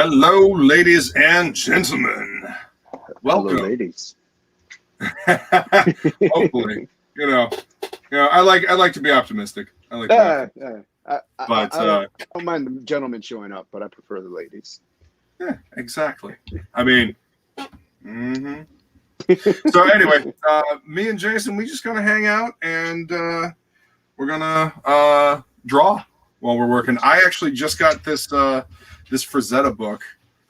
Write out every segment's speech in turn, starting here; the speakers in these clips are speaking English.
Hello, ladies and gentlemen. Hello, Welcome. ladies. Hopefully, I like to be optimistic. I like to be optimistic. But I don't mind the gentlemen showing up, but I prefer the ladies. yeah, exactly. I mean, So anyway, me and Jason, we just gonna hang out and we're gonna draw while we're working. I actually just got this Frazetta book,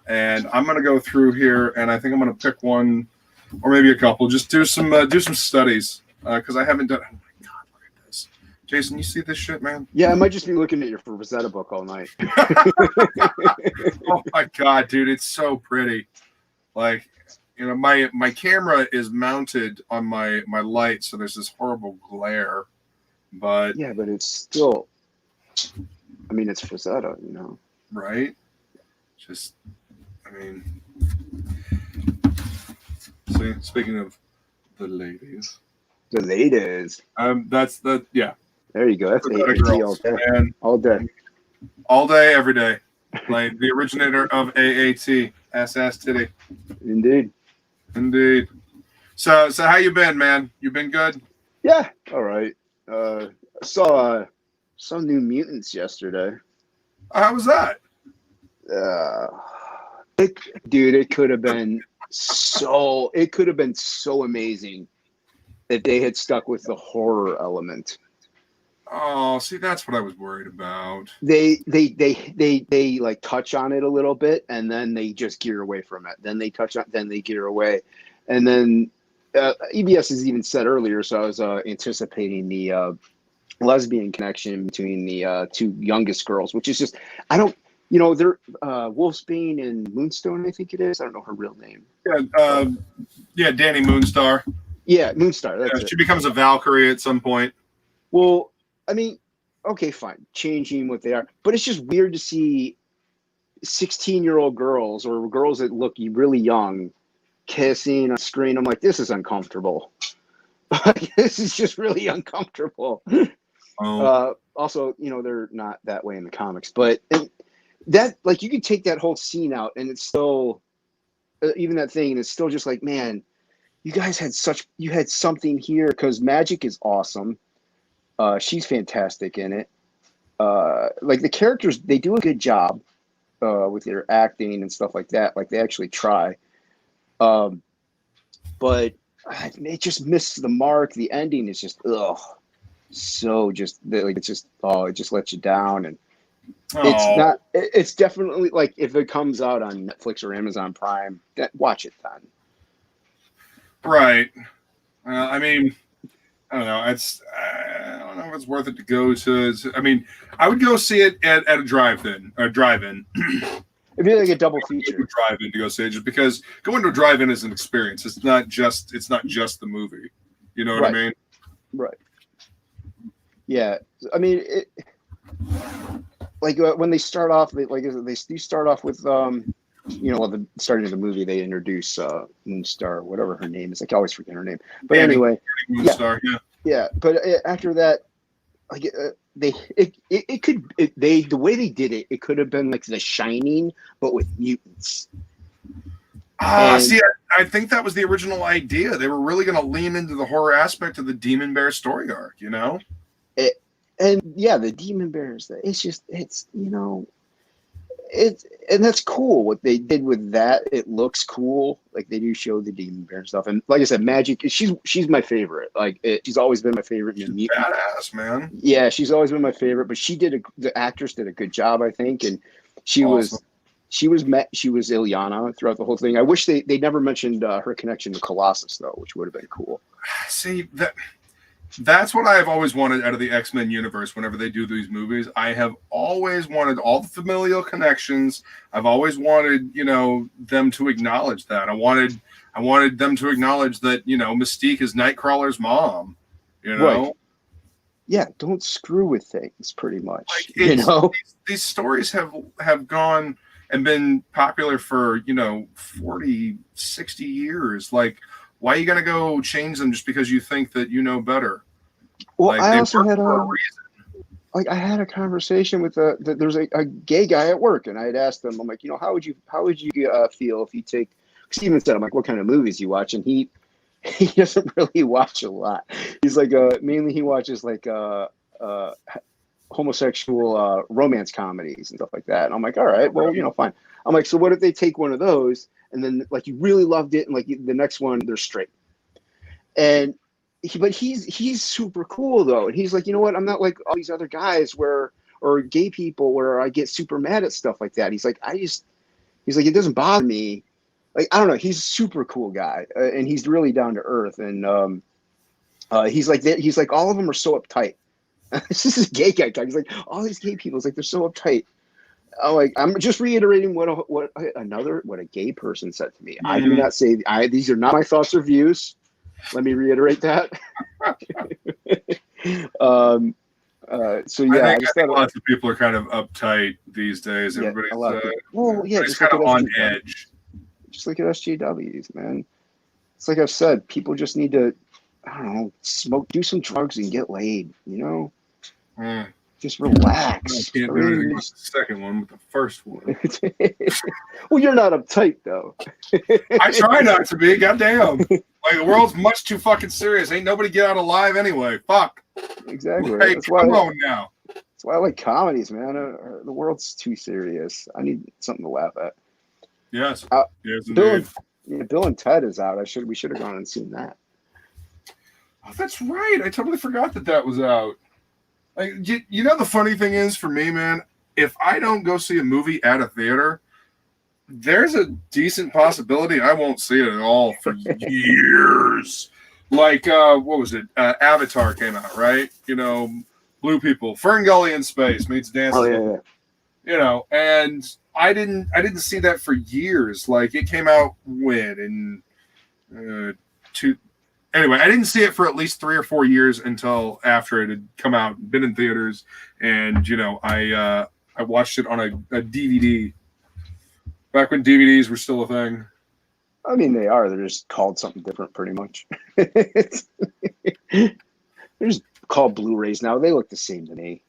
and I'm gonna go through here, and I think I'm gonna pick one or maybe a couple. Just do some studies because I haven't done. Oh my god, look at this, Jason! You see this shit, man? Yeah, I might just be looking at your Rosetta book all night. Oh my god, dude, it's so pretty. Like, my camera is mounted on my light, so there's this horrible glare. But yeah, but it's still. I mean, it's Rosetta, right? Just, I mean, see, speaking of the ladies. The ladies. That's the yeah. There you go. That's AAT girls, all day. Man. All day, every day. Like the originator of AAT, ass titty. Indeed. So how you been, man? You been good? Yeah. All right. Saw some New Mutants yesterday. How was that? It could have been so amazing if they had stuck with the horror element. Oh, see, that's what I was worried about. They like touch on it a little bit, and then they just gear away from it. Then they touch on, then they gear away, and then EBS has even said earlier. So I was anticipating the lesbian connection between the two youngest girls, which is just they're Wolfsbane and Moonstone, I think it is. I don't know her real name. Yeah, Danny Moonstar. Yeah, Moonstar. That's it. She becomes a Valkyrie at some point. Well, I mean, okay, fine, changing what they are, but it's just weird to see 16-year-old girls or girls that look really young kissing on screen. I'm like, this is uncomfortable. This is just really uncomfortable. Also, they're not that way in the comics, but that, like, you could take that whole scene out and it's still even that thing, and it's still just like, man, you guys had something here, because Magic is awesome. She's fantastic in it. Like, the characters, they do a good job with their acting and stuff like that. Like, they actually try. But it just missed the mark. The ending is just so just like, it's just it just lets you down. And it's definitely, like, if it comes out on Netflix or Amazon Prime, watch it then. Right. I mean, I don't know. I don't know if it's worth it to go to. I mean, I would go see it at a drive-in. It'd be like a double feature. Drive-in to go see it, just because going to a drive-in is an experience. It's not just the movie. You know what I mean? Right. Yeah. I mean, like, when they start off, they start off with the starting of the movie, they introduce Moonstar, whatever her name is. I always forget her name. But anyway, Moonstar, yeah. But after that, like, the way they did it, it could have been like The Shining, but with mutants. See, I think that was the original idea. They were really going to lean into the horror aspect of the Demon Bear story arc, And yeah, the Demon Bears. And that's cool what they did with that. It looks cool. Like, they do show the Demon Bear stuff, and like I said, Magic. She's my favorite. Like, she's always been my favorite. She's badass, man. Yeah, she's always been my favorite. But the actress did a good job, I think, and she was Ilyana throughout the whole thing. I wish they never mentioned her connection to Colossus, though, which would have been cool. See, that's what I've always wanted out of the X-Men universe. Whenever they do these movies, I have always wanted all the familial connections. I've always wanted, them to acknowledge that. I wanted them to acknowledge that, Mystique is Nightcrawler's mom. Right. Yeah, don't screw with things, pretty much. Like, these stories have gone and been popular for 40, 60 years. Like, why are you going to go change them just because you think that you know better? Well, like, I also had for a reason. like I had a conversation with there's a gay guy at work, and I had asked him, I'm like, how would you feel if you take, Steven said, I'm like, what kind of movies you watch? And he doesn't really watch a lot. He's like, mainly he watches like homosexual romance comedies and stuff like that. And I'm like, all right, well, fine. I'm like, so what if they take one of those and then like you really loved it, and like the next one they're straight, and but he's super cool though, and he's like, you know what? I'm not like all these other guys or gay people where I get super mad at stuff like that. He's like, he's like, it doesn't bother me. Like, I don't know. He's a super cool guy, and he's really down to earth. And he's like that. He's like, all of them are so uptight. This is a gay guy. He's like, all these gay people. It's like they're so uptight. I'm just reiterating what a gay person said to me. Mm-hmm. I do not say these are not my thoughts or views. Let me reiterate that. So yeah, I think lots of people are kind of uptight these days. Yeah, everybody's just kind of on edge. Just look at SJWs, man. It's like I've said, people just need to, I don't know, smoke, do some drugs, and get laid. Just relax. I can't do anything with the second one, with the first one. Well, you're not uptight though. I try not to be. Goddamn. Like, the world's much too fucking serious. Ain't nobody get out alive anyway. Fuck. Exactly. Hey, come on now. That's why I like comedies, man. The world's too serious. I need something to laugh at. Yes. Yes, Bill and Ted is out. We should have gone and seen that. Oh, that's right. I totally forgot that was out. Like, the funny thing is for me, man, if I don't go see a movie at a theater, there's a decent possibility I won't see it at all for years. Like, what was it? Avatar came out, right? Blue People, Ferngully in Space meets Dancing. Oh yeah. And I didn't see that for years. Like, it came out when Anyway, I didn't see it for at least 3 or 4 years until after it had come out, been in theaters, and I watched it on a DVD back when DVDs were still a thing. I mean, they are. They're just called something different, pretty much. They're just called Blu-rays now. They look the same to me.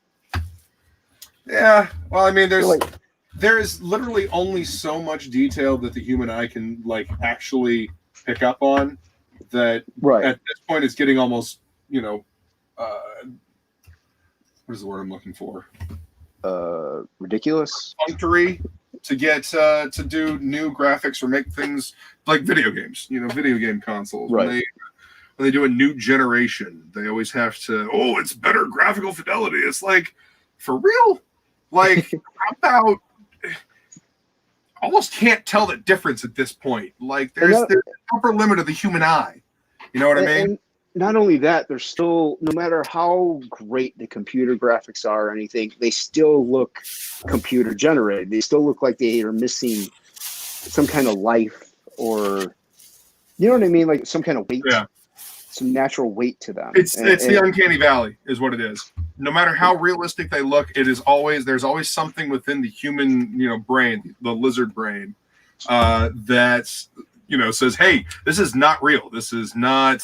Yeah. Well, I mean, there is literally only so much detail that the human eye can actually pick up on. That right at this point it's getting almost, what is the word I'm looking for? Ridiculous. Perfunctory to get to do new graphics or make things like video games. Video game consoles. Right. When they do a new generation, they always have to. Oh, it's better graphical fidelity. It's like, for real? Like, how about? Almost can't tell the difference at this point. Like, there's the upper limit of the human eye. You know what I mean? And not only that, there's still, no matter how great the computer graphics are or anything, they still look computer generated. They still look like they are missing some kind of life, or, you know what I mean? Like some kind of weight, some natural weight to them. It's the uncanny valley is what it is. No matter how realistic they look, there's always something within the human, brain, the lizard brain, that says, hey, this is not real. This is not.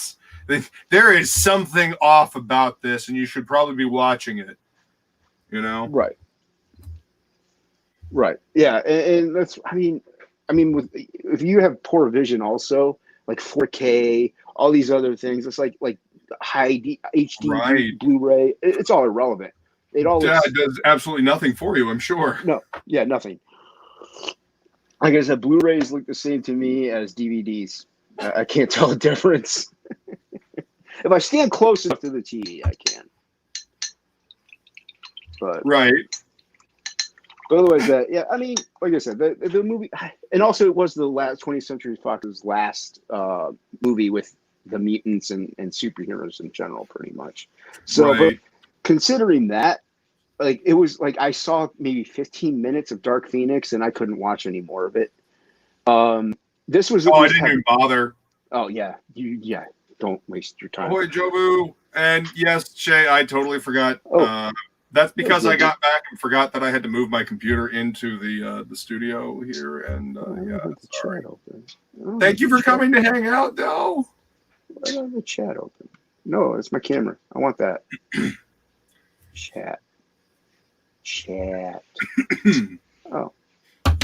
There is something off about this, and you should probably be watching it. Right. Right. Yeah, and that's. I mean, if you have poor vision, also like 4K, all these other things, it's like high HD Blu-ray, it's all irrelevant. It does absolutely nothing for you, I'm sure. No, yeah, nothing. Like I said, Blu-rays look the same to me as DVDs. I can't tell the difference. If I stand close enough to the TV, I can. But otherwise, I mean, like I said, the movie, and also it was the last 20th Century Fox's last movie with the mutants and superheroes in general, pretty much. So, but considering that, it was like I saw maybe 15 minutes of Dark Phoenix and I couldn't watch any more of it. This was. I didn't even bother. Oh yeah, don't waste your time. Ahoy, Jobu, and yes, Shay, I totally forgot. That's because I got back and forgot that I had to move my computer into the studio here, and sorry. Thank you for coming to hang out, though. I don't have the chat open. No, it's my camera. I want that. Chat. chat. Oh,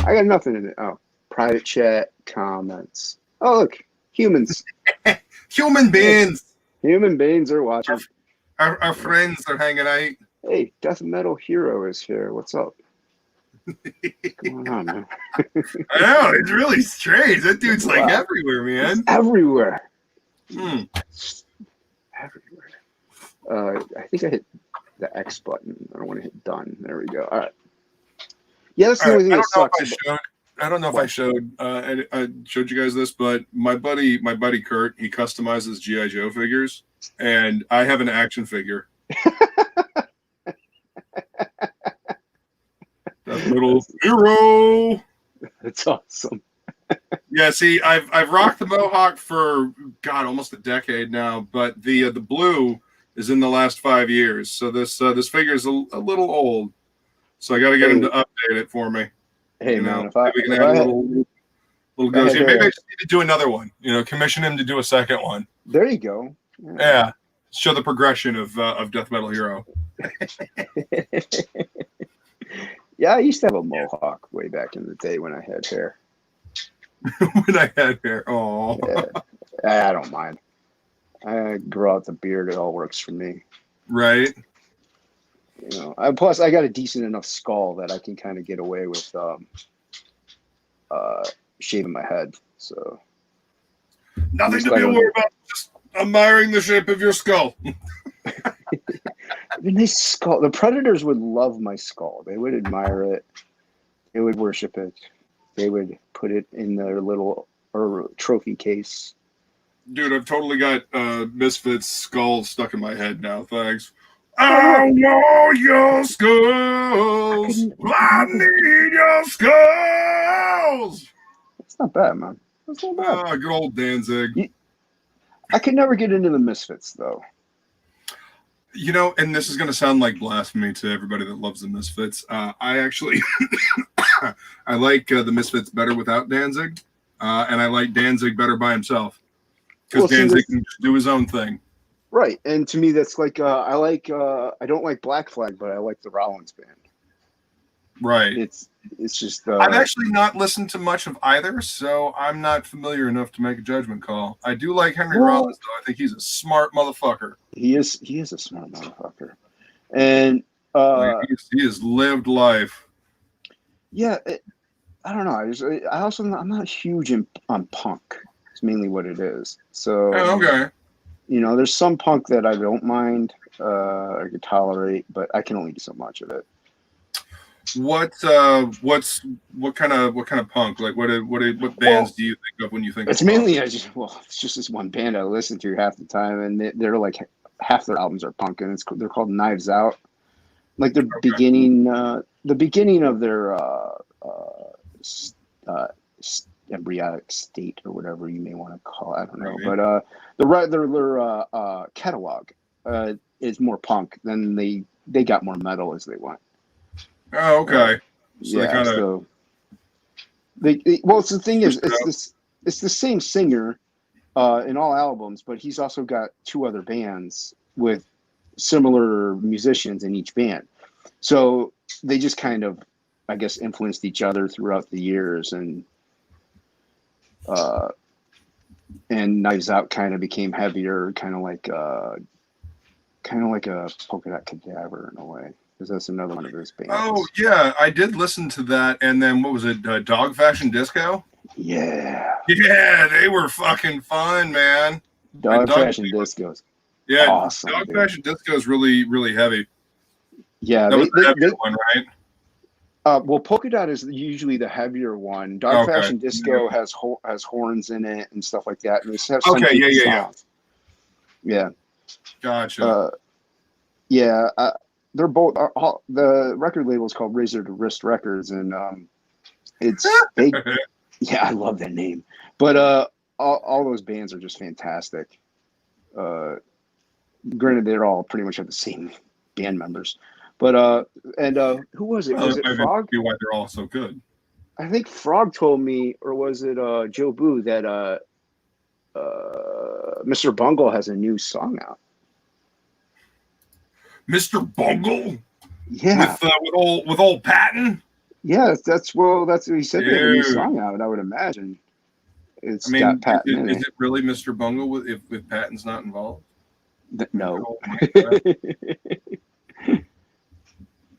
I got nothing in it. Oh, private chat, comments. Oh, look, humans. Human beings. Human beings are watching. Our friends are hanging out. Hey, Death Metal Hero is here. What's up? What's going on, man? I know, it's really strange. That dude's like everywhere, man. It's everywhere. Hmm. Everywhere. I think I hit the X button. I don't want to hit done. There we go. All right. Yeah, that's the only thing that sucks. I don't know if I showed I showed you guys this, but my buddy Kurt, he customizes G.I. Joe figures, and I have an action figure. That little hero. That's awesome. Yeah, see, I've rocked the Mohawk for almost a decade now, but the blue is in the last 5 years. So this figure is a little old. So I got to get him to update it for me. Hey, you man, know, if I we can had add a little goes. Maybe I just need to do another one. Commission him to do a second one. There you go. Yeah. Show the progression of Death Metal Hero. Yeah, I used to have a mohawk way back in the day when I had hair. When I had hair. Oh. Yeah, I don't mind. I grow out the beard. It all works for me. Right. Plus I got a decent enough skull that I can kind of get away with shaving my head. So nothing to be worried about. Just admiring the shape of your skull. Nice skull. The Predators would love my skull. They would admire it. They would worship it. They would put it in their little trophy case. Dude, I've totally got Misfits skull stuck in my head now. Thanks. I want your skulls. I need your skulls. That's not bad, man. That's not bad. Good old Danzig. I could never get into the Misfits, though. And this is going to sound like blasphemy to everybody that loves the Misfits. I actually, I like the Misfits better without Danzig, and I like Danzig better by himself because Danzig can just do his own thing. Right, and to me, that's like I don't like Black Flag, but I like the Rollins band. Right. It's just. I've actually not listened to much of either, so I'm not familiar enough to make a judgment call. I do like Henry Rollins, though. I think he's a smart motherfucker. He is a smart motherfucker, and he has lived life. Yeah, I don't know. I'm not huge on punk. It's mainly what it is. So okay. There's some punk that I don't mind, I could tolerate, but I can only do so much of it. What kind of punk? Like what bands do you think of when you think? It's mainly it's just this one band I listen to half the time, and they're like half their albums are punk, and they're called Knives Out. Like the beginning of their embryonic state or whatever you may want to call it. I don't know, but their catalog is more punk. Then they got more metal as they went. Oh, okay. So it's the thing is it's the same singer in all albums, but he's also got 2 other bands with similar musicians in each band. So they just kind of, I guess, influenced each other throughout the years, and Knives Out kind of became heavier, kind of like a Polka Dot Cadaver in a way. Because that's another one of his bands. Oh yeah, I did listen to that, and then what was it? Dog Fashion Disco. Yeah, they were fucking fun, man. Dog Fashion Disco's. Yeah, awesome. Dog Fashion Disco is really, really heavy. Yeah, that was the heavier one, right? Well, Polka Dot is usually the heavier one. Dog Fashion Disco has horns in it and stuff like that, and they have some songs. Yeah. Gotcha. They're both. The record label is called Razor to Wrist Records, and it's big. Yeah, I love that name. But all those bands are just fantastic. Granted, they're all pretty much have the same band members. But who was it? Was it Frog? Be why they're all so good. I think Frog told me, or was it Joe Boo, that Mr. Bungle has a new song out. Mr. Bungle? Yeah, with old Patton. yeah, that's what he said. They have a new Dude. song out, I would imagine. I It's got mean, Patton in is it. it really Mr. Bungle if Patton's not involved? No. Oh my God.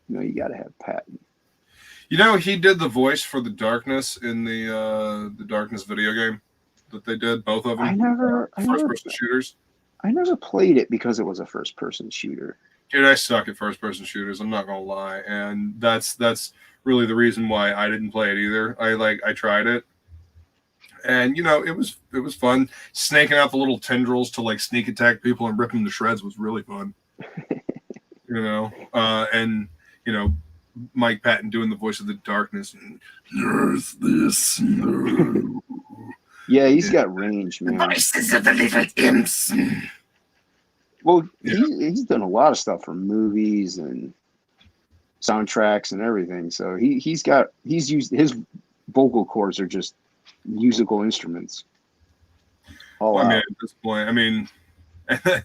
No, you got to have Patton. You know, he did the voice for the Darkness in the Darkness video game that they did, both of them. First person shooters. I never played it because it was a first person shooter. Dude, I suck at first person shooters. I'm not gonna lie, and that's really the reason why I didn't play it either. I tried it, and you know, it was fun. Snaking out the little tendrils to like sneak attack people and rip them to shreds was really fun. You know, and you know, Mike Patton doing the voice of the Darkness and there's this. Yeah, he's got range, man. Voices of the little imps. Well, he's done a lot of stuff for movies and soundtracks and everything. So he's used his vocal cords are just musical instruments. Well, I mean, at this point, I mean, that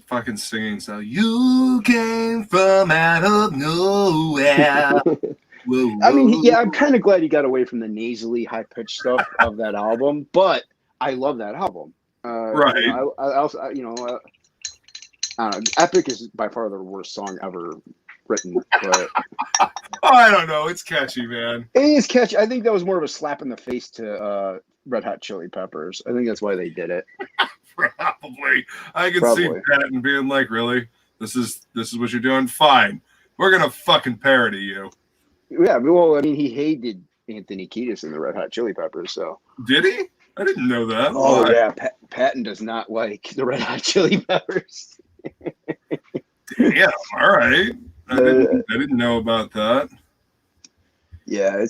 fucking singing. So you came from out of nowhere. Whoa, whoa. I mean, yeah, I'm kind of glad he got away from the nasally, high pitched stuff of that album, but I love that album. Right. You know, I also, I don't know. Epic is by far the worst song ever written, but I don't know. It's catchy, man. it is catchy. I think that was more of a slap in the face to Red Hot Chili Peppers. I think that's why they did it. Probably. I can see Patton being like, "Really? This is what you're doing? Fine. We're gonna fucking parody you." Yeah, well, I mean, he hated Anthony Kiedis and the Red Hot Chili Peppers, so. Did he? I didn't know that. Oh, Why? yeah, Patton does not like the Red Hot Chili Peppers. Yeah, all right. I didn't know about that. Yeah,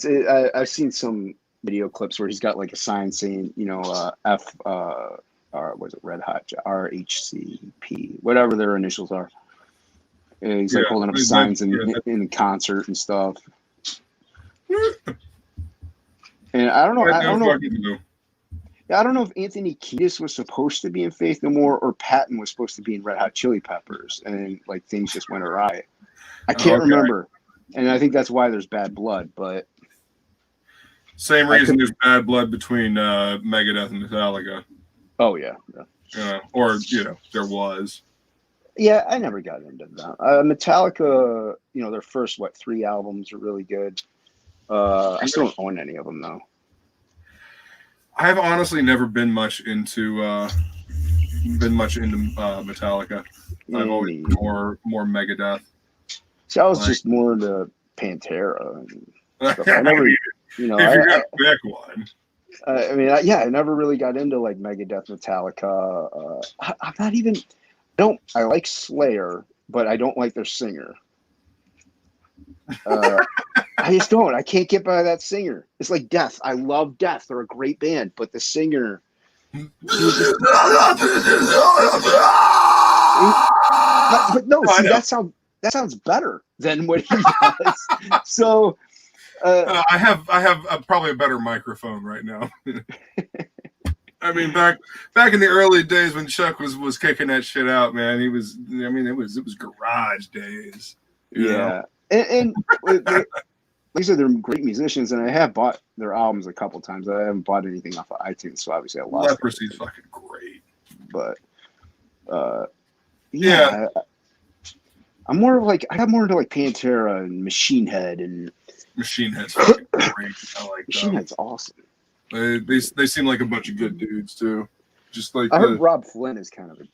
I've seen some video clips where he's got like a sign saying, you know, F, was it Red Hot, RHCP, whatever their initials are. And he's like holding up signs in concert and stuff. And I don't know. I don't know if Anthony Kiedis was supposed to be in Faith No More or Patton was supposed to be in Red Hot Chili Peppers, and like things just went awry. I can't remember, and I think that's why there's bad blood. But same reason there's bad blood between Megadeth and Metallica. Oh yeah. Or there was. Yeah, I never got into that. Metallica, you know, their first 3 albums are really good. I still don't own any of them though. I've honestly never been much into Metallica. I've always been more Megadeth. See, I was just more into Pantera and stuff. I never, you know, if you got to pick one. I mean, I never really got into like Megadeth, Metallica. I'm not even. I like Slayer, but I don't like their singer. I just don't. I can't get by that singer. It's like Death. I love Death. They're a great band, but the singer. But no, see, that sounds better than what he does. So, I have probably a better microphone right now. I mean, back in the early days when Chuck was kicking that shit out, man, it was garage days. You know? And like I said, they're great musicians, and I have bought their albums a couple times. I haven't bought anything off of iTunes, so obviously I lost. Leprosy's fucking great, but I'm more of like I have more into like Pantera and Machine Head and Machine Head's fucking great. I like Machine Head's awesome. They seem like a bunch of good dudes too. Just like I heard Rob Flynn is kind of a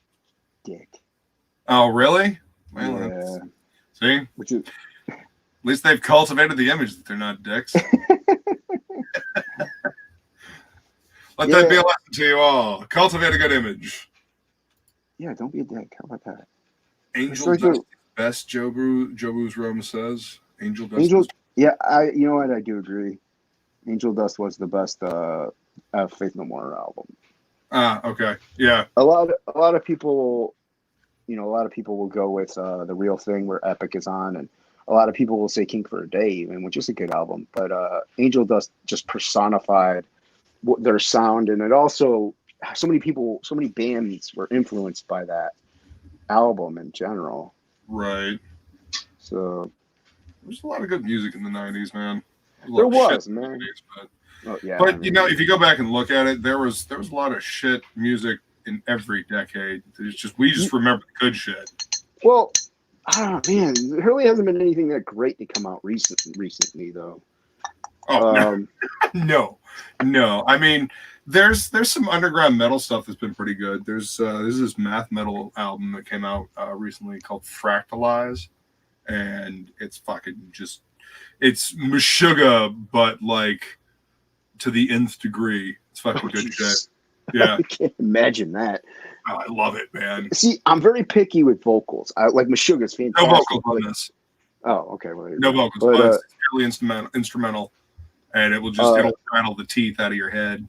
dick. Oh really? Well, yeah. See, at least they've cultivated the image that they're not dicks. Let that be a lesson to you all. Cultivate a good image. Yeah, don't be a dick. How about that? Angel Dust best, Joe Boo's Rome says. Angel Dust. You know what? I do agree. Angel Dust was the best Faith No More album. Okay. Yeah. A lot of people, you know, will go with The Real Thing where Epic is on, and a lot of people will say King for a Day even, which is a good album. But Angel Dust just personified their sound, and it also so many bands were influenced by that album in general. Right. So there's a lot of good music in the '90s, man. there was, man. But you know, if you go back and look at it, there was a lot of shit music in every decade. It's just we just remember the good shit. Well, I don't know, man. There really hasn't been anything that great to come out recently though. Oh no. No. I mean, there's some underground metal stuff that's been pretty good. There's this math metal album that came out recently called TOPicLESS, and it's fucking just it's Meshuggah, but like to the nth degree. It's fucking good shit. Yeah, I can't imagine that. Oh, I love it, man. See, I'm very picky with vocals. I like Meshuggah's fantastic. No vocals on this. Oh, okay. Well, no vocals, but it's purely instrumental, and it will just it'll rattle the teeth out of your head.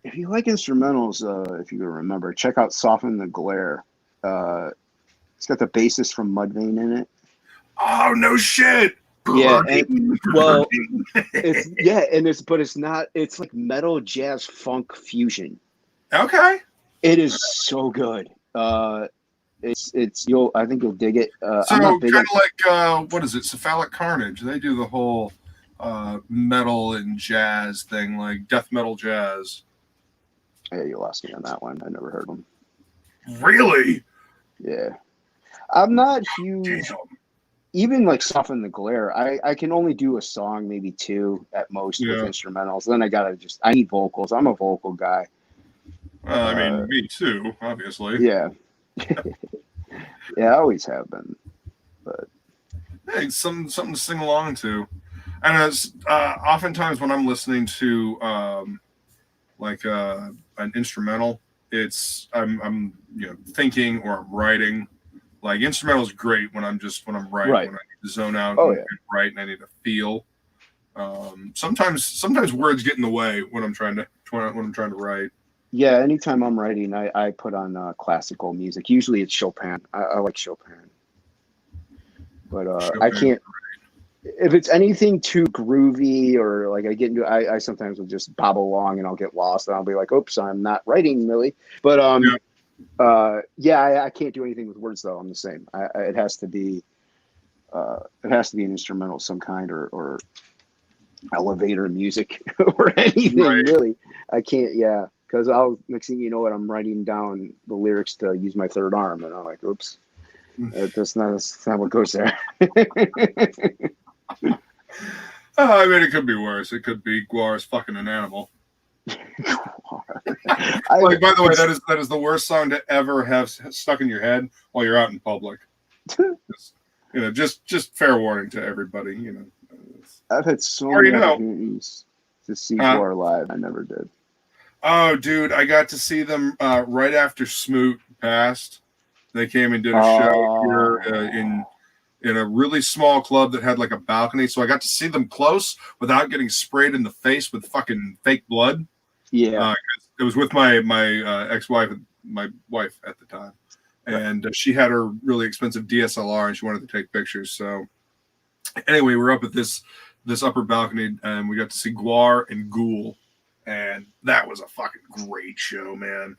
If you like instrumentals, if you remember, check out "Soften the Glare." It's got the bassist from Mudvayne in it. Oh no shit! Yeah, well, it's not. It's like metal, jazz, funk fusion. Okay. It is so good. It's I think you'll dig it. So kind of like what is it? Cephalic Carnage. They do the whole metal and jazz thing, like death metal jazz. Yeah, you lost me on that one. I never heard them. Really? Yeah, I'm not huge. Damn. Even like Soften the Glare, I can only do a song, maybe two at most with instrumentals. Then I need vocals. I'm a vocal guy. I mean, me too, obviously. Yeah. Yeah, I always have been. But hey, something to sing along to. And it's oftentimes when I'm listening to an instrumental, I'm thinking or I'm writing. Like instrumental is great when I'm writing, when I need to zone out and write and I need to feel. Sometimes words get in the way when I'm trying to write. Yeah, anytime I'm writing, I put on classical music. Usually it's Chopin. I like Chopin. But Chopin. I can't. If it's anything too groovy or like I get into, I sometimes will just bob along and I'll get lost and I'll be like, "Oops, I'm not writing really." But I can't do anything with words though. I'm the same. It has to be an instrumental of some kind or elevator music or anything really. I can't. Yeah. Because next thing you know, I'm writing down the lyrics to Use My Third Arm, and I'm like, "Oops, that's not what goes there." I mean, it could be worse. It could be Guar's fucking an animal. By the way, that is the worst song to ever have stuck in your head while you're out in public. Just fair warning to everybody. I've had so many opportunities to see Guar live. I never did. Oh, dude, I got to see them right after Smoot passed. They came and did a show here in a really small club that had like a balcony. So I got to see them close without getting sprayed in the face with fucking fake blood. Yeah. It was with my ex-wife, my wife at the time. And she had her really expensive DSLR and she wanted to take pictures. So anyway, we're up at this upper balcony and we got to see Guar and Ghoul. And that was a fucking great show, man.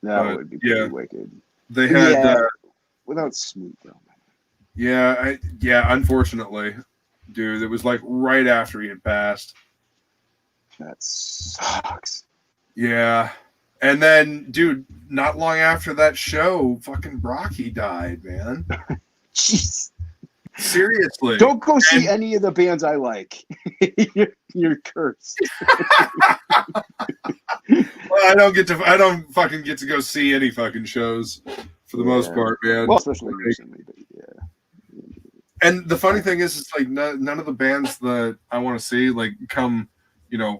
That would be pretty wicked. They had without Smoot though. Yeah, unfortunately, dude, it was like right after he had passed. That sucks. Yeah. And then, dude, not long after that show, fucking Brocky died, man. Jeez. Seriously. Don't go see any of the bands I like. You're cursed. Well, I don't fucking get to go see any fucking shows for the most part, man. Well, especially recently, but yeah. And the funny thing is, it's like none of the bands that I want to see like come,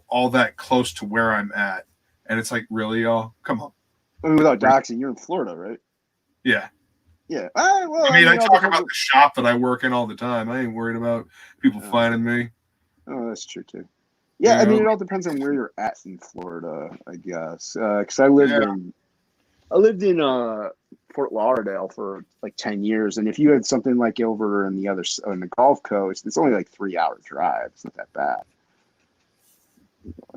all that close to where I'm at. And it's like, really, y'all? Come on. I mean, without doxing, you're in Florida, right? Yeah. Yeah. I talk about the shop that I work in all the time. I ain't worried about people finding me. Oh, that's true too. Yeah, I mean, it all depends on where you're at in Florida, I guess. Because I lived in Fort Lauderdale for like 10 years, and if you had something like over on the Gulf Coast, it's only like 3-hour drive. It's not that bad.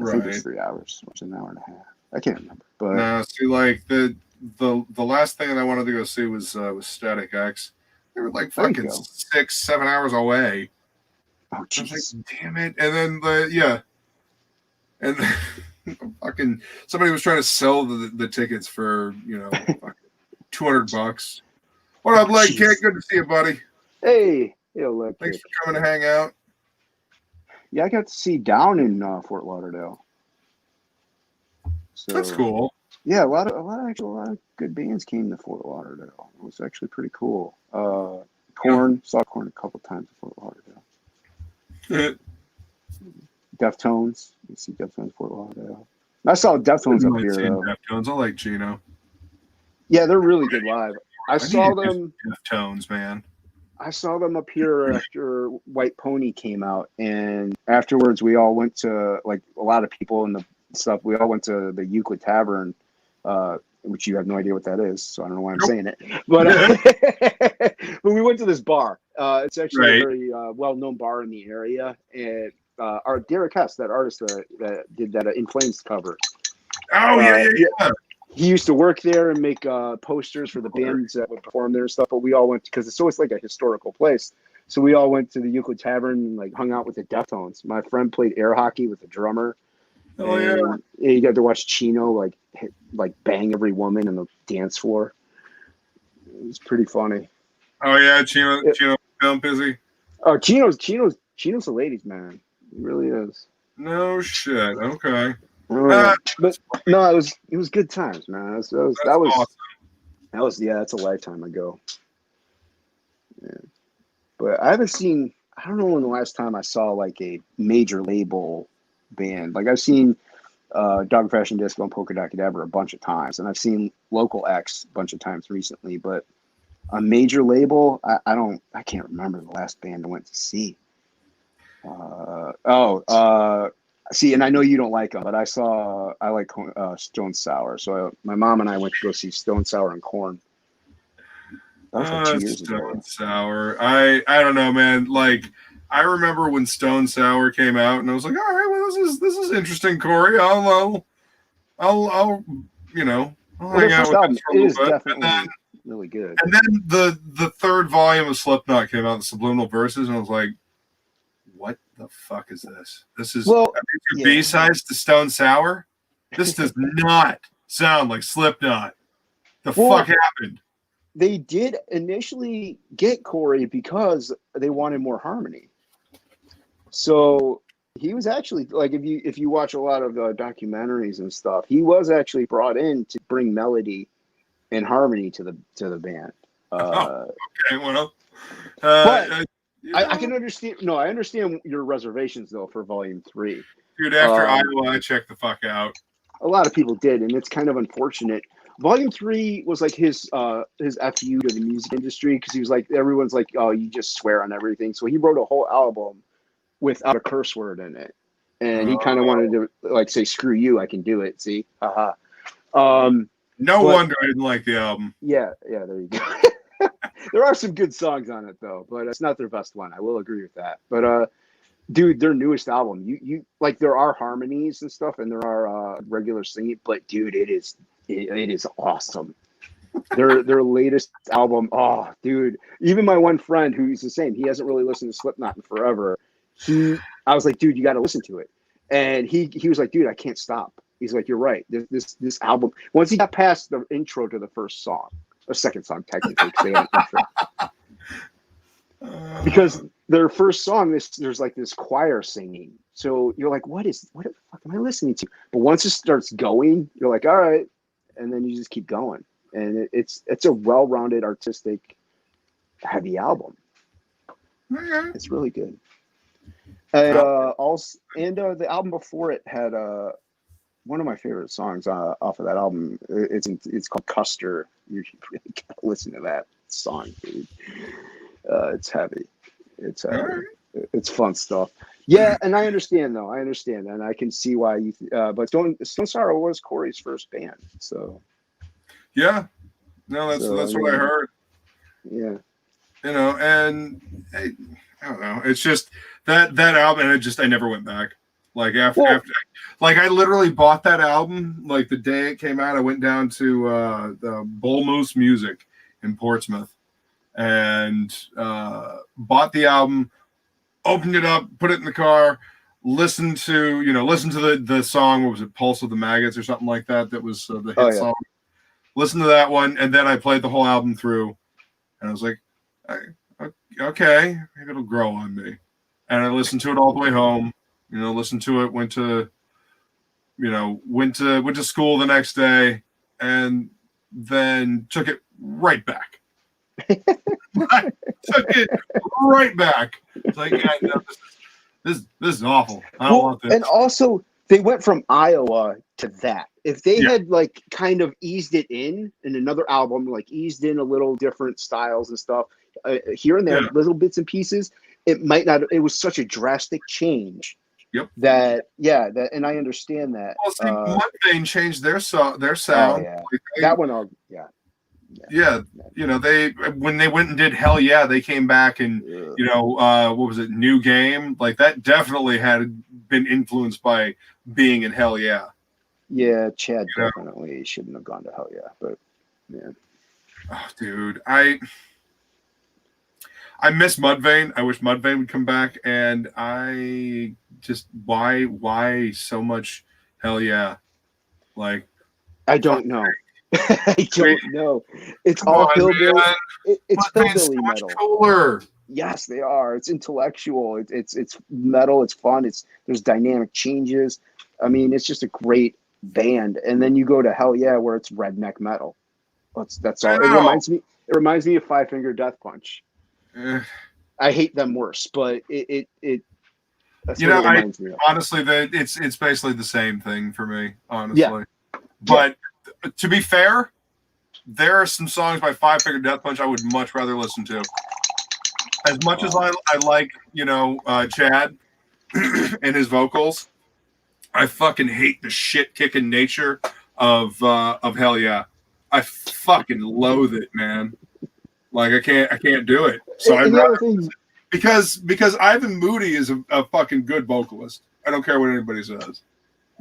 I think it's 3 hours, or it's an hour and a half. I can't remember. But no, see, like the last thing that I wanted to go see was Static X. They were like There you fucking go. 6-7 hours away. Oh, I was jeez. like, damn it. And then and then fucking somebody was trying to sell the tickets for, fucking $200. What up, Leg Kick? Jeez. Good to see you, buddy. Hey, Leg Thanks Kick. for coming to hang out. Yeah, I got to see Down in Fort Lauderdale. So That's cool. yeah, a lot of good bands came to Fort Lauderdale. It was actually pretty cool. Korn, saw Korn a couple times in Fort Lauderdale. Deftones, you see Deftones Fort Lauderdale. I saw Deftones up here though. Deftones. I like Gino. Yeah, they're really good live. I saw them. Deftones, man. I saw them up here after White Pony came out, and afterwards we all went to, like, a lot of people and the stuff. We all went to the Euclid Tavern, which you have no idea what that is, so I don't know why I'm saying it. But but we went to this bar. It's actually a very well-known bar in the area, and our Derek Hess, that artist that did that In Flames cover. Oh yeah. He used to work there and make posters for the bands that would perform there and stuff. But we all went, because it's always like a historical place. So we all went to the Euclid Tavern and like hung out with the Deftones. My friend played air hockey with the drummer. Oh yeah. You got to watch Chino like bang every woman in the dance floor. It was pretty funny. Oh yeah, Chino film busy. Oh, Chino's the ladies' man. He really is. No shit. Okay. But no, it was good times, man. That was awesome. That's a lifetime ago. Yeah. But I don't know when the last time I saw like a major label band. Like I've seen Dog Fashion Disco and Polka Dot Cadaver a bunch of times, and I've seen Local X a bunch of times recently, but a major label, I can't remember the last band I went to see. See, and I know you don't like them, but I like Stone Sour. So my mom and I went to go see Stone Sour and Korn. That was like 2 years ago. Stone Sour. I don't know, man. Like I remember when Stone Sour came out, and I was like, all right, well, this is interesting, Corey. I'll hang out with this for a little bit. Definitely really good. And then the third volume of Slipknot came out, the Subliminal Verses, and I was like, what the fuck is this? This is B-sides to Stone Sour? This does not sound like Slipknot. The fuck happened? They did initially get Corey because they wanted more harmony. So he was actually, like, if you watch a lot of documentaries and stuff, he was actually brought in to bring melody and harmony to the band. Okay, well, but I can understand. No, I understand your reservations though for Volume 3. Dude, after Iowa, I checked the fuck out. A lot of people did, and it's kind of unfortunate. Volume 3 was like his fu to the music industry, because he was like, everyone's like, oh, you just swear on everything. So he wrote a whole album without a curse word in it, and he kind of wanted to like say, screw you, I can do it. See, haha. No wonder I didn't like the album. Yeah, there you go. There are some good songs on it though, but it's not their best one. I will agree with that. But dude, their newest album, you like, there are harmonies and stuff, and there are regular singing, but dude, it is awesome. Their latest album, oh dude, even my one friend who's the same, he hasn't really listened to Slipknot in forever. I was like, dude, you got to listen to it, and he was like, dude, I can't stop. He's like, you're right. This album, once he got past the intro to the first song, or second song technically, because they had an intro. Because their first song, there's like this choir singing, so you're like, what the fuck am I listening to? But once it starts going, you're like, all right, and then you just keep going, and it's a well-rounded, artistic, heavy album. Okay. It's really good. And the album before it had one of my favorite songs off of that album. It's called Custer. You really gotta listen to that song, dude. It's heavy. It's heavy. Right. It's fun stuff. Yeah, and I understand though. I understand, and I can see why you. But Stone Sour was Corey's first band, so. Yeah, no, that's what I heard. Yeah. And I don't know. It's just that album, and I never went back. Like after, like I literally bought that album like the day it came out. I went down to the Bull Moose Music in Portsmouth, and bought the album, opened it up, put it in the car, listened to the song. What was it, Pulse of the Maggots or something like that? That was the hit song. Listened to that one, and then I played the whole album through, and I was like, okay, maybe it'll grow on me. And I listened to it all the way home. Listened to it. Went to school the next day, and then took it right back. I took it right back. It's like, yeah, no, this is awful. I don't want this. And also, they went from Iowa to that. If they had like kind of eased it in another album, like eased in a little different styles and stuff here and there, little bits and pieces, it might not. It was such a drastic change. Yep. And I understand that. Well, see, Mudvayne changed their sound. Oh, yeah. That one, yeah. They when they went and did Hell Yeah, they came back and what was it, New Game? Like that definitely had been influenced by being in Hell Yeah. Yeah, Chad definitely shouldn't have gone to Hell Yeah, but yeah. Oh, dude, I miss Mudvayne. I wish Mudvayne would come back, and I just why so much Hell Yeah? Like I don't know. I don't know. It's all hillbilly. It's hillbilly so much metal. Cooler. Yes, they are. It's intellectual. It's metal. It's fun. There's dynamic changes. I mean, it's just a great band. And then you go to Hell Yeah, where it's redneck metal. That's all. It reminds me of Five Finger Death Punch. I hate them worse, but that's what it reminds me of. Honestly, it's basically the same thing for me. Honestly, but to be fair, there are some songs by Five Finger Death Punch I would much rather listen to. As much as I like, Chad and his vocals, I fucking hate the shit kicking nature of Hell Yeah. I fucking loathe it, man. Like I can't do it. So I'd rather, because Ivan Moody is a fucking good vocalist. I don't care what anybody says.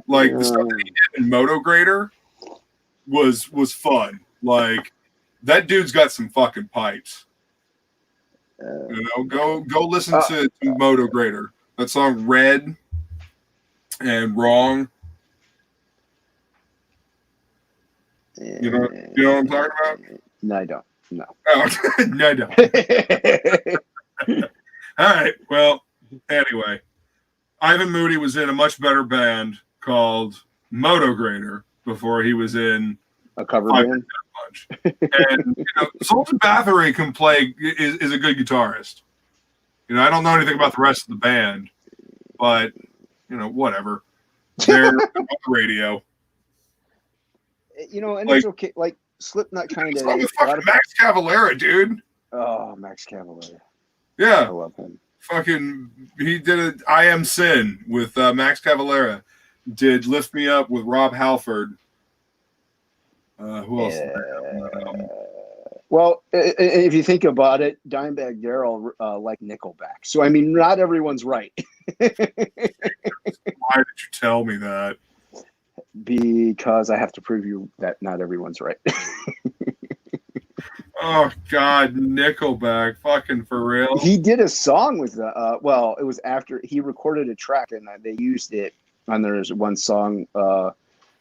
Like the stuff that he did in Moto Grader was fun. Like that dude's got some fucking pipes. Go listen to Moto Grader. That song Red and Wrong. You know what I'm talking about? No, I don't. No. Oh, no, I don't. All right. Well, anyway, Ivan Moody was in a much better band called Moto Grader before he was in a cover band. And Sultan Bathory can play is a good guitarist. I don't know anything about the rest of the band, but whatever. They're on the radio. And it's okay. Like Slipknot kind of. Fucking Max Cavalera, dude. Oh, Max Cavalera. Yeah, I love him. Fucking, he did I Am Sin with Max Cavalera. Did Lift Me Up with Rob Halford. Who else? Well, if you think about it, Dimebag Darrell like Nickelback. So I mean, not everyone's right. Why did you tell me that? Because I have to prove you that not everyone's right. Oh God, Nickelback, fucking for real. He did a song with well, it was after he recorded a track and they used it on there's one song.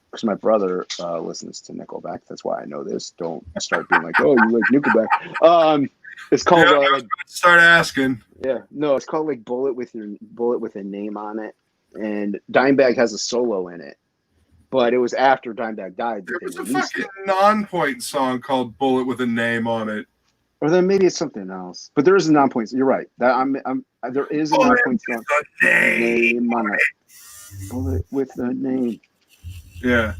Because my brother listens to Nickelback. That's why I know this. Don't start being like, oh, you like Nickelback. It's called. Start asking. Yeah, no, it's called like Bullet with a Name on it, and Dimebag has a solo in it. But it was after Dimebag died. There was a fucking Non-Point song called "Bullet with a Name" on it. Or then maybe it's something else. But there is a Non-Point. You're right. There is a Non-Point song. Name on it. Bullet with a Name. Yeah.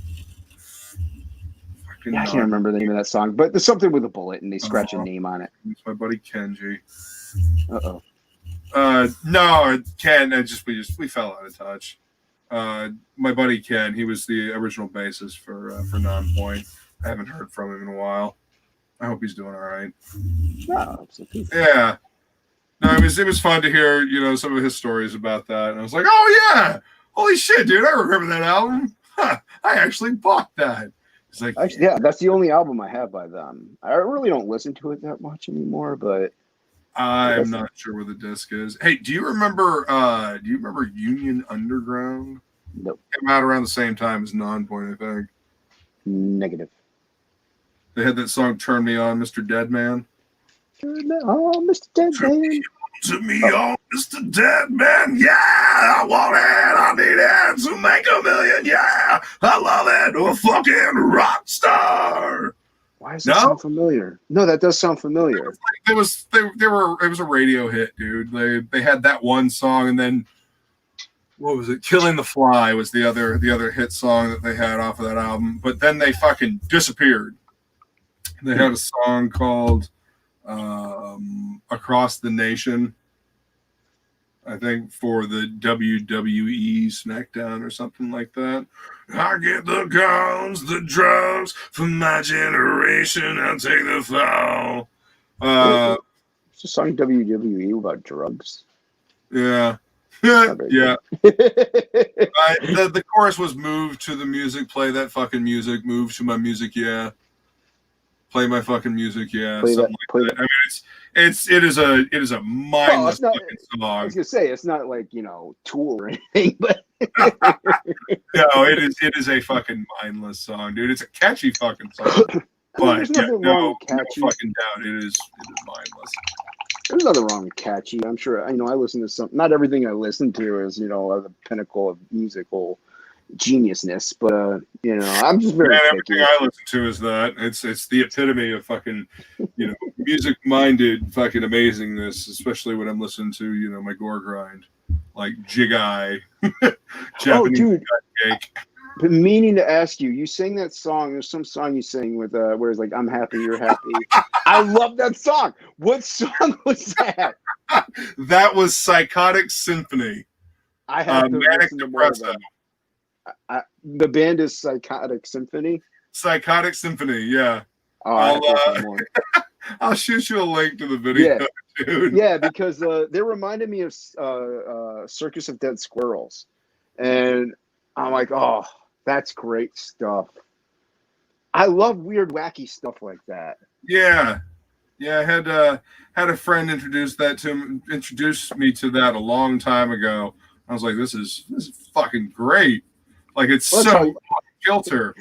I can't remember the name of that song, but there's something with a bullet, and they scratch a name on it. It's my buddy Kenji. No, Ken. We fell out of touch. My buddy Ken, he was the original bassist for Non-Point. I haven't heard from him in a while. I hope he's doing all right. Yeah. No, it was fun to hear some of his stories about that, and I was like, oh yeah, holy shit, dude, I remember that album. Huh, I actually bought that. It's like, Actually, yeah, that's the only album I have by them. I really don't listen to it that much anymore, but I'm not sure where the disc is. Hey, do you remember Union Underground? Nope. Came out around the same time as Nonpoint, I think. Negative. They had that song "Turn Me On, Mr. Deadman." Oh, Mr. Deadman. To me, oh, Mr. Deadman, yeah, I want it, I need it to make a million, yeah, I love it, a fucking rock star. Why does that sound familiar? No, that does sound familiar. It was a radio hit, dude. They had that one song, and then what was it? "Killing the Fly" was the other hit song that they had off of that album. But then they fucking disappeared. They had a song called "Across the Nation," I think, for the WWE SmackDown or something like that. I get the guns, the drugs, from my generation, I'll take the fall. It's a song WWE about drugs. Yeah. Yeah. The chorus was "Move to the music, play that fucking music, move to my music, yeah. Play my fucking music, yeah." Something like that. I mean, it is a mindless fucking song. I was gonna say it's not like, Tool or anything, but no, it is a fucking mindless song, dude. It's a catchy fucking song. But there's nothing wrong with catchy. No fucking doubt, it is mindless. There's nothing wrong with catchy. I'm sure. I listen to some. Not everything I listen to is the pinnacle of musical geniusness, but I'm just very picky. Everything I listen to is that. It's the epitome of fucking music minded fucking amazingness, especially when I'm listening to my gore grind, like Jig Eye, Japanese cake. Been meaning to ask you. You sang that song. There's some song you sang with where it's like, "I'm happy, you're happy." I love that song. What song was that? That was Psychotic Symphony. I have to Manic listen to more of Depressive. them. The band is Psychotic Symphony. Psychotic Symphony, yeah. Oh, I'll shoot you a link to the video, dude. Yeah, because they reminded me of Circus of Dead Squirrels, and I'm like, oh, that's great stuff. I love weird, wacky stuff like that. Yeah. I had a friend introduce me to that a long time ago. I was like, this is fucking great. Like, it's so off kilter.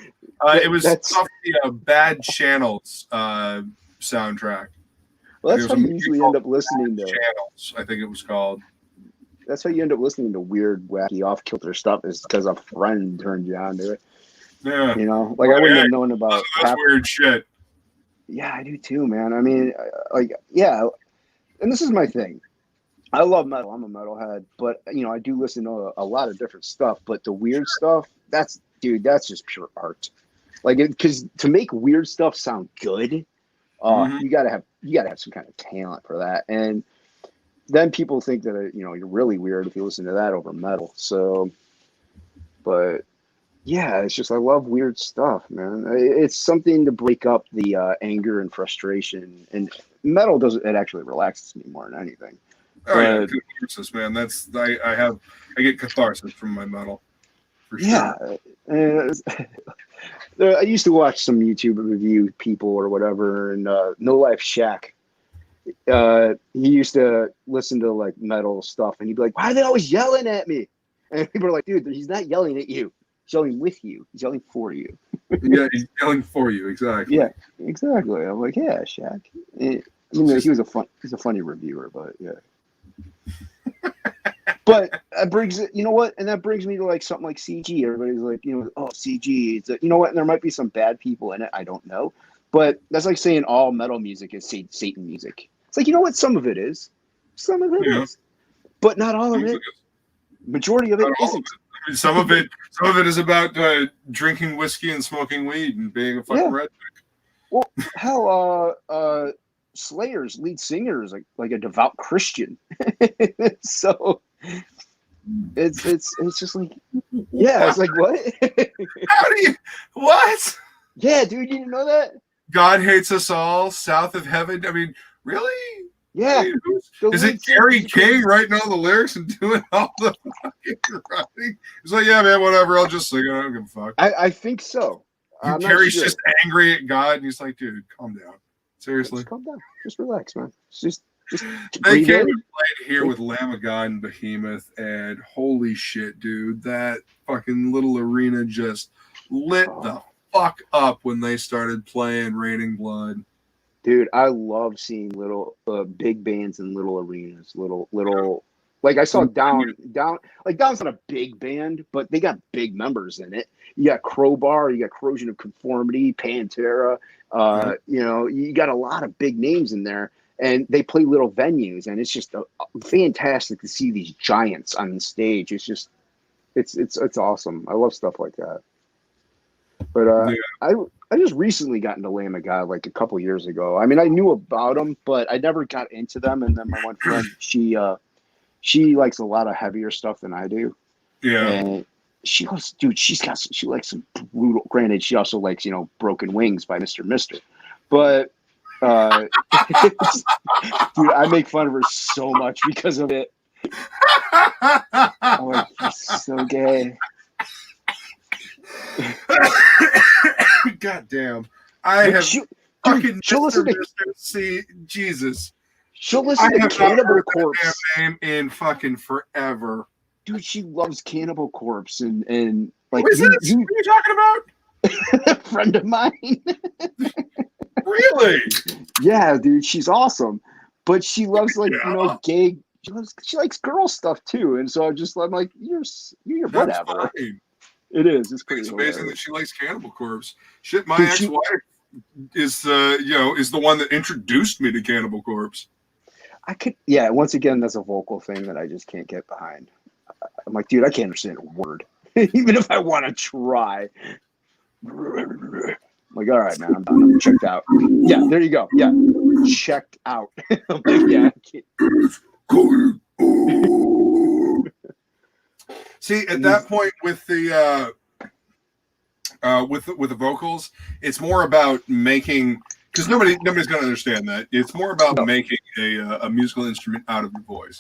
It was off the Bad Channels soundtrack. Well, that's how you usually end up listening to Channels, I think it was called. That's how you end up listening to weird, wacky, off-kilter stuff, is because a friend turned you on to it. Yeah. I wouldn't have known about that's weird shit. Yeah, I do too, man. I mean, and this is my thing. I love metal. I'm a metalhead, but I do listen to a lot of different stuff. But the weird stuff, that's just pure art. Like, because to make weird stuff sound good, you gotta have some kind of talent for that. And then people think that you're really weird if you listen to that over metal. So, but yeah, it's just I love weird stuff, man. It's something to break up the anger and frustration. And metal doesn't. It actually relaxes me more than anything. Oh yeah, catharsis, man. That's I get catharsis from my metal. For sure. Yeah, I used to watch some YouTube review people or whatever, and No Life Shack. He used to listen to like metal stuff, and he'd be like, "Why are they always yelling at me?" And people are like, "Dude, he's not yelling at you. He's yelling with you. He's yelling for you." Yeah, he's yelling for you. Exactly. Yeah, exactly. I'm like, yeah, Shaq. He's a funny reviewer, but yeah. But that brings it, and that brings me to like something like CG. Everybody's like, oh, CG. It's and there might be some bad people in it. I don't know, but that's like saying all metal music is Satan music. It's like, some of it is, some of it is, but not all of it. Majority of it isn't. I mean, some of it is about drinking whiskey and smoking weed and being a fucking redneck. Well, hell, Slayer's lead singer is like a devout Christian, so it's just like, yeah, it's like, what? How do you what? Yeah, dude, you didn't know that? God hates us all, south of heaven. I mean, really? Yeah. I mean, is it Gary King writing all the lyrics and doing all the fucking writing? He's like, yeah, man, whatever. I'll just sing it. I don't give a fuck. I think so. I'm not Carrie's sure. just angry at God, and he's like, dude, calm down. Seriously. Just calm down. Just relax, man. Just They breathe came in. and played here with Lamb of God and Behemoth, and holy shit, dude, that fucking little arena just lit the fuck up when they started playing Raining Blood. Dude, I love seeing little big bands in little arenas, little. Like I saw Down. Like Down's not a big band, but they got big members in it. You got Crowbar, you got Corrosion of Conformity, Pantera. You know, you got a lot of big names in there, and they play little venues, and it's just fantastic to see these giants on the stage. It's just, it's awesome. I love stuff like that. But I just recently got into Lamb of God like a couple years ago. I mean, I knew about them, but I never got into them. And then my one friend, she likes a lot of heavier stuff than I do. Yeah. And she likes some brutal. Granted, she also likes, you know, Broken Wings by Mr. Mister. But dude, I make fun of her so much because of it. I'm like, you're so gay. God damn. I have fucking she'll listen to see Jesus. She'll listen to Cannibal Corpse. That name in fucking forever. Dude, she loves Cannibal Corpse and like who is this? Who are you talking about? A friend of mine. Really? Yeah, dude, she's awesome. But she loves like, you know, gay. She likes girl stuff too. And so I'm like, you're whatever. Fine. It is. It's pretty amazing that she likes Cannibal Corpse. Shit, my ex-wife is the one that introduced me to Cannibal Corpse. Once again, that's a vocal thing that I just can't get behind. I'm like, dude, I can't understand a word. Even if I want to try. I'm like, all right, man, I'm done. I'm checked out. Yeah, there you go. Yeah, checked out. I'm like, yeah, I can't. See, at that point with the with the vocals, it's more about making, because nobody's going to understand that. It's more about making a musical instrument out of your voice,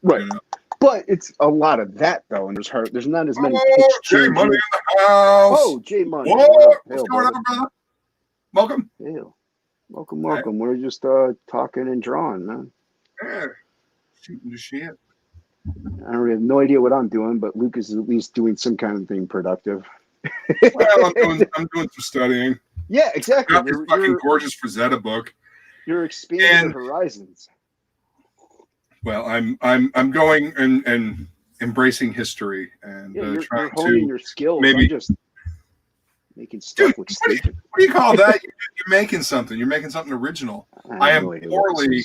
right? You know? But it's a lot of that though, and there's not as many. Jay Money in the house. Oh, Jay Money. What's going on, brother? Welcome. Yeah. Welcome. Hey. We're just talking and drawing, man. Yeah. Shooting the shit. I don't have no idea what I'm doing, but Luke is at least doing some kind of thing productive. Well, I'm doing some studying. Yeah, exactly. Got this fucking gorgeous Frazetta book. You're expanding your horizons. Well, I'm going and embracing history and you're trying honing to your skills. maybe I'm just making stuff look stupid. What do you call that? You're making something. You're making something original. I am poorly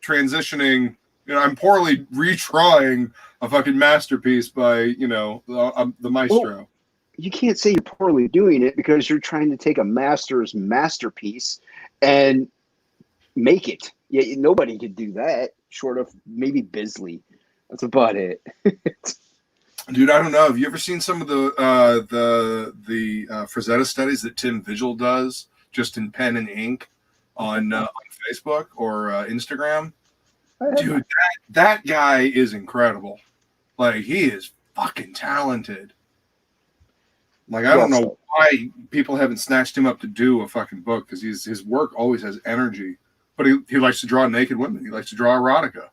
transitioning. You know, I'm poorly retrying a fucking masterpiece by, you know, the maestro. Well, you can't say you're poorly doing it because you're trying to take a master's masterpiece and make it. Yeah, nobody could do that, short of maybe Bisley. That's about it. Dude, I don't know. Have you ever seen some of the Frazetta studies that Tim Vigil does, just in pen and ink, on Facebook or Instagram? Dude, that guy is incredible. Like, he is fucking talented. Like, I don't know why people haven't snatched him up to do a fucking book, because his work always has energy. But he likes to draw naked women. He likes to draw erotica.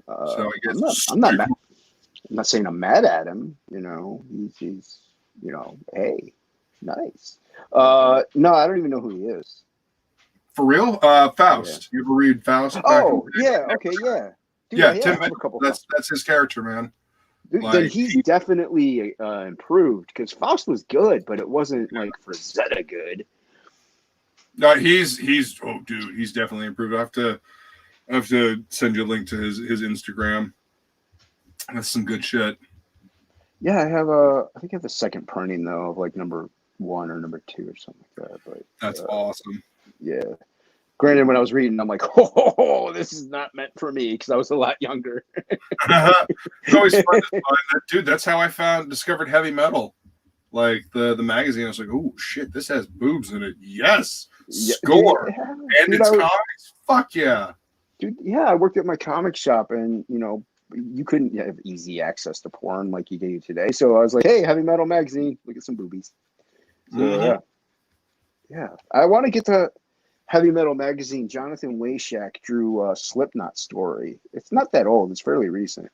So I guess I'm not mad. I'm not saying I'm mad at him. You know, he's you know, hey, nice. No, I don't even know who he is. For real? Faust. Yeah. You ever read Faust? Oh, yeah. Okay, yeah. Dude, yeah, Tim. That's his character, man. Dude, then he's definitely improved, because Faust was good, but it wasn't like Frazetta good. No, he's dude, he's definitely improved. I have to send you a link to his Instagram. That's some good shit. Yeah, I think I have the second printing though of like number 1 or number 2 or something like that. But that's awesome. Yeah. Granted, when I was reading, I'm like, oh, this is not meant for me, because I was a lot younger. It's always fun to find that, dude. That's how I discovered heavy metal. Like the magazine, I was like, oh shit, this has boobs in it. Yes, score, and it's comics. Fuck yeah, dude. Yeah, I worked at my comic shop, and you know, you couldn't have easy access to porn like you do today. So I was like, hey, heavy metal magazine, look at some boobies. So yeah. Yeah, I want to get to Heavy Metal Magazine. Jonathan Wayshak drew a Slipknot story. It's not that old. It's fairly recent.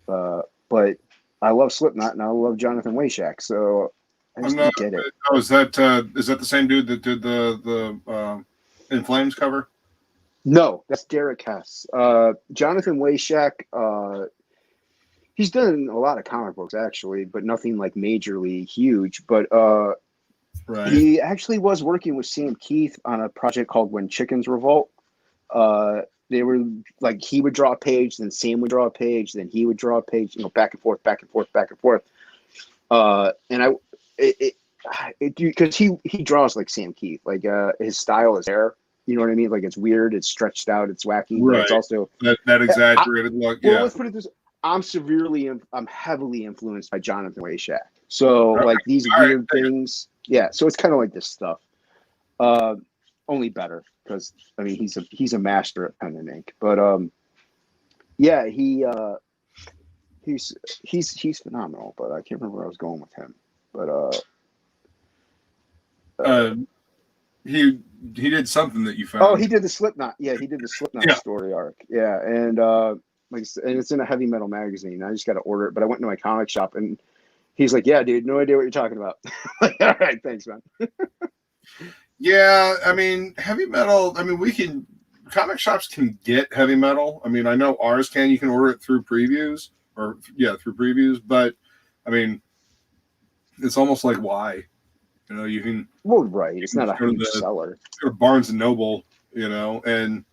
But I love Slipknot and I love Jonathan Wayshak, so I just didn't get it. Oh, is that the same dude that did the In Flames cover? No, that's Derek Hess. Jonathan Wayshak, he's done a lot of comic books actually, but nothing like majorly huge. But Right. he actually was working with Sam Keith on a project called When Chickens Revolt. They were like, he would draw a page, then Sam would draw a page, then he would draw a page, back and forth, back and forth, back and forth. And because he draws like Sam Keith, like his style is there. You know what I mean? Like it's weird, it's stretched out, it's wacky, right. But it's also that exaggerated look. Yeah. Well, let's put it this: I'm heavily influenced by Jonathan Wayshak. So like these weird things, yeah. So it's kind of like this stuff, only better because I mean he's a master at pen and ink. But yeah, he's phenomenal. But I can't remember where I was going with him. But he did something that you found. Oh, he did the Slipknot. Yeah, he did the Slipknot story arc. Yeah, and like, and it's in a Heavy Metal magazine. I just got to order it, but I went into my comic shop and he's like, "Yeah, dude, no idea what you're talking about." Like, all right, thanks, man. Yeah, I mean, Heavy Metal. I mean, comic shops can get Heavy Metal. I mean, I know ours can. You can order it through previews through previews. But I mean, it's almost like why. You can. Well, right. It's not a huge seller. Go to Barnes and Noble, and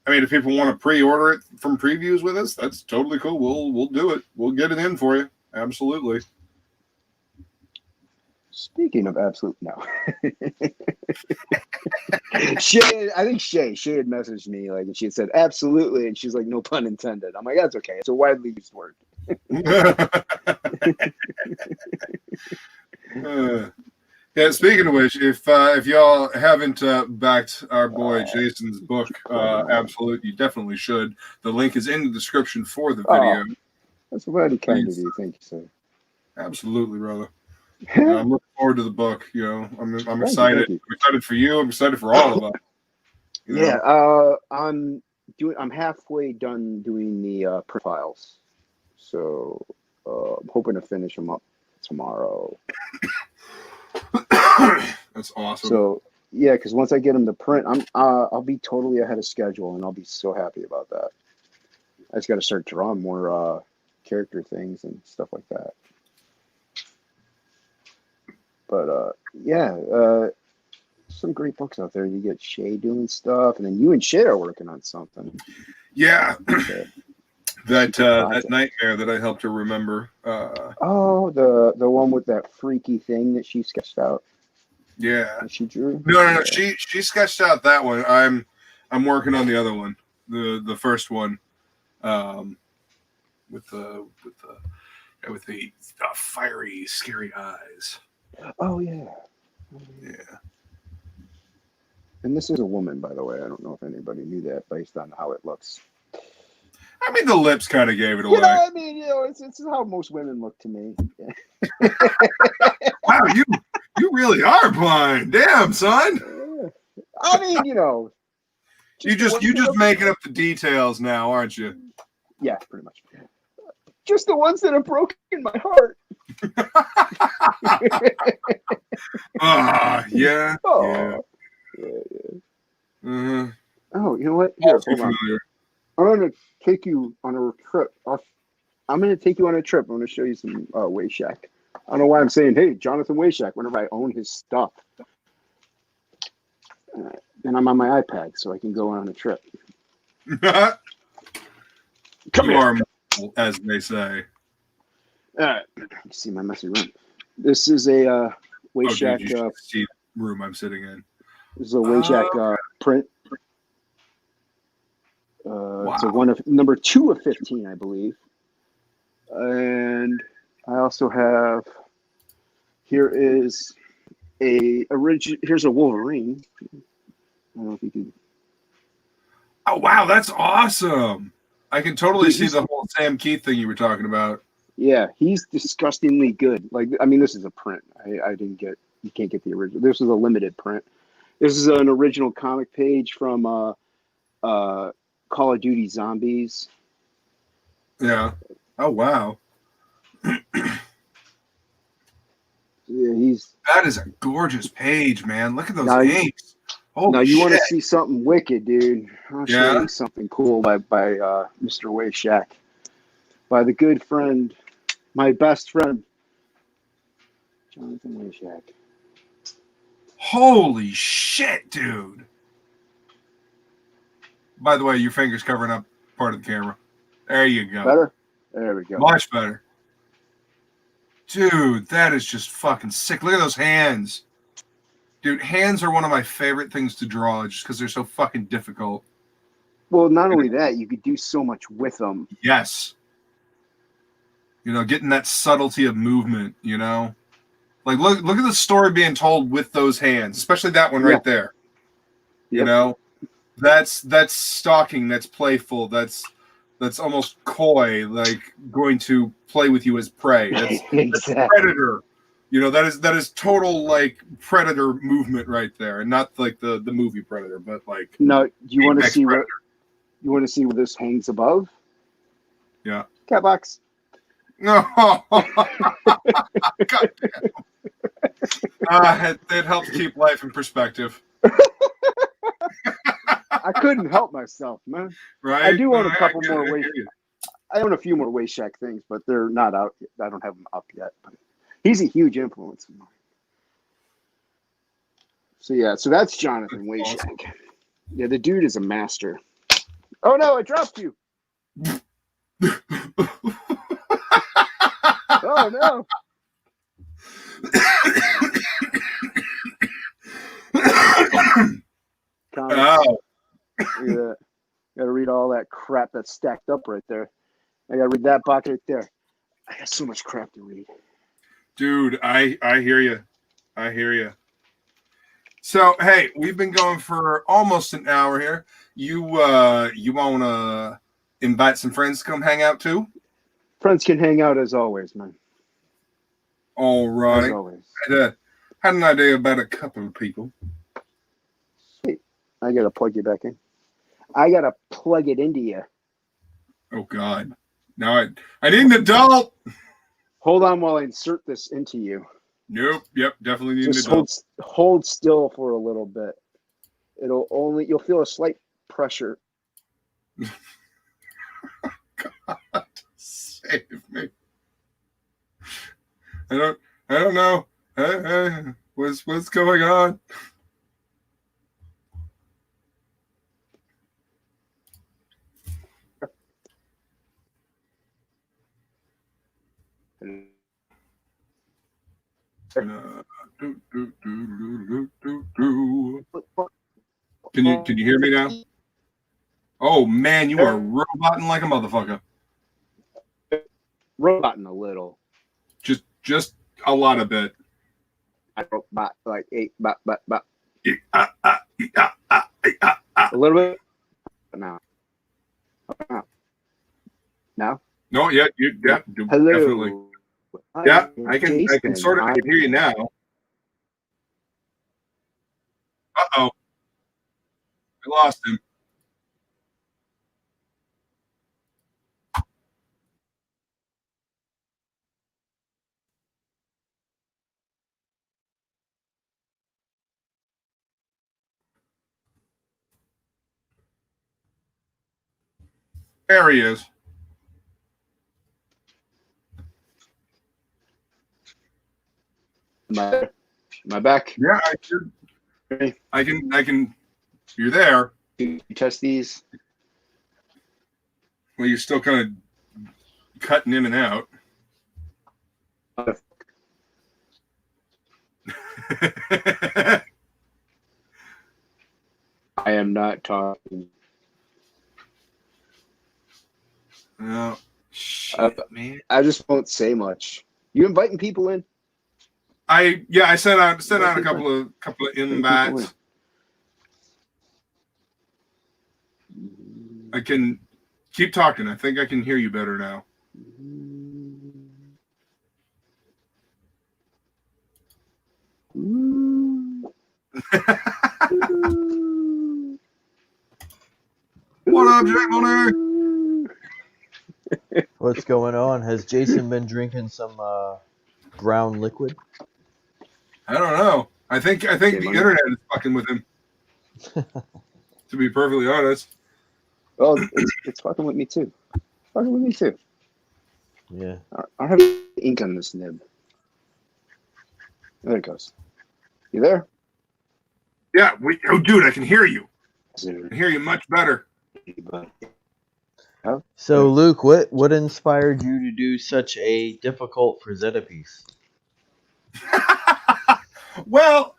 I mean, if people want to pre-order it from previews with us, that's totally cool. We'll do it. We'll get it in for you. Absolutely. Speaking of absolute, no. Shay had messaged me like, and she had said absolutely, and she's like, no pun intended. I'm like, that's okay. It's a widely used word. Yeah, speaking of which, if y'all haven't backed our boy Jason's book, absolutely, you definitely should. The link is in the description for the video. That's very kind of you. Thank you, sir. Absolutely, brother. I'm looking forward to the book. I'm excited. I'm excited for you. I'm excited for all of us. Yeah, I'm halfway done doing the print files, so I'm hoping to finish them up tomorrow. That's awesome. So yeah, because once I get them to print, I'll be totally ahead of schedule, and I'll be so happy about that. I just got to start drawing more character things and stuff like that. But some great books out there. You get Shay doing stuff, and then you and Shay are working on something. Yeah. That nightmare that I helped her remember. The one with that freaky thing that she sketched out. Yeah. That she drew. No. Yeah. She sketched out that one. I'm working on the other one, the first one, with the fiery, scary eyes. Oh yeah. Yeah. And this is a woman, by the way. I don't know if anybody knew that based on how it looks. I mean, the lips kind of gave it away. It's how most women look to me. Yeah. Wow, you really are blind. Damn, son. I mean, you just making up the details now, aren't you? Yeah, pretty much. Just the ones that have broken my heart. Yeah. Oh, yeah. Mm-hmm. Oh, you know what? Here, hold on. I'm going to take you on a trip. I'm going to take you on a trip. I'm going to show you some Wayshak. I don't know why I'm saying, hey, Jonathan Wayshak, whenever I own his stuff. And I'm on my iPad, so I can go on a trip. Come here, as they say. All right. You see my messy room. This is a Wayshak. You should see the room I'm sitting in. This is a Wayshak print. Wow. It's a number 2 of 15, I believe. And I also have, here's a Wolverine. I don't know if you can. Oh, wow, that's awesome. I can totally see the whole Sam Keith thing you were talking about. Yeah, he's disgustingly good. Like, I mean, this is a print. I didn't get You can't get the original. This is a limited print. This is an original comic page from Call of Duty Zombies. Yeah. Oh wow. Yeah, That is a gorgeous page, man. Look at those now, inks. Holy now you want to shit. see something wicked, dude? I'll show Yeah. you something cool by Mr. Wayshak, by the good friend, my best friend, Jonathan Wayshak. Holy shit, dude. By the way, your finger's covering up part of the camera. There you go. Better? There we go. Much better. Dude, that is just fucking sick. Look at those hands. Dude, hands are one of my favorite things to draw just because they're so fucking difficult. Well, not only that, you could do so much with them. Yes. You know, getting that subtlety of movement, you know? Like, look at the story being told with those hands, especially that one right there. You Yep. know? That's stalking, that's playful, that's almost coy, like going to play with you as prey. That's Exactly. predator. You know, that is total like predator movement right there, and not like the movie Predator, but like Now, you want to Apex see Predator. where this hangs above? Yeah. Cat box. No. God damn. It helps keep life in perspective. I couldn't help myself, man. Right? I do own No, a couple more I hear you. I own a few more Wayshak things, but they're not out yet. I don't have them up yet. But he's a huge influence. So yeah, so that's Jonathan Wayshak. Awesome. Yeah, the dude is a master. Oh no, I dropped you. Oh no. Oh. Yeah. Gotta read all that crap that's stacked up right there. I gotta read that box right there. I got so much crap to read. Dude, I hear you. I hear you. So, hey, we've been going for almost an hour here. You want to invite some friends to come hang out too? Friends can hang out as always, man. All right. As always. Had an idea about a couple of people. Sweet. I gotta plug you back in. I gotta plug it into you. Oh God! Now I need an adult. Hold on while I insert this into you. Nope. Yep. Definitely need Just an adult. hold still for a little bit. You'll feel a slight pressure. God, save me. I don't know. What's going on? Can you hear me now? Oh man, you are roboting like a motherfucker. Roboting a little. Just a lot of it. I robot like eight bot. A little bit. Now. Now. No, yeah, Hello. definitely. Yeah, I can sort of hear you now. Uh-oh. I lost him. There he is. Am I back? Yeah, I can. You're there. You test these. Well, you're still kind of cutting in and out. I am not talking. No, shit, man. I just won't say much. You inviting people in? I sent out a couple of invites. I can keep talking. I think I can hear you better now. Ooh. What up, Jay Bonner? What's going on? Has Jason been drinking some brown liquid? I don't know. I think the internet is fucking with him. To be perfectly honest. Well, it's fucking with me too. Fucking with me too. Yeah. I have ink on this nib. There it goes. You there? Yeah. Oh, dude, I can hear you. I can hear you much better. So, Luke, what inspired you to do such a difficult Frazetta piece? Well,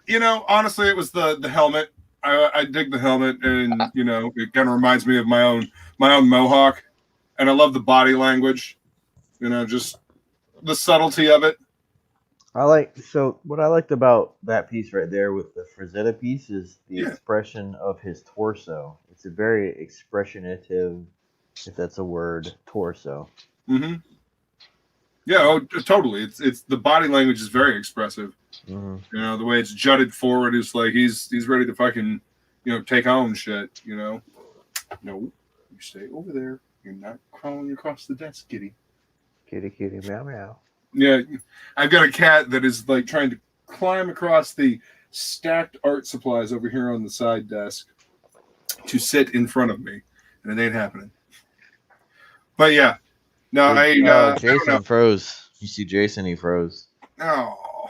honestly, it was the helmet. I dig the helmet, and it kind of reminds me of my own mohawk, and I love the body language. Just the subtlety of it. What I liked about that piece right there with the Frazetta piece is the expression of his torso. It's a very expressionative, if that's a word, torso. Mm-hmm. Yeah, totally. It's the body language is very expressive. Mm-hmm. The way it's jutted forward is like he's ready to fucking take on shit. No, you stay over there. You're not crawling across the desk, kitty. Kitty, kitty, meow, meow. Yeah, I've got a cat that is like trying to climb across the stacked art supplies over here on the side desk to sit in front of me, and it ain't happening. But yeah, no, Jason froze. You see Jason? He froze. Oh,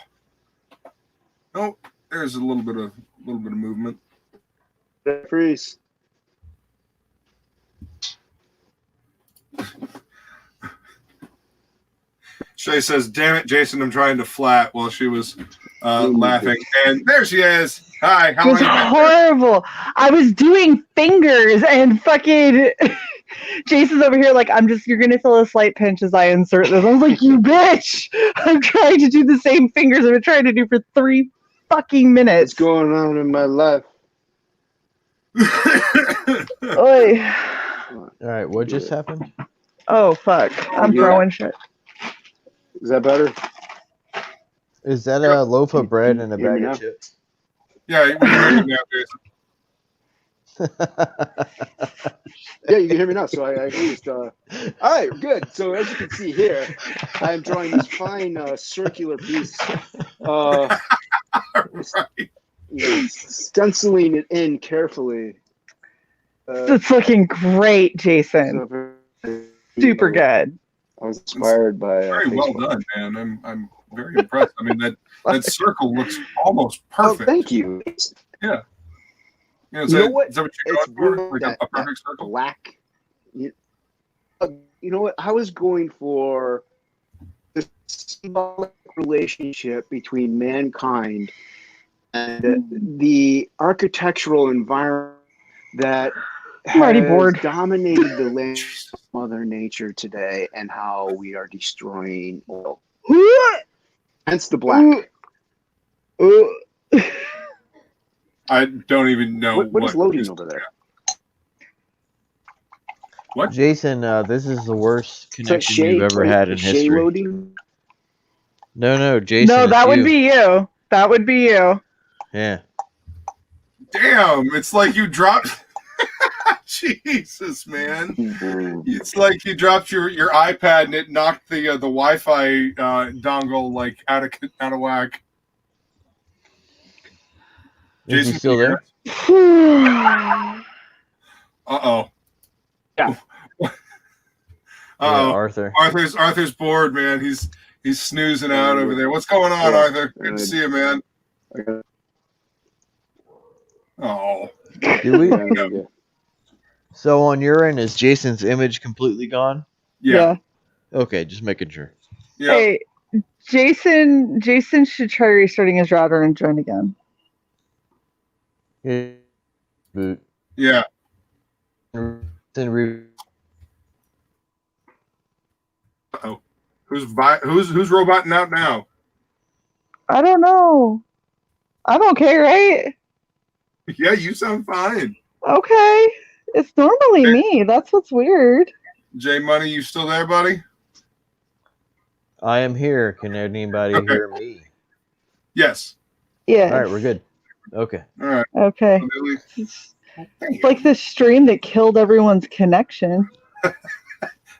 there's a little bit of movement. Freeze. Shay says, "Damn it, Jason! I'm trying to flat," while she was laughing, and there she is. Hi, how are you? It was horrible. I was doing fingers and fucking Jason's over here like, you're gonna feel a slight pinch as I insert this. I was like, you bitch! I'm trying to do the same fingers I've been trying to do for 3 fucking minutes. What's going on in my life? Oy. All right, what just happened? Oh fuck! I'm throwing shit. Is that better? Is that a loaf of bread and a bag of chips? Yeah, we can hear you now, Jason. Yeah, you can hear me now. So I used. All right, good. So as you can see here, I'm drawing this fine circular piece. Right. Stenciling it in carefully. It's looking great, Jason. Super good. I was inspired by. Very well done, man. I'm very impressed. I mean that circle looks almost perfect. Oh, thank you. Yeah. Is You that know what? what you're It's going for? weird Like a that perfect circle? black. You know what? I was going for the symbolic relationship between mankind and the architectural environment that I'm already has bored. dominated the land of Mother Nature today, and how we are destroying oil. Hence the black. I don't even know What is loading over there? What? Jason, this is the worst connection Shay, you've ever right? had in Shay history. loading? No, Jason. No, that it's would you. be you. That would be you. Yeah. Damn, it's like you dropped. Jesus, man! It's like you dropped your iPad and it knocked the Wi-Fi dongle like out of whack. Is Jason, he still there? Uh-oh. Yeah. Uh-oh. Yeah, Arthur. Arthur's bored, man. He's snoozing out over there. What's going on, Arthur? Good to see you, man. Oh. Do we? So on your end, is Jason's image completely gone? Yeah. Okay, just making sure. Yeah. Hey, Jason should try restarting his router and join again. Boot. Yeah. Uh-oh. Who's roboting out now? I don't know. I'm okay, right? Yeah, you sound fine. Okay. It's normally me. That's what's weird. J Money, you still there, buddy? I am here. Can anybody hear me? Yes. Yes. All right, we're good. Okay. All right. Okay. Billy. It's Damn. like this stream that killed everyone's connection.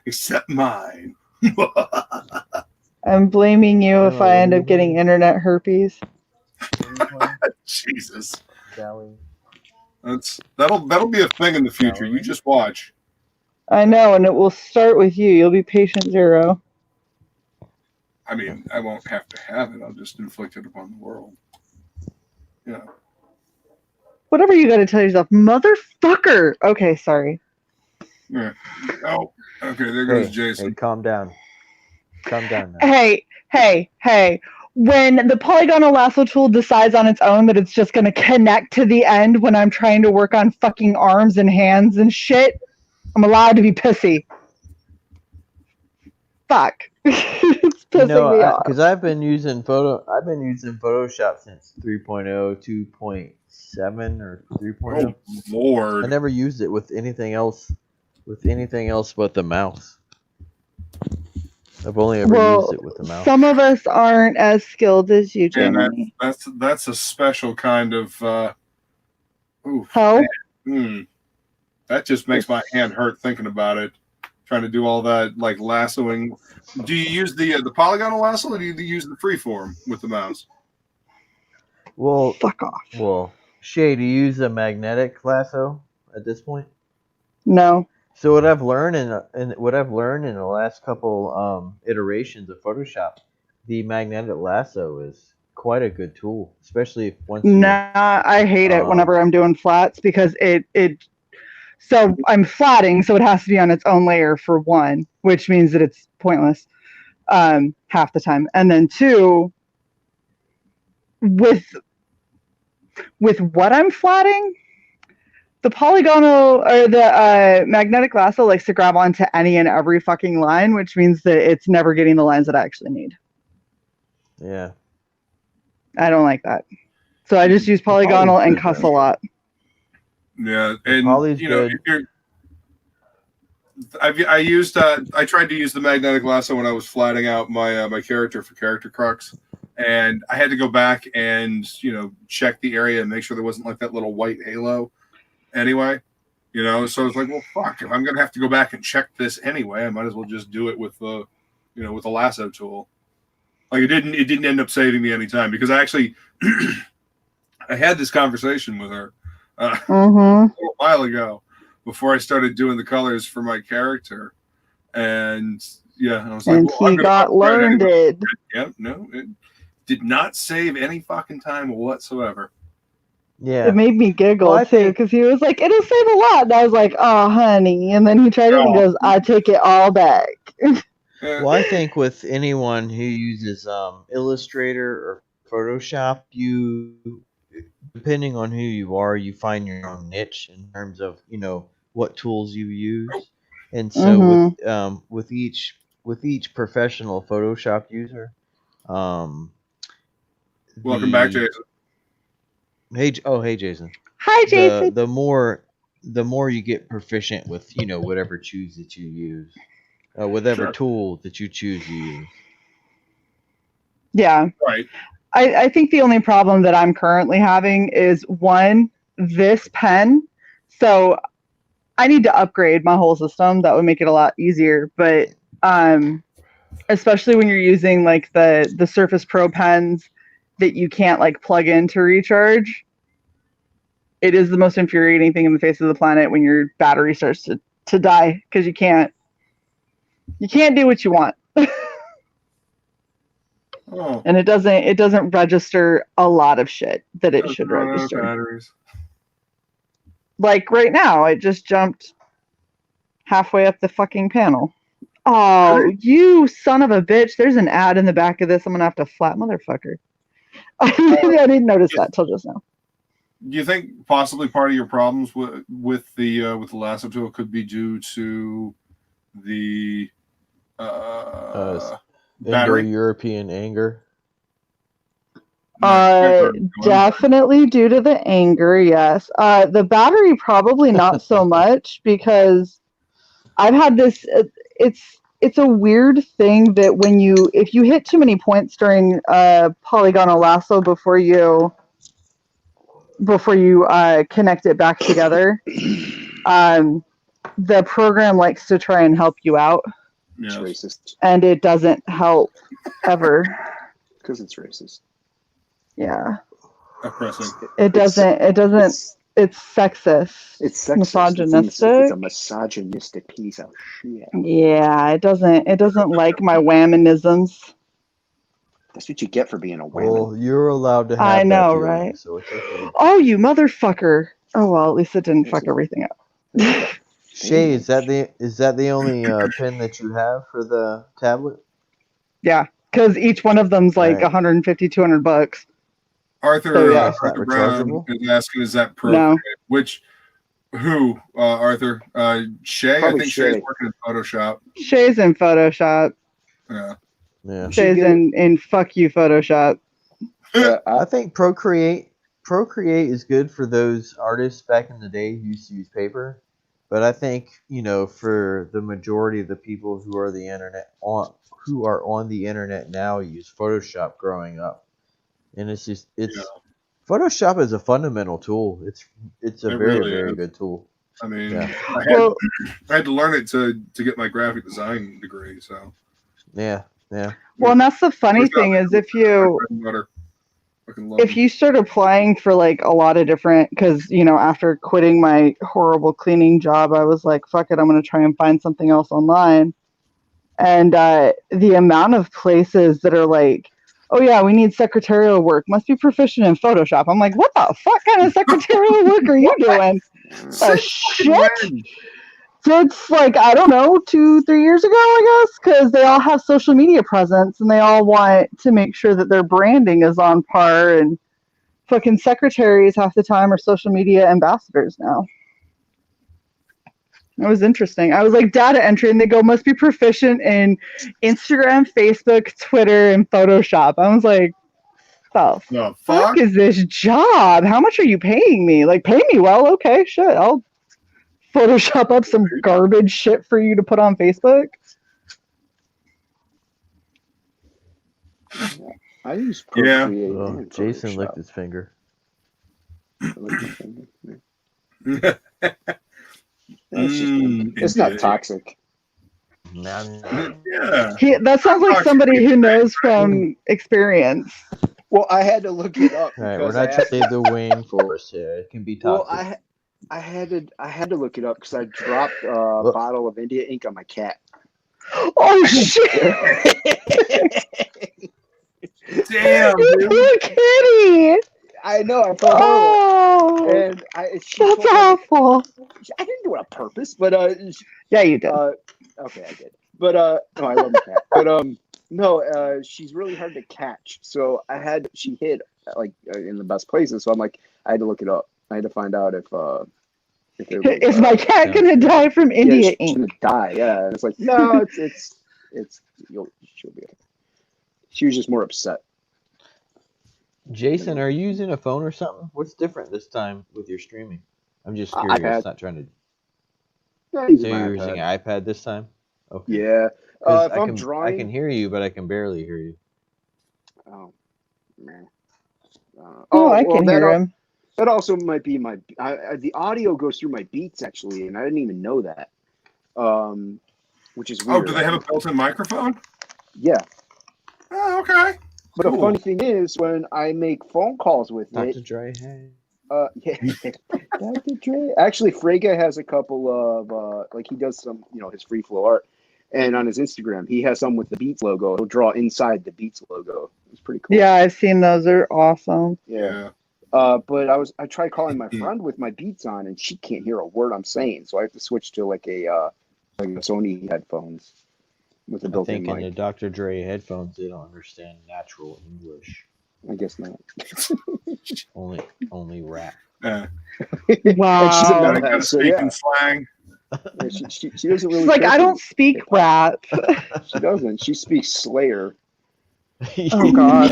Except mine. I'm blaming you if Hello, I end up everyone. getting internet herpes. Jesus. Sally. That'll be a thing in the future. You just watch. I know, and it will start with you. You'll be patient zero. I mean, I won't have to have it. I'll just inflict it upon the world. Yeah. Whatever you gotta tell yourself. Motherfucker! Okay, sorry. Yeah. Oh. Okay. There goes Hey, Jason. hey, calm down. Calm down now. Hey. When the polygonal lasso tool decides on its own that it's just going to connect to the end when I'm trying to work on fucking arms and hands and shit, I'm allowed to be pissy. Fuck. It's pissing me off. Because I've been using Photoshop since 3.0, 2.7, or 3.0. Oh Lord. I never used it with anything else but the mouse. I've only ever used it with the mouse. Some of us aren't as skilled as you, And Jamie. that's a special kind of oof. How? That just makes my hand hurt thinking about it. Trying to do all that like lassoing. Do you use the polygonal lasso, or do you use the freeform with the mouse? Well, Fuck off. Well, Shay, do you use a magnetic lasso at this point? No. So what I've learned in the last couple iterations of Photoshop, the magnetic lasso is quite a good tool, especially if once. Nah, I hate it whenever I'm doing flats because it. So I'm flatting, so it has to be on its own layer for one, which means that it's pointless half the time, and then two, with what I'm flatting. The polygonal or the magnetic lasso likes to grab onto any and every fucking line, which means that it's never getting the lines that I actually need. Yeah. I don't like that. So I just use polygonal and cuss a lot. Yeah, and Poly's you know, good. I tried to use the magnetic lasso when I was flatting out my my character for Character Crux, and I had to go back and check the area and make sure there wasn't like that little white halo. Anyway, so I was like, well, fuck, if I'm gonna have to go back and check this anyway, I might as well just do it with the, with the lasso tool. Like it didn't end up saving me any time because I actually, I had this conversation with her a little while ago before I started doing the colors for my character, and I was like, and well, he got learned. Yeah, no, it did not save any fucking time whatsoever. Yeah. It made me giggle too because he was like, "It'll save a lot," and I was like, "Oh, honey," and then he tried it and he goes, "I take it all back." Well, I think with anyone who uses Illustrator or Photoshop, depending on who you are, you find your own niche in terms of what tools you use, and so with each professional Photoshop user, welcome back, Jason. Hey Jason. Hi, Jason. The more you get proficient with whatever tools that you use, whatever tool that you choose to use. Yeah. Right. I think the only problem that I'm currently having is one, this pen. So I need to upgrade my whole system. That would make it a lot easier. But especially when you're using like the Surface Pro pens that you can't like plug in to recharge, it is the most infuriating thing in the face of the planet when your battery starts to die because you can't do what you want. And it doesn't register a lot of shit that it should register. Batteries. Like right now, it just jumped halfway up the fucking panel. Oh, you son of a bitch. There's an ad in the back of this. I'm going to have to flat motherfucker. I didn't notice that till just now. Do you think possibly part of your problems with the lasso tool could be due to the battery? Indo-European anger. Definitely due to the anger, yes. The battery probably not so much because I've had this. It's it's a weird thing that if you hit too many points during polygonal lasso before you connect it back together, the program likes to try and help you out. It's Yes. racist. And it doesn't help ever. Because it's racist. Yeah. Oppressing. It doesn't. It's sexist. It's sexist. Misogynistic. It's a misogynistic piece of shit. Yeah, it doesn't like my whammonisms. That's what you get for being a whammy. Well, you're allowed to have I know, that feeling, right? so it's okay. Oh, you motherfucker! Oh well, at least it didn't fuck everything up. Shay, is that the only pen that you have for the tablet? Yeah, because each one of them's like Right. $150, $200. Arthur, So, yeah. It's not Arthur Brown rechargeable? is asking, is that pro? No. Who, Arthur? Shay? Probably I think Shay's Shay. working in Photoshop. Shay's in Photoshop. Yeah. Yeah. Shay's in fuck you Photoshop. I think Procreate is good for those artists back in the day who used to use paper. But I think, for the majority of the people who are on the internet now use Photoshop growing up. And Photoshop is a fundamental tool. It's a It very, really very is. good tool. I mean, Yeah. I had to learn it to get my graphic design degree. So. Yeah. Well, and that's the funny thing is if you start applying for like a lot of different, because after quitting my horrible cleaning job, I was like, fuck it, I'm going to try and find something else online. And the amount of places that are like, oh yeah, we need secretarial work, must be proficient in Photoshop. I'm like, what the fuck kind of secretarial work are you doing? Shit. It's like, I don't know, 2-3 years ago, I guess, because they all have social media presence and they all want to make sure that their branding is on par, and fucking secretaries half the time are social media ambassadors now. It was interesting. I was like, data entry, and they go, must be proficient in Instagram, Facebook, Twitter, and Photoshop. I was like, the fuck is this job? How much are you paying me? Like, pay me well, okay, shit, I'll Photoshop up some garbage shit for you to put on Facebook. I use Procreate. Oh, and Jason Photoshop. licked his finger. It's not toxic. Yeah. That sounds like somebody who knows from experience. Well, I had to look it up. All right, we're because not I trying to save the Wayne Forest here. It can be toxic. Well, I had to look it up because I dropped a bottle of India ink on my cat. Oh shit! Damn, You poor kitty. I know. I felt horrible. Oh, And that's awful. I didn't do it on purpose, but Yeah, you did. okay, I did. But no, I love the cat. But no, she's really hard to catch. So she hid like in the best places. So I'm like, I had to look it up. I had to find out if it was, Is my cat gonna die from India she's ink? gonna die. Yeah, and it's like no, she'll be okay. She was just more upset. Jason, are you using a phone or something? What's different this time with your streaming? I'm just curious. iPad. Not trying to. Yeah, So you're using an iPad this time? Okay. Yeah. 'Cause If I I'm can drawing, I can hear you, but I can barely hear you. Oh, man. I can hear him. That also might be the audio goes through my beats actually, and I didn't even know that. Which is weird. Oh, do they have a built-in microphone? Yeah. Oh, okay. But the funny thing is, when I make phone calls with Dr. it, Dre, hey. yeah, Dr. Dre. Actually, Frege has a couple of like he does some, his free flow art, and on his Instagram, he has some with the Beats logo. He'll draw inside the Beats logo. It's pretty cool. Yeah, I've seen those. They're awesome. Yeah. But I tried calling my friend with my Beats on, and she can't hear a word I'm saying, so I have to switch to like a Sony headphones with a I built-in think in mic. the Dr. Dre headphones, they don't understand natural English. I guess not. Only rap. Wow. And she's a Gotta metalhead, so speak yeah. in slang. Yeah, she doesn't really. She's like, care I for don't speak hip-hop. rap. She doesn't. She speaks Slayer. Oh God.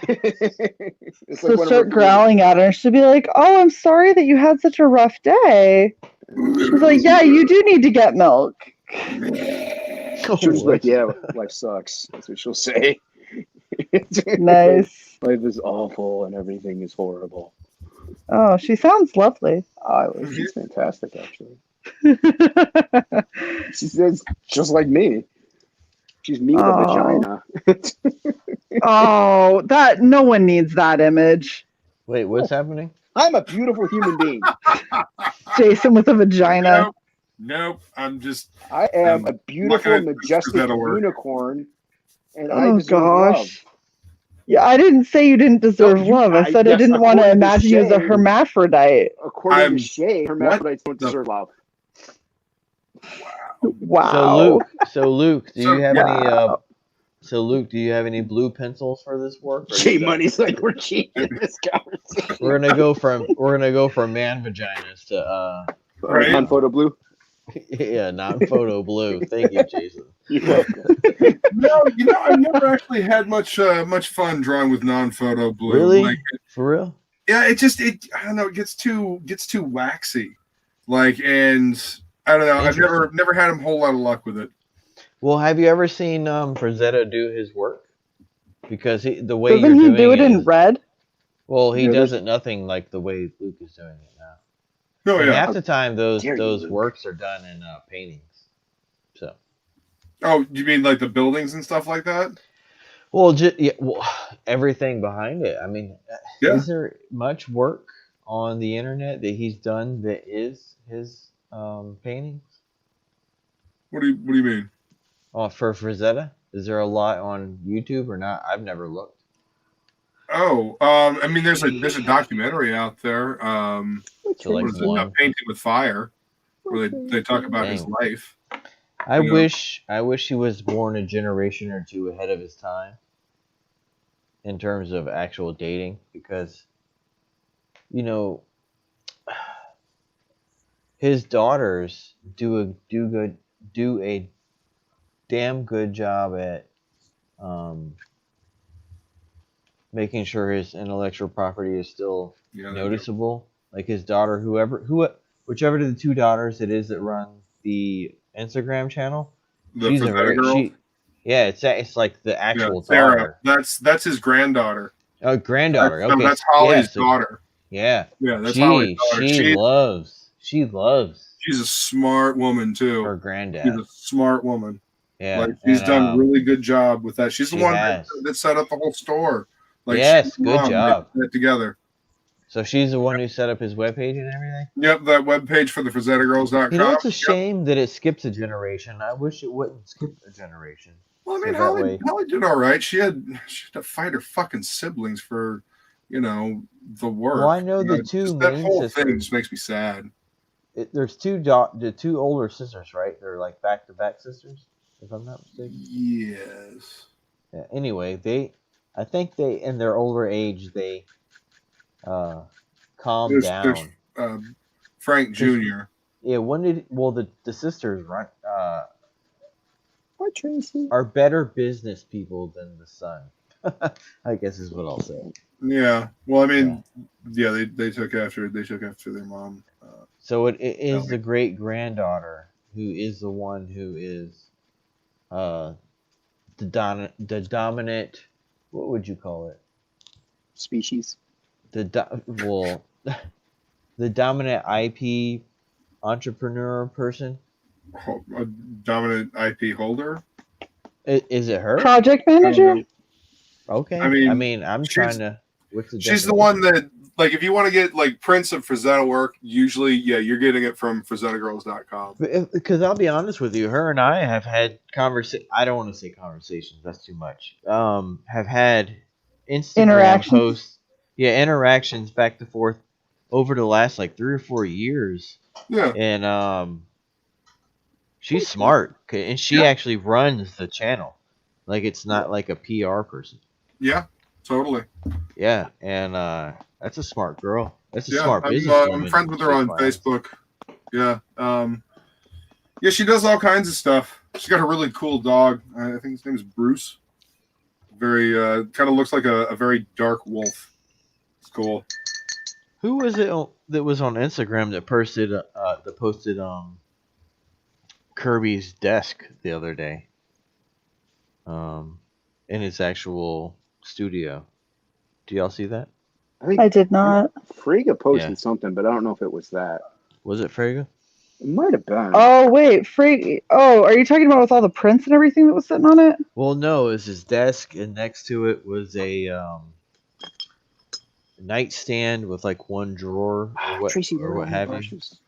It's So like one of start her growling at her. She'll be like, oh, I'm sorry that you had such a rough day. She's like, yeah, you do need to get milk. She'll just be like, yeah, life sucks. That's what she'll say. Nice. Life is awful and everything is horrible. Oh, she sounds lovely. She's fantastic, actually. She says just like me. She's me with a vagina. Oh, that no one needs that image. Wait, what's happening? I'm a beautiful human being. Jason with a vagina. Nope. I'm just. I am a beautiful, looking at majestic Rosetta work. unicorn, and I Oh deserve love. gosh. Yeah, I didn't say you didn't deserve love. I said I yes, didn't want to according to imagine you as a Shay- hermaphrodite. According to Shay, hermaphrodites don't deserve love. Wow. So Luke, do you have Wow. Luke, do you have any blue pencils for this work? Or Shay Money's like, we're cheating this conversation. We're gonna go from man vaginas to Right. Non-photo blue. yeah, non-photo blue. Thank you, Jason. You're welcome. No, I've never actually had much fun drawing with non-photo blue. Really? Like, For real? yeah, I don't know, it gets too waxy. Like, and I don't know, I've never had a whole lot of luck with it. Well, have you ever seen Frazetta do his work? Because the way Doesn't you're he doing do it in red? Well, he Yeah, does it nothing like the way Luke is doing it now. No, And yeah. half the time, those dare you, Luke. works are done in paintings. So, Oh, you mean like the buildings and stuff like that? well, everything behind it. I mean, Yeah. is there much work on the internet that he's done that is his paintings? What do you mean? For Frazetta? Is there a lot on YouTube or not? I've never looked. Oh, I mean, there's a documentary out there. So like What is it? one. Painting with Fire, where they talk about his Dang. life. I Yeah. wish he was born a generation or two ahead of his time in terms of actual dating, because his daughters do a damn good job at making sure his intellectual property is still Yeah, noticeable. Like his daughter, whichever of the two daughters it is that run the Instagram channel, the she's a Frazetta very girl. it's like the actual Sarah. daughter. That's his granddaughter. Oh, granddaughter. No, Okay, that's Holly's so- daughter. Yeah, Yeah, that's Holly's daughter. she loves She's a smart woman too. her She's granddad. a smart woman. Yeah, Like she's and, done a really good job with that. She's the she one has. that set up the whole store. Like, Yes, she's the good mom. job. They put it together. So she's the one who set up his webpage and everything. Yep, that webpage for the FrazettaGirls.com. You know, it's a shame that it skips a generation. I wish it wouldn't skip a generation. Well, I So mean, that Holly way- did all right. She had to fight her fucking siblings for, the work. Well, I know the Just two that main whole sisters. thing just makes me sad. There's the two older sisters, right? They're like back-to-back sisters, if I'm not mistaken. Yes. Yeah, anyway, I think they, in their older age, they calmed down. There's Frank Jr. Yeah, the sisters run What, Tracy? are better business people than the son. I guess is what I'll say. Yeah. Well, I mean, yeah, they took after their mom. So it is Okay. the great granddaughter who is the one who is the dominant. What would you call it? Species. The dominant IP entrepreneur person. A dominant IP holder. Is it her? Project manager? Okay. I mean, I'm she's- trying to. What's the She's the definition? one that, like, if you want to get like prints of Frazetta work, usually, yeah, you're getting it from FrazettaGirls.com. Because I'll be honest with you, her and I have had I don't want to say conversations. That's too much. Have had Instagram Interactions. posts. Yeah, interactions back and forth over the last like 3 or 4 years. Yeah. And she's smart, and she Yeah. actually runs the channel. Like it's not like a PR person. Yeah. Totally. Yeah, and that's a smart girl. That's a Yeah. smart I'm businesswoman. friends with her on Facebook. Yeah. Yeah, she does all kinds of stuff. She's got a really cool dog. I think his name is Bruce. Very kind of looks like a very dark wolf. It's cool. Who was it that was on Instagram that posted Kirby's desk the other day? in his actual studio. Do y'all see that? think I did not. Frege posted Yeah. something, but I don't know if it was that. Was it Frege? It might have been. Oh wait, Frege. Oh, are you talking about with all the prints and everything that was sitting on it? Well, no, it was his desk, and next to it was a nightstand with like one drawer or what, Tracy, or where are what my have you. brushes?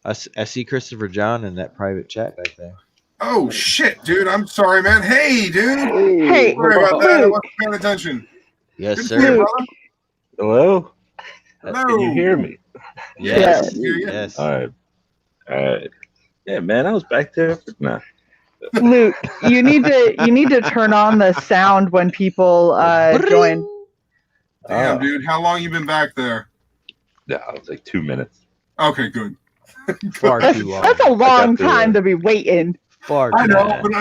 I see Christopher John in that private chat back there. Oh shit, dude! I'm sorry, man. Hey, dude. Hey, Sorry about that. I Luke. wasn't paying attention. Yes, Good to sir. see you, Luke. brother. Hello? Hello. Can you hear me? Yes. Yeah. Yes. All right. All right. Yeah, man, I was back there. Nah. Luke, you need to turn on the sound when people join. Damn, Oh. dude. How long you been back there? Yeah, it was like 2 minutes. Okay, good. Far That's, too long. that's a long the- time to be waiting. Far too I know, long. but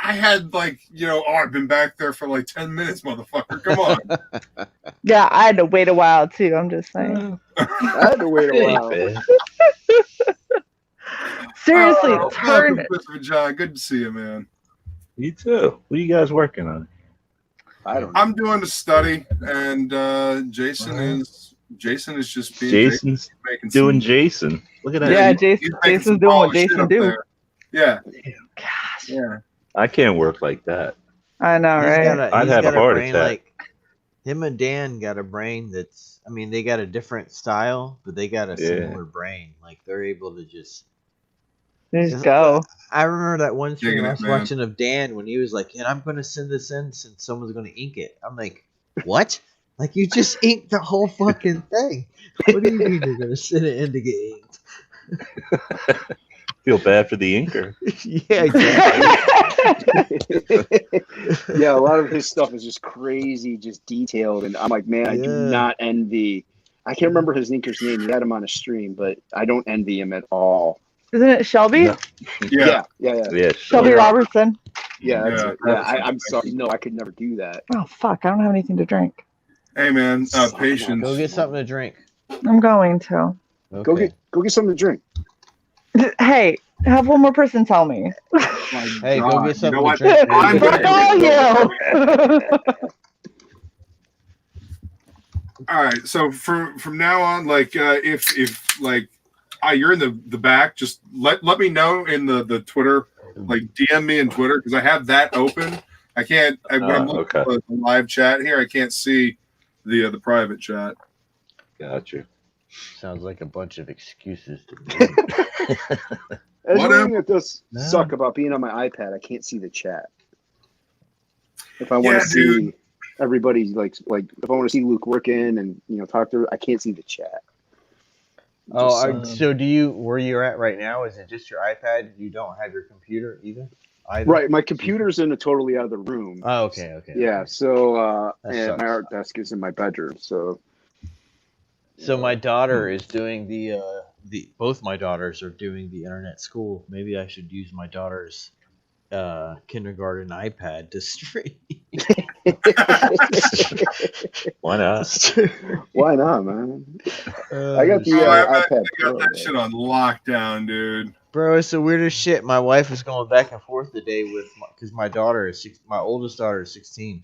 I had like, I've been back there for like 10 minutes, motherfucker. Come on. Yeah, I had to wait a while too. I'm just saying. I had to wait a Hey, while. man. Seriously, Welcome, turn. Christopher John. Good to see you, man. You too. What are you guys working on? I don't know. I'm doing a study, and Jason is just being Jason's making doing some, Jason. Look at that. Yeah, he's making some Jason's doing what polished shit Jason up do. there. Yeah, Gosh, yeah. I can't work like that. I know, right? I'd have a heart attack. Like him and Dan got a brain that's. I mean, they got a different style, but they got a Yeah. similar brain. Like they're able to just. Just go. I remember that one stream Digging I it, was man. watching of Dan when he was like, "And I'm going to send this in since someone's going to ink it." I'm like, "What? Like you just inked the whole fucking thing? What do you mean you're going to send it in to get inked?" Feel bad for the inker. Yeah, exactly. Yeah, a lot of his stuff is just crazy, just detailed, and I'm like, man, I do Yeah. not envy. I can't remember his inker's name. He had him on a stream, but I don't envy him at all. Isn't it Shelby? No. Yeah. Yeah, Shelby sure. Robertson. Yeah, that's Yeah, it. Yeah, Robertson. I'm sorry. No, I could never do that. Oh fuck! I don't have anything to drink. Hey, man. Patience. Go get something to drink. I'm going to. Okay. Go get something to drink. Hey, have one more person tell me. My Hey, go God. get something You know to what? drink. I'm Fuck gonna- all you. All right. So from now on, like, if like, you're in the back, just let me know in the Twitter, like DM me in Twitter because I have that open. I can't when I'm looking okay. at the live chat here, I can't see the private chat. Got you. Sounds like a bunch of excuses to me. That's Whatever. one thing that does No. suck about being on my iPad. I can't see the chat. If I want Yeah, to see dude. everybody, like if I want to see Luke working and talk to her, I can't see the chat. So do you? Where you're at right now? Is it just your iPad? You don't have your computer either. Right, my computer's in a totally other room. Oh, okay. Yeah, Okay. so That and sucks. my art desk is in my bedroom. So So my daughter is doing the both my daughters are doing the internet school. Maybe I should use my daughter's kindergarten iPad to stream. Why not? why not, man? Oh, I got the Oh, I iPad got Pro. that shit on lockdown, dude. Bro, it's the weirdest shit. My wife is going back and forth today with because my daughter is my oldest daughter is 16,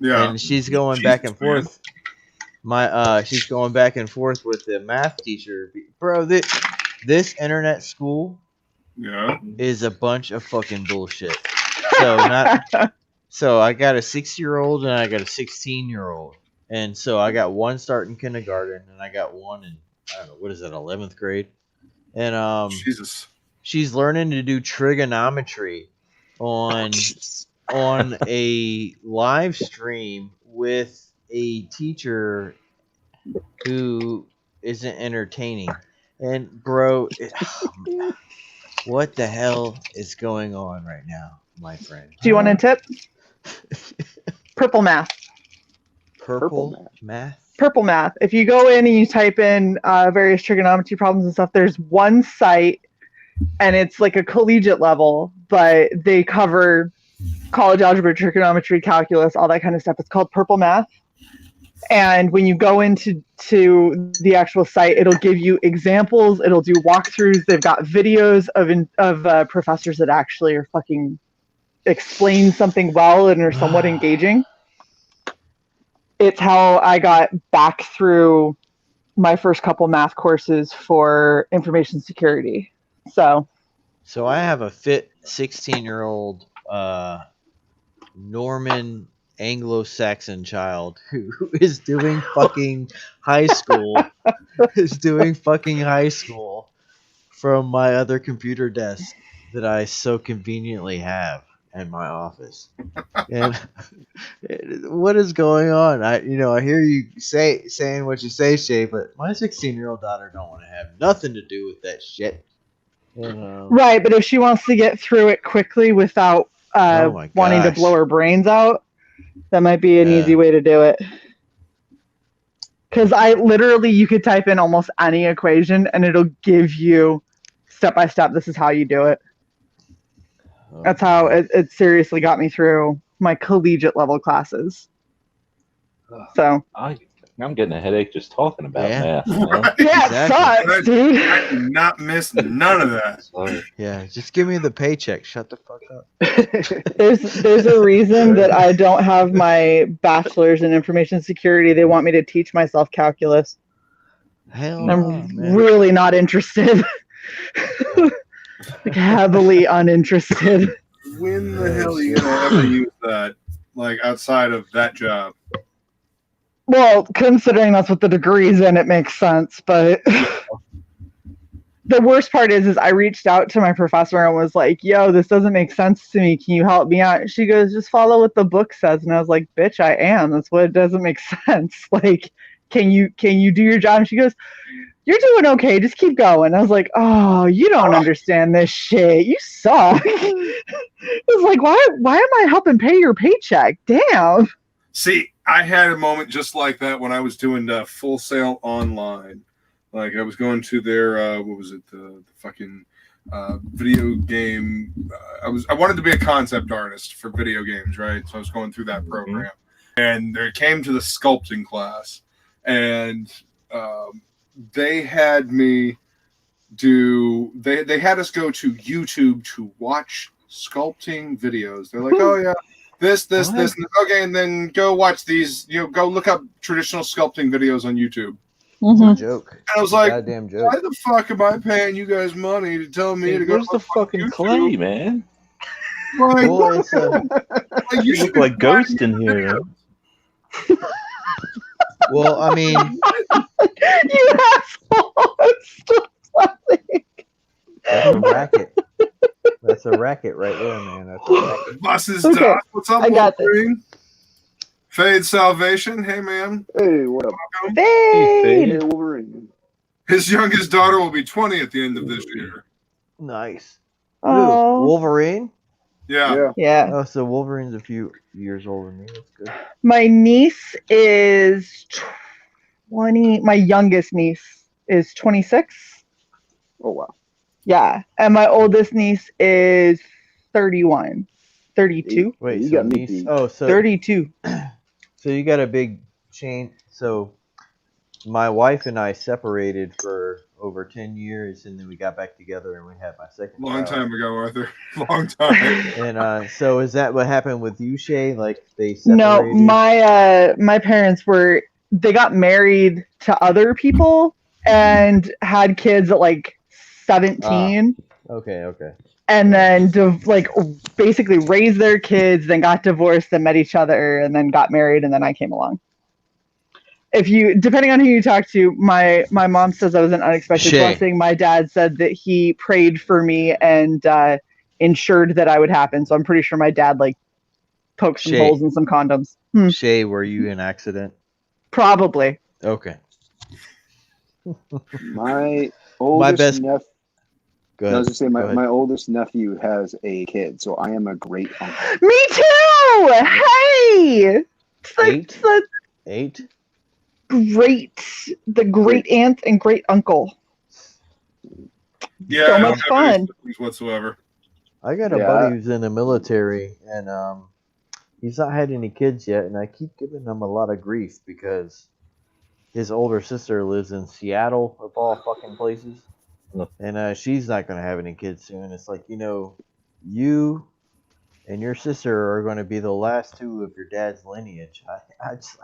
Yeah. and she's going Jesus, back and man. forth. She's going back and forth with the math teacher. Bro, this internet school Yeah. is a bunch of fucking bullshit. So I got a 6-year-old and I got a 16-year-old, and so I got one starting kindergarten and I got one in I don't know what is that 11th grade, and Jesus. she's learning to do trigonometry on a live stream with a teacher who isn't entertaining. And bro, what the hell is going on right now, my friend? Do you want a tip? Purple math. Purple math? Purple math. If you go in and you type in various trigonometry problems and stuff, there's one site, and it's like a collegiate level, but they cover college algebra, trigonometry, calculus, all that kind of stuff. It's called Purple Math. And when you go into the actual site, it'll give you examples. It'll do walkthroughs. They've got videos of professors that actually are fucking explain something well and are somewhat engaging. It's how I got back through my first couple math courses for information security. So I have a fit 16-year-old Norman Anglo-Saxon child who is doing fucking high school. From my other computer desk that I so conveniently have in my office. And what is going on? I hear you saying what you say, Shay, but my 16-year-old daughter don't want to have nothing to do with that shit. Right, but if she wants to get through it quickly without wanting to blow her brains out, that might be an easy way to do it. Because you could type in almost any equation and it'll give you step by step, this is how you do it. That's how it seriously got me through my collegiate level classes. So I'm getting a headache just talking about math. Right. Yeah, exactly. It sucks, dude. I did not miss none of that. Yeah, just give me the paycheck. Shut the fuck up. There's a reason that I don't have my bachelor's in information security. They want me to teach myself calculus. Hell I'm man. really not interested. Like heavily uninterested. When the hell are you gonna ever use that? Like outside of that job? Well, considering that's what the degree's in, it makes sense. But the worst part is I reached out to my professor and was like, yo, this doesn't make sense to me. Can you help me out? She goes, just follow what the book says. And I was like, bitch, I am. That's what it doesn't make sense. Like, can you do your job? And she goes, you're doing okay. Just keep going. I was like, oh, you don't understand this shit. You suck. I was like, why am I helping pay your paycheck? Damn. See, I had a moment just like that when I was doing Full Sail Online. Like I was going to their the fucking video game. I wanted to be a concept artist for video games, right? So I was going through that program, and there came to the sculpting class, and they had me do. They had us go to YouTube to watch sculpting videos. They're like, oh yeah. This. Okay, and then go watch these. Go look up traditional sculpting videos on YouTube. It's a joke. And I was like, goddamn joke. why the fuck am I paying you guys money to tell me to go? Where's the fucking YouTube? clay, man? Like, Well, it's like, You look like Ghost in here. well, I mean, You asshole. Stop laughing. that's a racket. That's a racket right there, man. That's a racket. Buses, Okay, Doc. What's up, I got this. Wolverine? Fade Salvation. Hey, man. Hey, what up? Fade. Hey, Wolverine. His youngest daughter will be 20 at the end of this year. Nice. Oh. Who? Wolverine? Yeah. Yeah. Oh, so Wolverine's a few years older than me. That's good. My niece is 20. My youngest niece is 26. Oh, wow. Yeah. And my oldest niece is 31. 32. Wait, You so got me niece? beat. Oh, so 32. So you got a big chain. So my wife and I separated for over 10 years, and then we got back together, and we had my second Long child. time ago, Arthur. Long time. And so is that what happened with you, Shay? Like they No, separated? my parents they got married to other people and had kids at like 17. Okay. And then basically raised their kids, then got divorced, then met each other, and then got married, and then I came along. Depending on who you talk to, my mom says I was an unexpected blessing. My dad said that he prayed for me and ensured that I would happen. So I'm pretty sure my dad poked some holes in some condoms. Shay, were you in accident? Probably. Okay. My oldest nephew. Go ahead. I was just saying, my oldest nephew has a kid, so I am a great uncle. Me too. Hey. Eight. The great aunt and great uncle. Yeah. So I don't much have fun. any siblings whatsoever. I got a buddy who's in the military, and he's not had any kids yet, and I keep giving him a lot of grief because his older sister lives in Seattle, of all fucking places, and she's not going to have any kids soon. It's like, you and your sister are going to be the last two of your dad's lineage.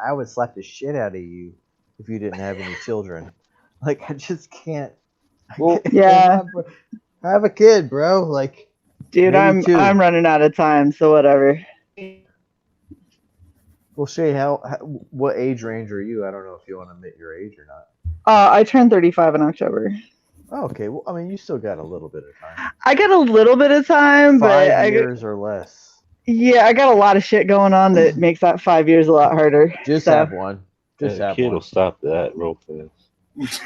I would slap the shit out of you if you didn't have any children. Like, I just can't. Well, Yeah. Have a kid, bro. Like, Dude, maybe two. I'm running out of time, so whatever. Well, Shay, what age range are you? I don't know if you want to admit your age or not. I turned 35 in October. Oh, okay. Well, I mean, you still got a little bit of time. I got a little bit of time, but 5 years or less. Yeah, I got a lot of shit going on that makes that 5 years a lot harder. Just so. have one. Just have kid one. will stop that real fast.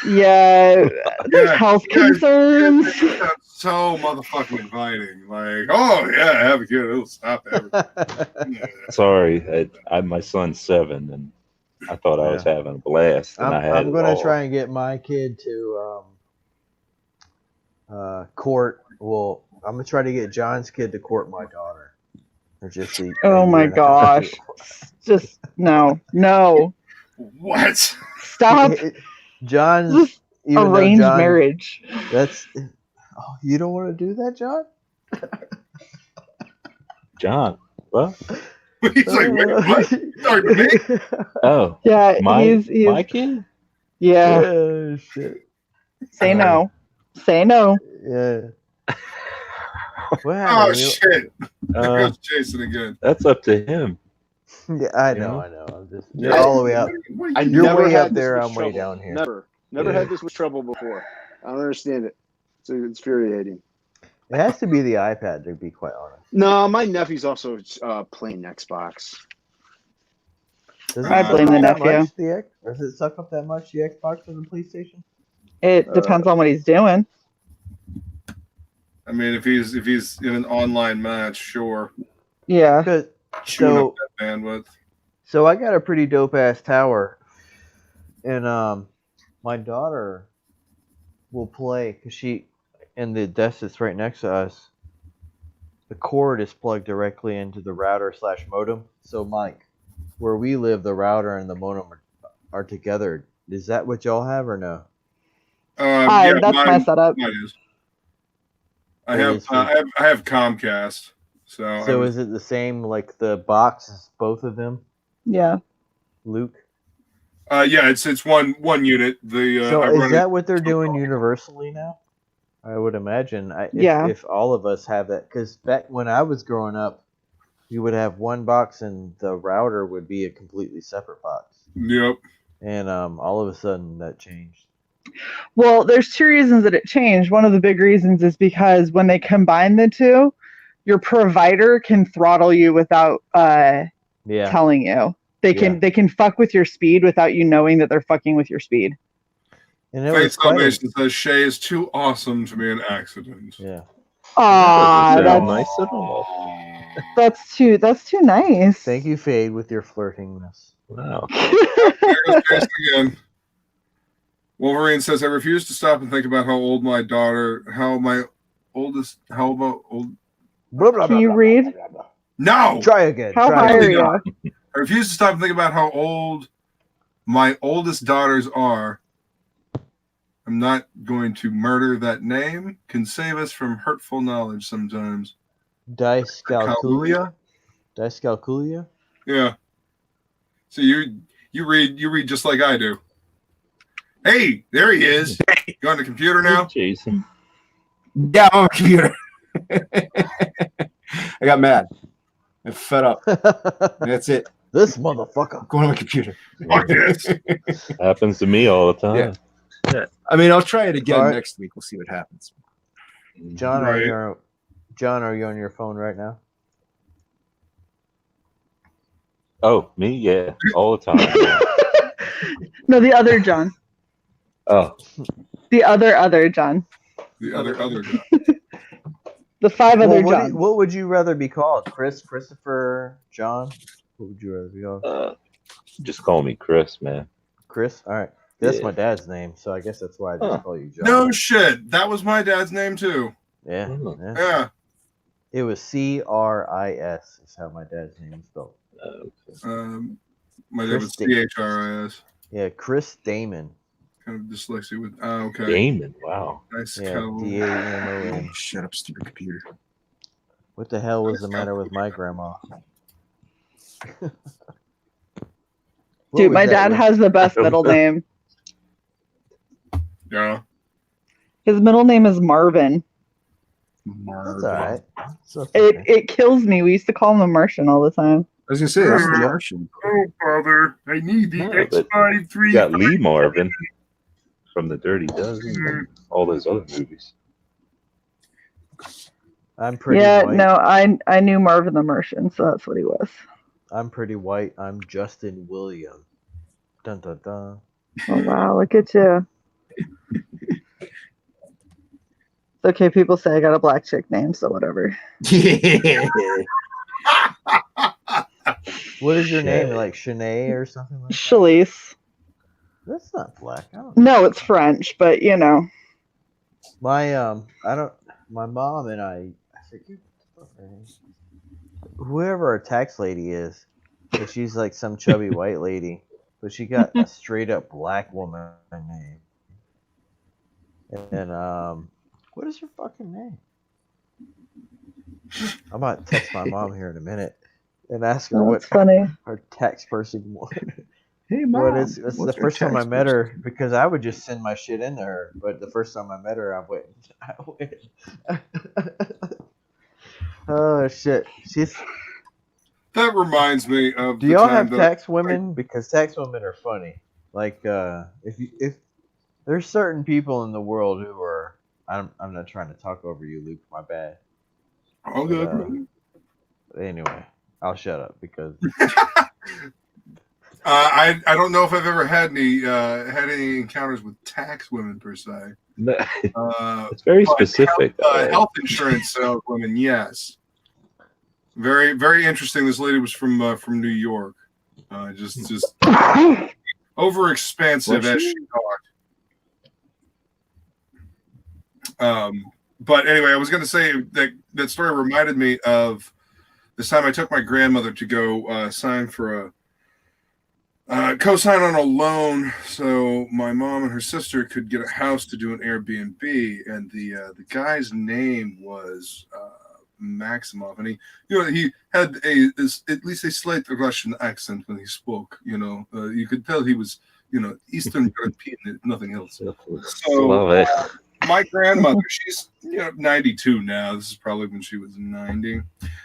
Yeah, there's health concerns. That's so motherfucking inviting. Like, oh yeah, have a kid. It'll stop everything. Yeah. Sorry, my son's 7, and I thought I was having a blast. And I'm going to try and get my kid to court. Well, I'm going to try to get John's kid to court my daughter. Or just oh my gosh. Just, no. What? Stop. John's arranged marriage. That's. Oh, you don't want to do that, John? John, what? He's like, wait, what? Sorry, me? Oh, yeah, he's my kid? Yeah. Oh, shit. Say no. Say no. Yeah. What Oh happened? shit! There goes Jason again. That's up to him. Yeah, I know. I'm just you're all the way up. You're way had up there. I'm trouble. way down here. Never had this much trouble before. I don't understand it. It's infuriating. It has to be the iPad, to be quite honest. No, my nephew's also playing Xbox. I blame the nephew. Does it suck up that much, the Xbox or the PlayStation? It depends on what he's doing. I mean, if he's in an online match, sure. Yeah. Chewing up that bandwidth. So I got a pretty dope ass tower, and my daughter will play because she, in the desk that's right next to us, the cord is plugged directly into the router / modem. So Mike, where we live, the router and the modem are together. Is that what y'all have or no? Yeah, that's my setup. Mine is. I have Comcast. So is it the same, like the box is both of them? Yeah. Luke? Yeah, it's one unit. So is that what they're doing universally now? I would imagine. If all of us have that, because back when I was growing up, you would have one box and the router would be a completely separate box. Yep. And all of a sudden that changed. Well, there's 2 reasons that it changed. One of the big reasons is because when they combine the two, your provider can throttle you without telling you. They can fuck with your speed without you knowing that they're fucking with your speed. And it Faith Salvation says Shay is too awesome to be an accident. Yeah. Aw, that's nice at all. That's too nice. Thank you, Fade, with your flirtingness. Wow. There goes Jason again. Wolverine says, I refuse to stop and think about how oldest. Can you read? No! Try again. How high are you? I refuse to stop and think about how old my oldest daughters are. I'm not going to murder that name. Can save us from hurtful knowledge sometimes. Dyscalculia? Yeah. So you read just like I do. Hey, there he is. You on the computer now? Jason. Yeah, I'm on a computer. I got mad. I'm fed up. That's it. This motherfucker. I'm going on my computer. Fuck this. Happens to me all the time. Yeah. I mean, I'll try it again next week. We'll see what happens. John, Right. are you on your phone right now? Oh, me? Yeah, all the time. Yeah. No, the other John. Oh, The other John. The other guy. The 5 other Johns. What would you rather be called? Chris, Christopher, John? What would you rather be called? just call me Chris, man. Chris? All right. That's Yeah. my dad's name, so I guess that's why I just call you John. No shit. That was my dad's name too. Yeah. Oh. yeah. Yeah. It was CRIS is how my dad's name is spelled. My dad was CHRIS. Yeah, Chris Damon. Kind of dyslexia with. Okay. Damon, wow. Nice. Yeah, DAMON. Shut up, stupid computer. What the hell was the matter with my grandma? What Dude, was my that, dad Luke? has the best middle name. Yeah. His middle name is Marvin. That's all right. So It kills me. We used to call him the Martian all the time. I was gonna say that's the Martian. Oh, Father, I need the No, but X53. You got Lee Marvin from the Dirty Dozen and all those other movies. I'm pretty Yeah, white. no, I knew Marvin the Martian, so that's what he was. I'm pretty white. I'm Justin William. Dun dun dun. Oh wow, look at you. It's okay, people say I got a black chick name, so whatever. What is your name? Shit. Like Shanae or something like that? Shalice. That's not black. I don't No, it's French, but you know. My my mom and I forget what her name is. Whoever our tax lady is, but she's like some chubby white lady, but she got a straight up black woman name. And what is her fucking name? I'm about to text my mom here in a minute and ask her Oh, what that's funny. her tax person wanted. Hey, Mom. Well, it's what's the your first time I tax met person? her because I would just send my shit in to her. But the first time I met her, I went. Oh shit! That reminds me of Do the y'all time have tax women? Because tax women are funny. Like if there's certain people in the world who are. I'm not trying to talk over you, Luke. My bad. Oh, good. But anyway, I'll shut up because. I don't know if I've ever had any encounters with tax women per se. It's very specific. Health insurance saleswomen, yes. Very, very interesting. This lady was from New York. Just over expansive as she talked. But anyway, I was going to say that story reminded me of this time I took my grandmother to go sign for a co-sign on a loan so my mom and her sister could get a house to do an Airbnb, and the guy's name was Maximov, and he had at least a slight Russian accent when he spoke. You could tell he was Eastern European, if nothing else. Love it. My grandmother, she's 92 now. This is probably when she was 90.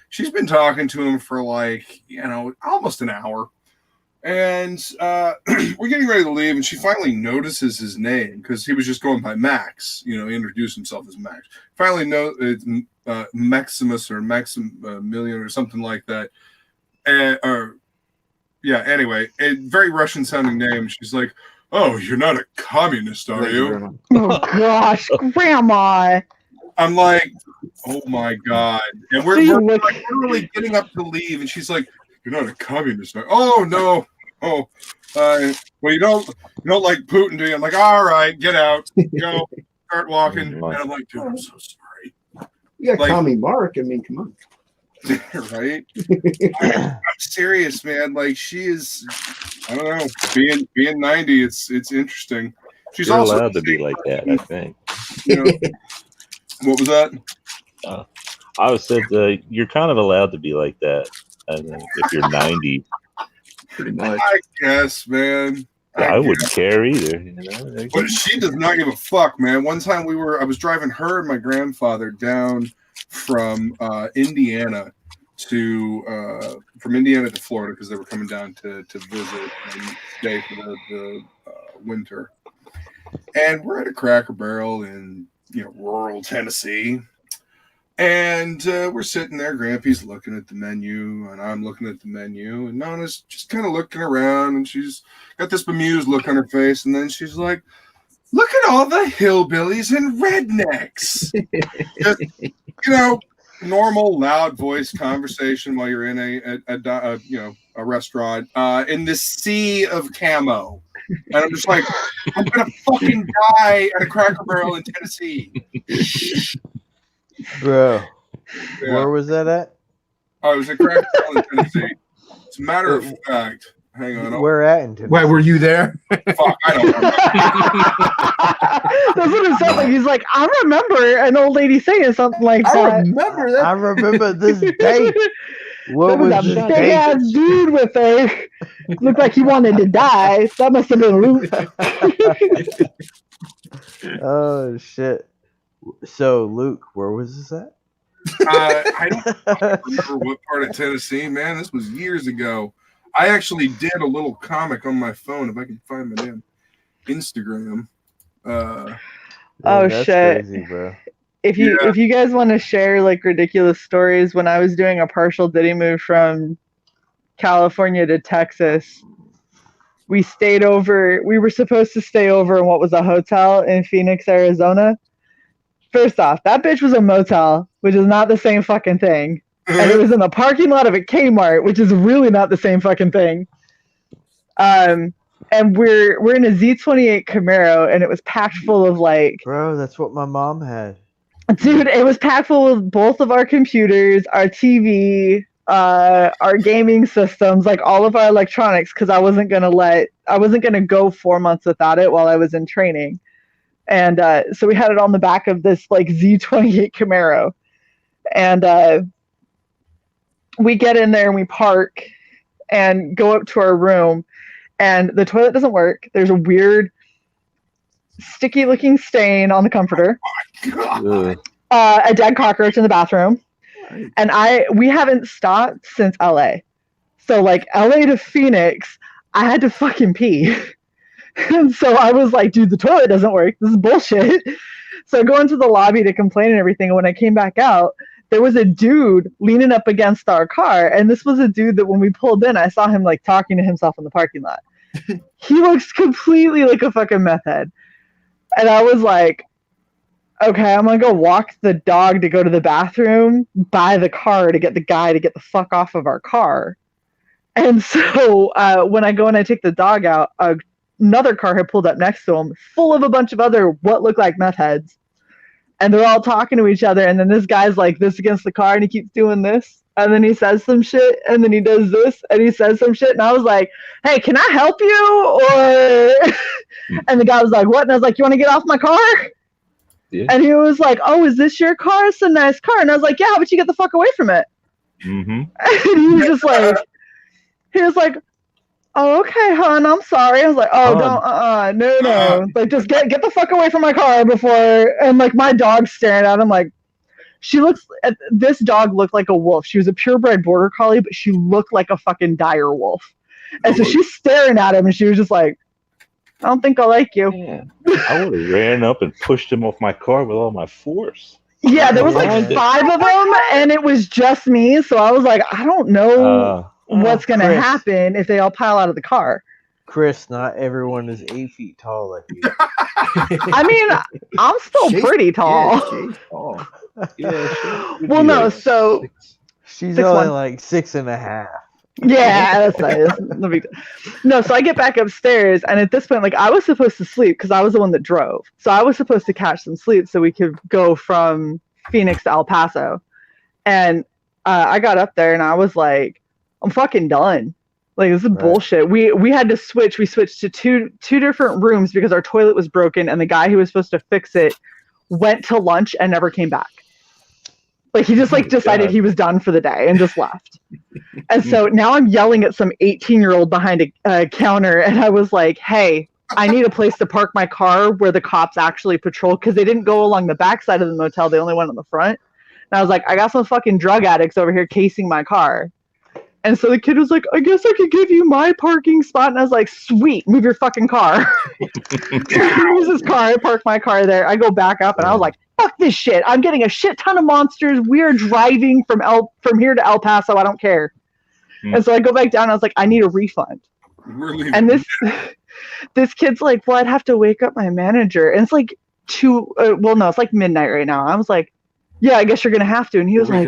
She's been talking to him for almost an hour. And we're getting ready to leave, and she finally notices his name because he was just going by Max. He introduced himself as Max. Finally, it's Maximus or Maximilian or something like that. Anyway, a very Russian-sounding name. She's like, "Oh, you're not a communist, are you?" Oh gosh, Grandma. I'm like, "Oh my god!" And we're literally getting up to leave, and she's like, "You're not a communist, are you?" "Oh no." "Oh, well, you don't like Putin, do you?" I'm like, "All right, get out, go, start walking." And I'm like, "Dude, I'm so sorry." You got Tommy Mark. I mean, come on. Right? I'm serious, man. Like, she is, I don't know, being 90, it's interesting. She's You're also allowed to be like that, I think. What was that? I said you're kind of allowed to be like that, I think, if you're 90. Pretty much. I guess, man. I wouldn't care either. But she does not give a fuck, man. One time I was driving her and my grandfather down from Indiana to Florida because they were coming down to visit and stay for the winter. And we're at a Cracker Barrel in rural Tennessee. And we're sitting there. Grampy's looking at the menu, and I'm looking at the menu. And Nana's just kind of looking around, and she's got this bemused look on her face. And then she's like, "Look at all the hillbillies and rednecks." Just, normal, loud voice conversation while you're in a restaurant in this sea of camo. And I'm just like, I'm gonna fucking die at a Cracker Barrel in Tennessee. Bro, Yeah. where was that at? Oh, it was a Cracker Barrel in Tennessee. As a matter of fact, Hang on. Where at in Tennessee? Why were you there? Fuck, I don't remember. That's what it sounds like. He's like, I remember an old lady saying something like I that. remember that. I remember this date. What was that this big date? ass dude with her? Looked like he wanted to die. That must have been Luke. Oh shit. So Luke, where was this at? I don't remember what part of Tennessee, man. This was years ago. I actually did a little comic on my phone. If I can find my damn Instagram. Oh, that's shit. crazy, bro. If you guys want to share like ridiculous stories, when I was doing a partial Diddy move from California to Texas, we stayed over. We were supposed to stay over in what was a hotel in Phoenix, Arizona. First off, that bitch was a motel, which is not the same fucking thing. And it was in the parking lot of a Kmart, which is really not the same fucking thing. And we're in a Z28 Camaro, and it was packed full of like, Bro, that's what my mom had. dude, it was packed full with both of our computers, our TV, our gaming systems, like all of our electronics, because I wasn't gonna go 4 months without it while I was in training. And so we had it on the back of this like Z28 Camaro. And we get in there and we park and go up to our room, and the toilet doesn't work. There's a weird sticky looking stain on the comforter. A dead cockroach in the bathroom. And we haven't stopped since LA. So like LA to Phoenix, I had to fucking pee. And so I was like, dude, the toilet doesn't work. This is bullshit. So I go into the lobby to complain and everything. And when I came back out, there was a dude leaning up against our car. And this was a dude that when we pulled in, I saw him like talking to himself in the parking lot. He looks completely like a fucking meth head. And I was like, okay, I'm going to go walk the dog to go to the bathroom by the car to get the guy to get the fuck off of our car. And so when I go and I take the dog out, another car had pulled up next to him, full of a bunch of other what look like meth heads. And they're all talking to each other. And then this guy's like this against the car and he keeps doing this. And then he says some shit. And then he does this and he says some shit. And I was like, hey, can I help you? Or and the guy was like, what? And I was like, you want to get off my car? Yeah. And he was like, oh, is this your car? It's a nice car. And I was like, yeah, how about you get the fuck away from it? Mm-hmm. And he was just like, oh, okay, hon, I'm sorry. I was like, oh, don't, no. Like, just get the fuck away from my car before. And like my dog's staring at him like, this dog looked like a wolf. She was a purebred border collie, but she looked like a fucking dire wolf. And so she's staring at him and she was just like, I don't think I like you. Yeah. I would have ran up and pushed him off my car with all my force. Yeah, there was like 5 of them and it was just me. So I was like, I don't know what's going to happen if they all pile out of the car. Chris, not everyone is 8 feet tall like you. I mean, I'm still pretty tall. Yeah, she's tall. Yeah, well, no, so she's only like 6.5. Yeah, that's nice. No, so I get back upstairs, and at this point, like I was supposed to sleep because I was the one that drove. So I was supposed to catch some sleep so we could go from Phoenix to El Paso. And I got up there, and I was like, I'm fucking done. Like this is bullshit. We had to switch. We switched to two different rooms because our toilet was broken, and the guy who was supposed to fix it went to lunch and never came back. Like he just like decided he was done for the day and just left. And so now I'm yelling at some 18-year-old behind a counter, and I was like, hey, I need a place to park my car where the cops actually patrol, because they didn't go along the back side of the motel. They only went on the front. And I was like, I got some fucking drug addicts over here casing my car. And so the kid was like, I guess I could give you my parking spot. And I was like, sweet, move your fucking car. He moves his car. I park my car there. I go back up, and I was like, fuck this shit. I'm getting a shit ton of monsters. We are driving from here to El Paso. I don't care. And so I go back down. I was like, I need a refund. And this kid's like, well, I'd have to wake up my manager. And it's like it's like midnight right now. I was like, yeah, I guess you're gonna have to. And he was like,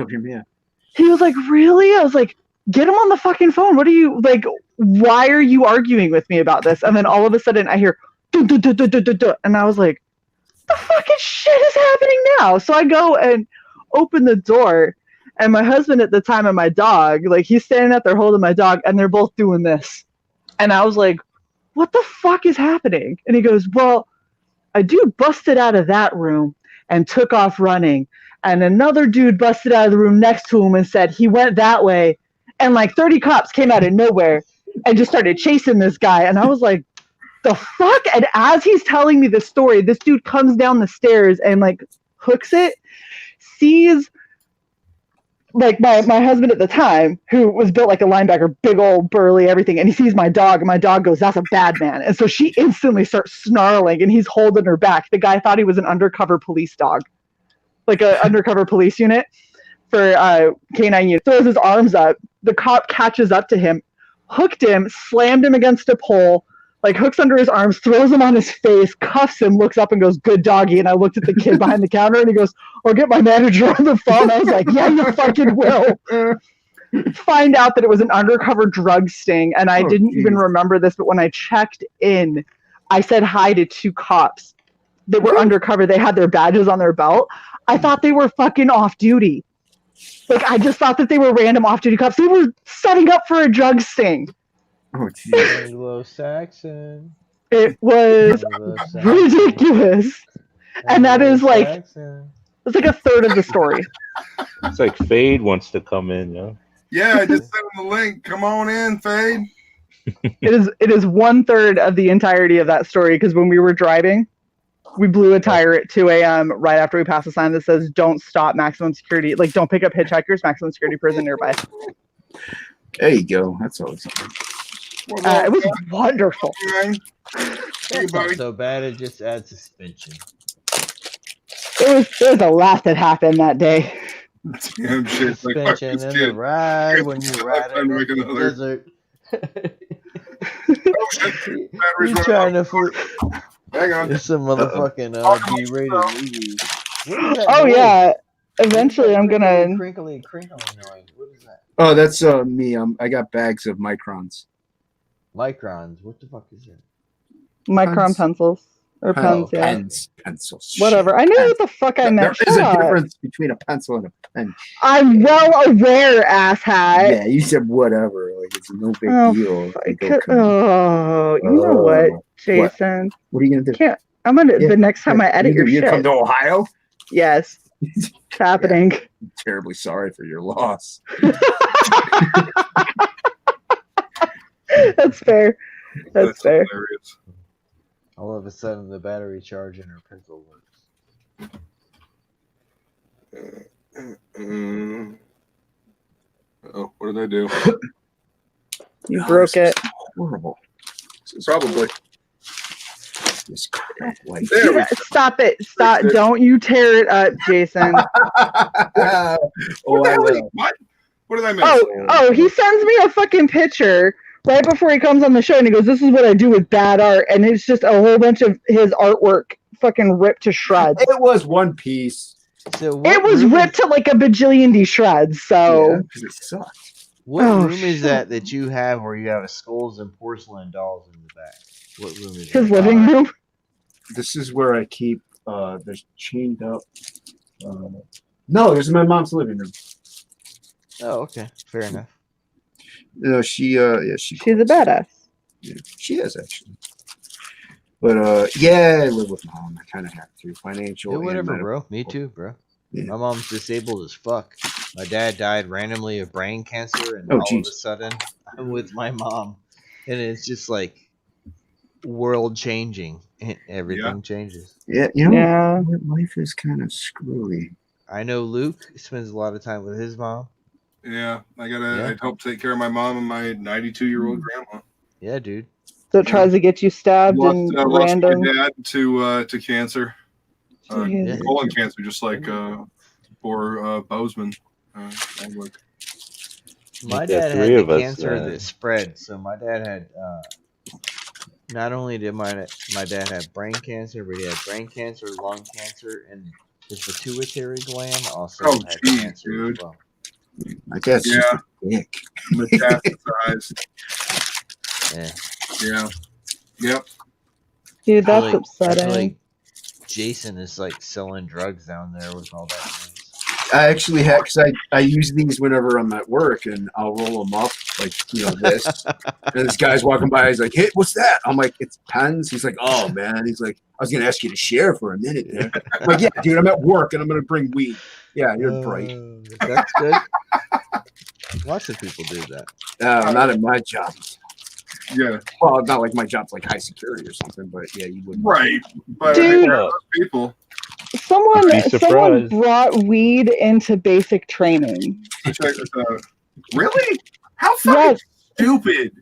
really? I was like, get him on the fucking phone. What are you like? Why are you arguing with me about this? And then all of a sudden I hear, duh, duh, duh, duh, duh, duh, duh. And I was like, the fucking shit is happening now? So I go and open the door, and my husband at the time and my dog, like he's standing out there holding my dog, and they're both doing this. And I was like, what the fuck is happening? And he goes, well, a dude busted out of that room and took off running. And another dude busted out of the room next to him and said he went that way. And like 30 cops came out of nowhere and just started chasing this guy. And I was like, the fuck? And as he's telling me the story, this dude comes down the stairs and like hooks it, sees like my husband at the time, who was built like a linebacker, big old burly, everything, and he sees my dog, and my dog goes, that's a bad man. And so she instantly starts snarling, and he's holding her back. The guy thought he was an undercover police dog, like an undercover police unit for canine unit. Throws his arms up. The cop catches up to him, hooked him, slammed him against a pole, like hooks under his arms, throws him on his face, cuffs him, looks up and goes, good doggy. And I looked at the kid behind the counter and he goes, I'll get my manager on the phone. I was like, yeah, you fucking will. Find out that it was an undercover drug sting. And I didn't even remember this, but when I checked in, I said hi to 2 cops that were undercover. They had their badges on their belt. I thought they were fucking off duty. Like, I just thought that they were random off duty cops. They were setting up for a drug sting. Oh, jeez. Anglo-Saxon. It was ridiculous. And that is like, it's like a third of the story. It's like Fade wants to come in, yo. Yeah, I just sent him the link. Come on in, Fade. It is 1/3 of the entirety of that story, because when we were driving, we blew a tire at 2 a.m. right after we passed a sign that says, don't stop, maximum security. Like, don't pick up hitchhikers, maximum security prison nearby. There you go. That's all. It was wonderful. That's not so bad. It just adds suspension. There was a lot that happened that day. Damn shit. Like, fuck Suspension this in kid. the ride when you ride I'm in making the another- desert. Oh, shit. Battery's You running trying out. to flip? Hang on. It's some motherfucking G-rated movie. What is that Oh noise? yeah. Eventually, I'm gonna. crinkly noise. What is that? Oh, that's me. I got bags of microns. Microns. What the fuck is that? Micron Pens. pencils or pens, yeah. Pens, pencils. Whatever. I knew what the fuck I meant. There is Shut a up. difference between a pencil and a pen. I'm well aware, asshat. Yeah, you said whatever. Like, it's no big Oh, deal. Like, you come on. know what, What? Jason? What are you gonna do? Can't. I'm gonna Yeah, the next time I edit your you shit. come to Ohio? Yes, it's happening. I'm terribly sorry for your loss. That's fair. That's fair. Hilarious. All of a sudden, the battery charge in her pencil works. Oh, what did I do? You broke it. Horrible. Probably. This crap, like, There we go. Stop it. Stop. Don't you tear it up, Jason. oh, What the I hell is- will. what? What did I miss? Oh, he sends me a fucking picture right before he comes on the show, and he goes, "This is what I do with bad art," and it's just a whole bunch of his artwork fucking ripped to shreds. It was one piece. So It was ripped to like a bajillion shreds. So Yeah, 'cause it sucked. What Oh, room is that you have where you have skulls and porcelain dolls in the back? What room is his that? living room. This is where I keep. There's chained up. No, this is my mom's living room. Oh, okay, fair enough. No, she. Yeah, She's a badass. Yeah, she is actually. But yeah, I live with mom. I kind of have to. Financial. Yeah, and whatever, medical. bro. Me too, bro. Yeah. My mom's disabled as fuck. My dad died randomly of brain cancer, and Oh, all of jeez. a sudden, I'm with my mom, and it's just like world changing. Everything changes. Yeah, you know, Yeah. life is kind of screwy. I know Luke spends a lot of time with his mom. Yeah, I gotta. Yeah. I'd help take care of my mom and my 92-year-old grandma. Yeah, dude. So it tries to get you stabbed in Lost random. my dad to cancer, Jeez. colon cancer, just like poor Bozeman. Look. My Like the dad had three the of us, cancer that spread. So my dad had. Not only did my dad have brain cancer, but he had brain cancer, lung cancer, and his pituitary gland also Oh, had geez, cancer dude. as well. My dad's just Yeah. a dick. Metastasized. Yeah. Yeah. Yep. Dude, that's I feel upsetting. like Jason is like selling drugs down there with all that noise. I actually had because I use these whenever I'm at work, and I'll roll them up like, this. And this guy's walking by. He's like, "Hey, what's that?" I'm like, "It's pens." He's like, "Oh man." He's like, "I was gonna ask you to share for a minute there." I'm like, "Yeah, dude, I'm at work and I'm gonna bring weed." Yeah, you're bright. That's good. Lots of people do that. Not at my job. Yeah. Well, not like my job's like high security or something, but yeah, you would. Right. But Dude. I think there are those people. Someone surprised. brought weed into basic training. Check this out. Really? How fucking Yes. stupid.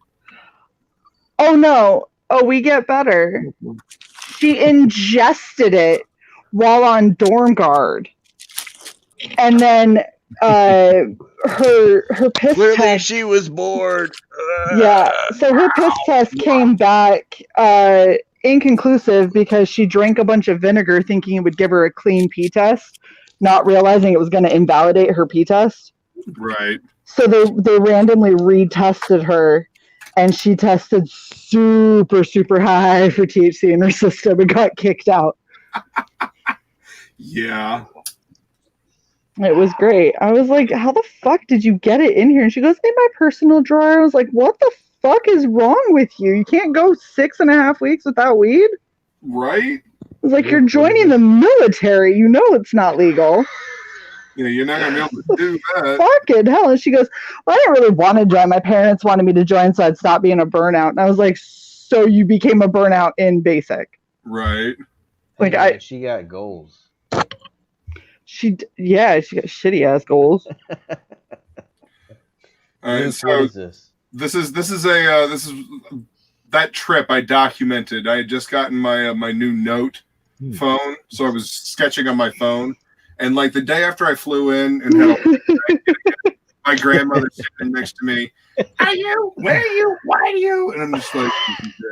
Oh no. Oh, we get better. She ingested it while on dorm guard. And then her piss Clearly, test. she was bored. Yeah. So her piss test came back inconclusive because she drank a bunch of vinegar thinking it would give her a clean pee test, not realizing it was going to invalidate her pee test. Right. So they randomly retested her, and she tested super, super high for THC in her system and got kicked out. Yeah. It was great. I was like, how the fuck did you get it in here? And she goes, in my personal drawer. I was like, what the fuck is wrong with you? You can't go 6.5 weeks without weed? Right? I was like, you're joining the military. You know it's not legal. You know, you're not gonna be able to do that. Fucking hell. And she goes, well, I didn't really want to join. My parents wanted me to join so I'd stop being a burnout. And I was like, so you became a burnout in basic? Right. Like She got goals. she got shitty ass goals. All right, Luke, so what is this? this is that trip I documented. I had just gotten my my new Note phone, so I was sketching on my phone. And like the day after I flew in and had my grandmother sitting next to me, are you? Where are you? Why are you? And I'm just like,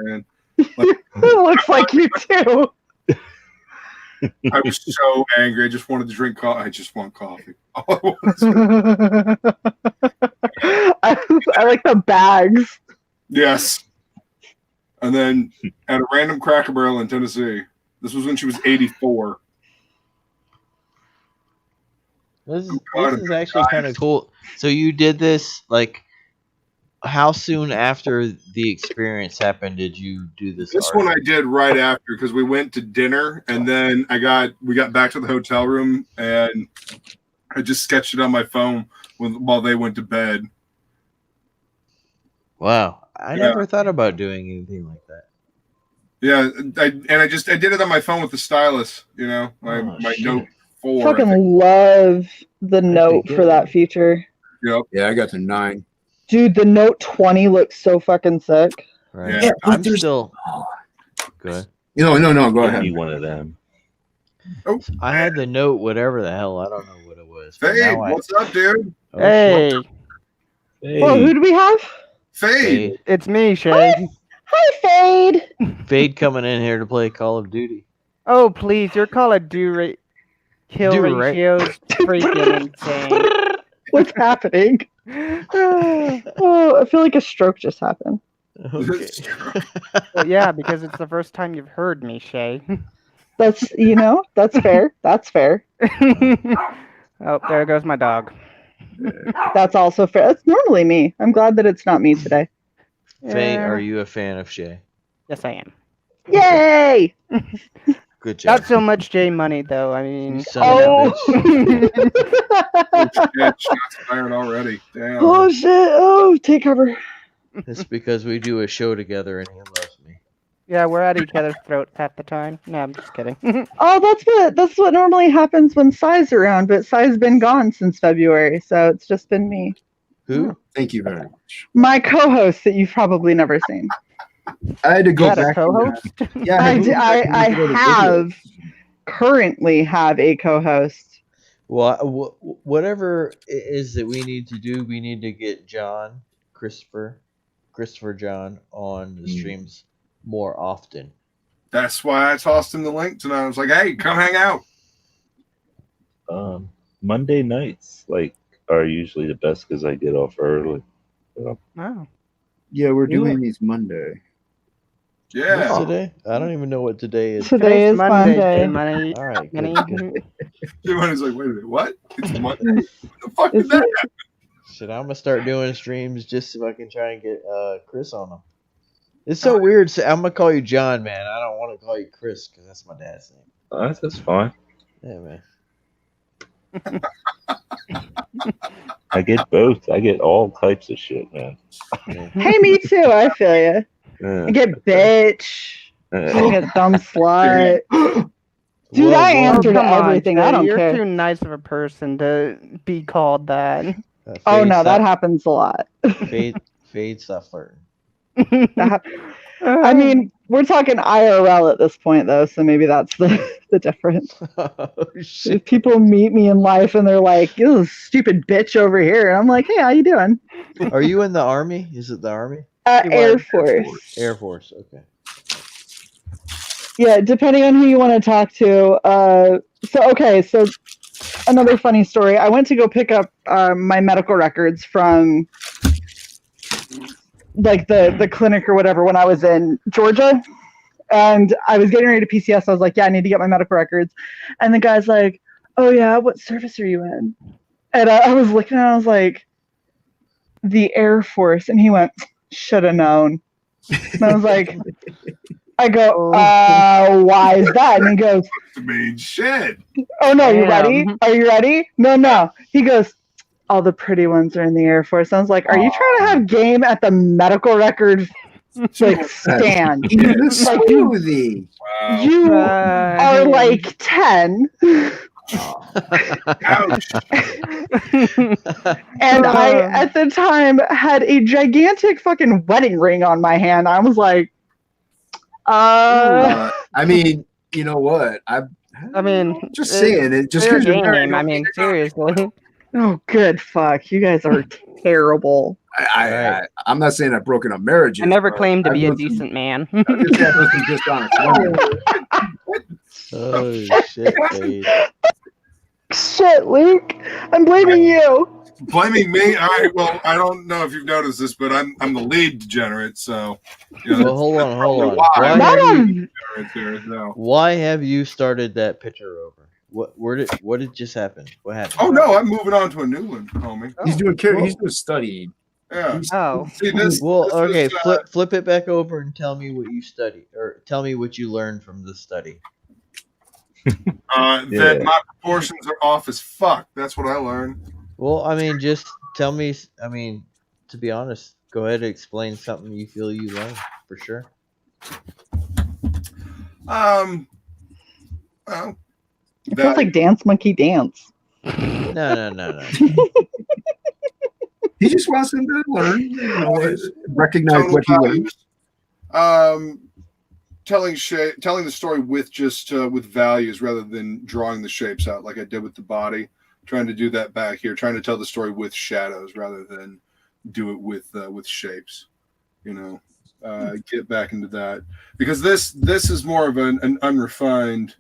man. It looks like you too. I was so angry. I just wanted to drink coffee. I just want coffee. All I want is I like the bags. yes. And then at a random Cracker Barrel in Tennessee, this was when she was 84. This is actually kind of cool. So you did this, like, how soon after the experience happened did you do this? This one I did right after because we went to dinner and then we got back to the hotel room and I just sketched it on my phone while they went to bed. Wow, I never thought about doing anything like that. Yeah, I did it on my phone with the stylus. You know, my Note 4. Fucking love the Note for that feature. Yep. Yeah, I got the 9. Dude, the Note 20 looks so fucking sick. Right. Yeah, I'm still good. No, go ahead. Be one of them. Oh, I had the Note, whatever the hell. I don't know what it was. but Fade, now what's up, dude? Oh, Hey, Hey, Well, who do we have? Fade. it's me, Shay. Hi, Fade. Fade coming in here to play Call of Duty. Oh, please, your Call of Duty kill ratio's freaking insane. What's happening? Oh, I feel like a stroke just happened. Okay. Well, yeah, because it's the first time you've heard me, Shay. That's that's fair. That's fair. Oh, there goes my dog. That's also fair. That's normally me. I'm glad that it's not me today. Faye, Yeah. are you a fan of Shay? Yes, I am. Yay! Good job. Not so much J Money, though. I You mean, son of a bitch. Oh, shit, shots fired already. Damn. Oh shit! Oh, take cover. It's because we do a show together and he loves me. yeah, we're at each other's throats half the time. No, I'm just kidding. Oh, that's what normally happens when Sai's around, but Sai's been gone since February, so it's just been me. Who? Thank you very much. My co-host that you've probably never seen. I had to go You had a back. co-host? Yeah, I currently have a co-host. Well, whatever it is that we need to do, we need to get Christopher John on the streams more often. That's why I tossed him the link tonight. I was like, hey, come hang out. Monday nights are usually the best because I get off early. Oh. Yeah, we're doing these Monday. Yeah. What's today? I don't even know what today is. Today is Monday. Monday. Money. All right. Money. Good. Everybody's like, wait a minute, what? It's Monday? What the fuck did that happen? Shit, I'm gonna start doing streams just so I can try and get Chris on them. It's so weird. I'm gonna call you John, man. I don't want to call you Chris because that's my dad's name. That's fine. Yeah, man. I get both. I get all types of shit, man. Hey, me too. I feel you. Yeah. I get bitch. I get dumb slut. Dude, Whoa, I whoa. answer to Come on, everything. Jay, I don't you're care. too nice of a person to be called that. Oh no, that happens a lot. Fade, stop flirting. I mean, we're talking IRL at this point, though, so maybe that's the difference. Oh, shit. If people meet me in life and they're like, "You stupid bitch over here," and I'm like, "Hey, how you doing?" Are you in the Army? Is it the Army? Air Force. Air Force, okay. Yeah, depending on who you want to talk to. So another funny story. I went to go pick up my medical records from like the clinic or whatever when I was in Georgia, and I was getting ready to PCS. I was like, yeah, I need to get my medical records, and the guy's like, oh yeah, what service are you in? And I was looking at it, I was like, the Air Force, and he went, should have known. And I was like, I go, why is that? And he goes, I mean, shit. oh no, you ready? Damn. Are you ready? No. He goes, all the pretty ones are in the Air Force. I was like, are you trying to have game at the medical record like stand? He's a Like, smoothie. Wow. You are like 10. Ouch. And I, at the time, had a gigantic fucking wedding ring on my hand. I was like, I mean, you know what? I mean, Just saying it. Just fair because you're game. married. I mean, seriously. oh, good fuck. You guys are terrible. I'm not saying I've broken up marriages. I never but claimed to I've be a done some- decent man. I just had those some dishonest women. Oh, shit, Fade. Shit, Luke. I'm blaming you. Blaming me? All right. Well, I don't know if you've noticed this, but I'm the lead degenerate. So, you know, Well, hold on. Why? Why Not have you, on. degenerates here, so. why have you started that picture over? What did just happen? What happened? Oh no, I'm moving on to a new one, homie. He's doing studying. Yeah. Oh. See this? Well, this okay, is, flip it back over and tell me what you studied, or tell me what you learned from the study. That Yeah. my proportions are off as fuck. That's what I learned. Well, I mean, just tell me. I mean, to be honest, go ahead and explain something you feel you learned for sure. Well, It sounds like Dance Monkey Dance. No. He just wants him to learn, recognize total what he learned. values. Telling the story with just with values rather than drawing the shapes out like I did with the body. Trying to do that back here. Trying to tell the story with shadows rather than do it with shapes. You know, get back into that because this is more of an unrefined.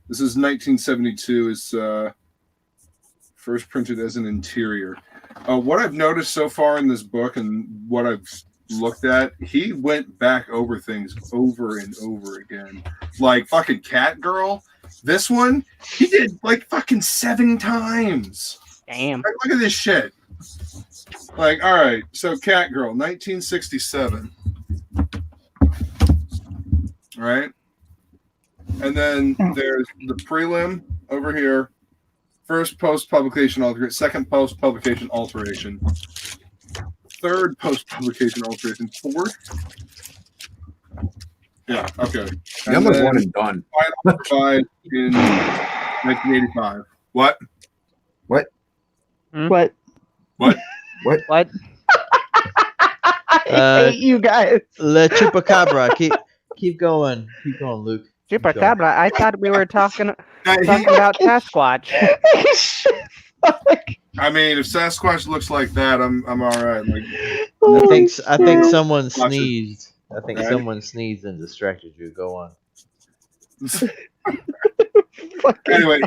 This is 1972. Is first printed as an interior. What I've noticed so far in this book and what I've looked at, he went back over things over and over again. Like fucking Cat Girl. This one, he did like fucking 7 times. Damn. Like, look at this shit. Like, all right, so Cat Girl, 1967. Right? And then there's the prelim over here. First post-publication alteration, second post-publication alteration, third post-publication alteration, fourth. Yeah, okay. He almost one and done. Final provide in 1985. What? What? What? What? I hate you guys. La Chupacabra. Keep going. Keep going, Luke. Chupacabra. I thought we were talking He- about Sasquatch. I mean, if Sasquatch looks like that, I'm all right. Like, I think someone Watch it. sneezed. I think Right. someone sneezed and distracted you. Go on. anyway,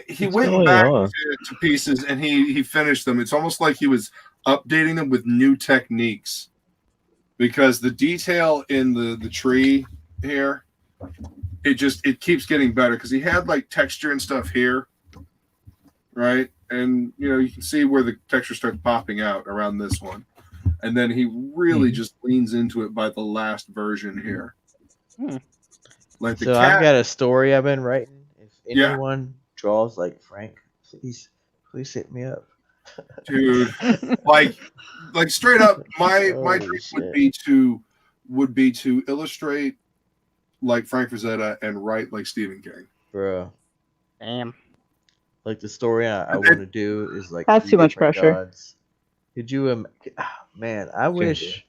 he went going back on? to pieces and he finished them. It's almost like he was updating them with new techniques because the detail in the tree here, it keeps getting better because he had like texture and stuff here, right? and you can see where the texture starts popping out around this one, and then he really just leans into it by the last version here. Like the So cat, I've got a story I've been writing. If Yeah. anyone draws like Frank, please hit me up. dude, like straight up, my Holy dream shit. would be to illustrate like Frank Frazetta and write like Stephen King. Bro. Damn. Like the story I want to do is like That's 3 too much different pressure. gods. Could you man, I wish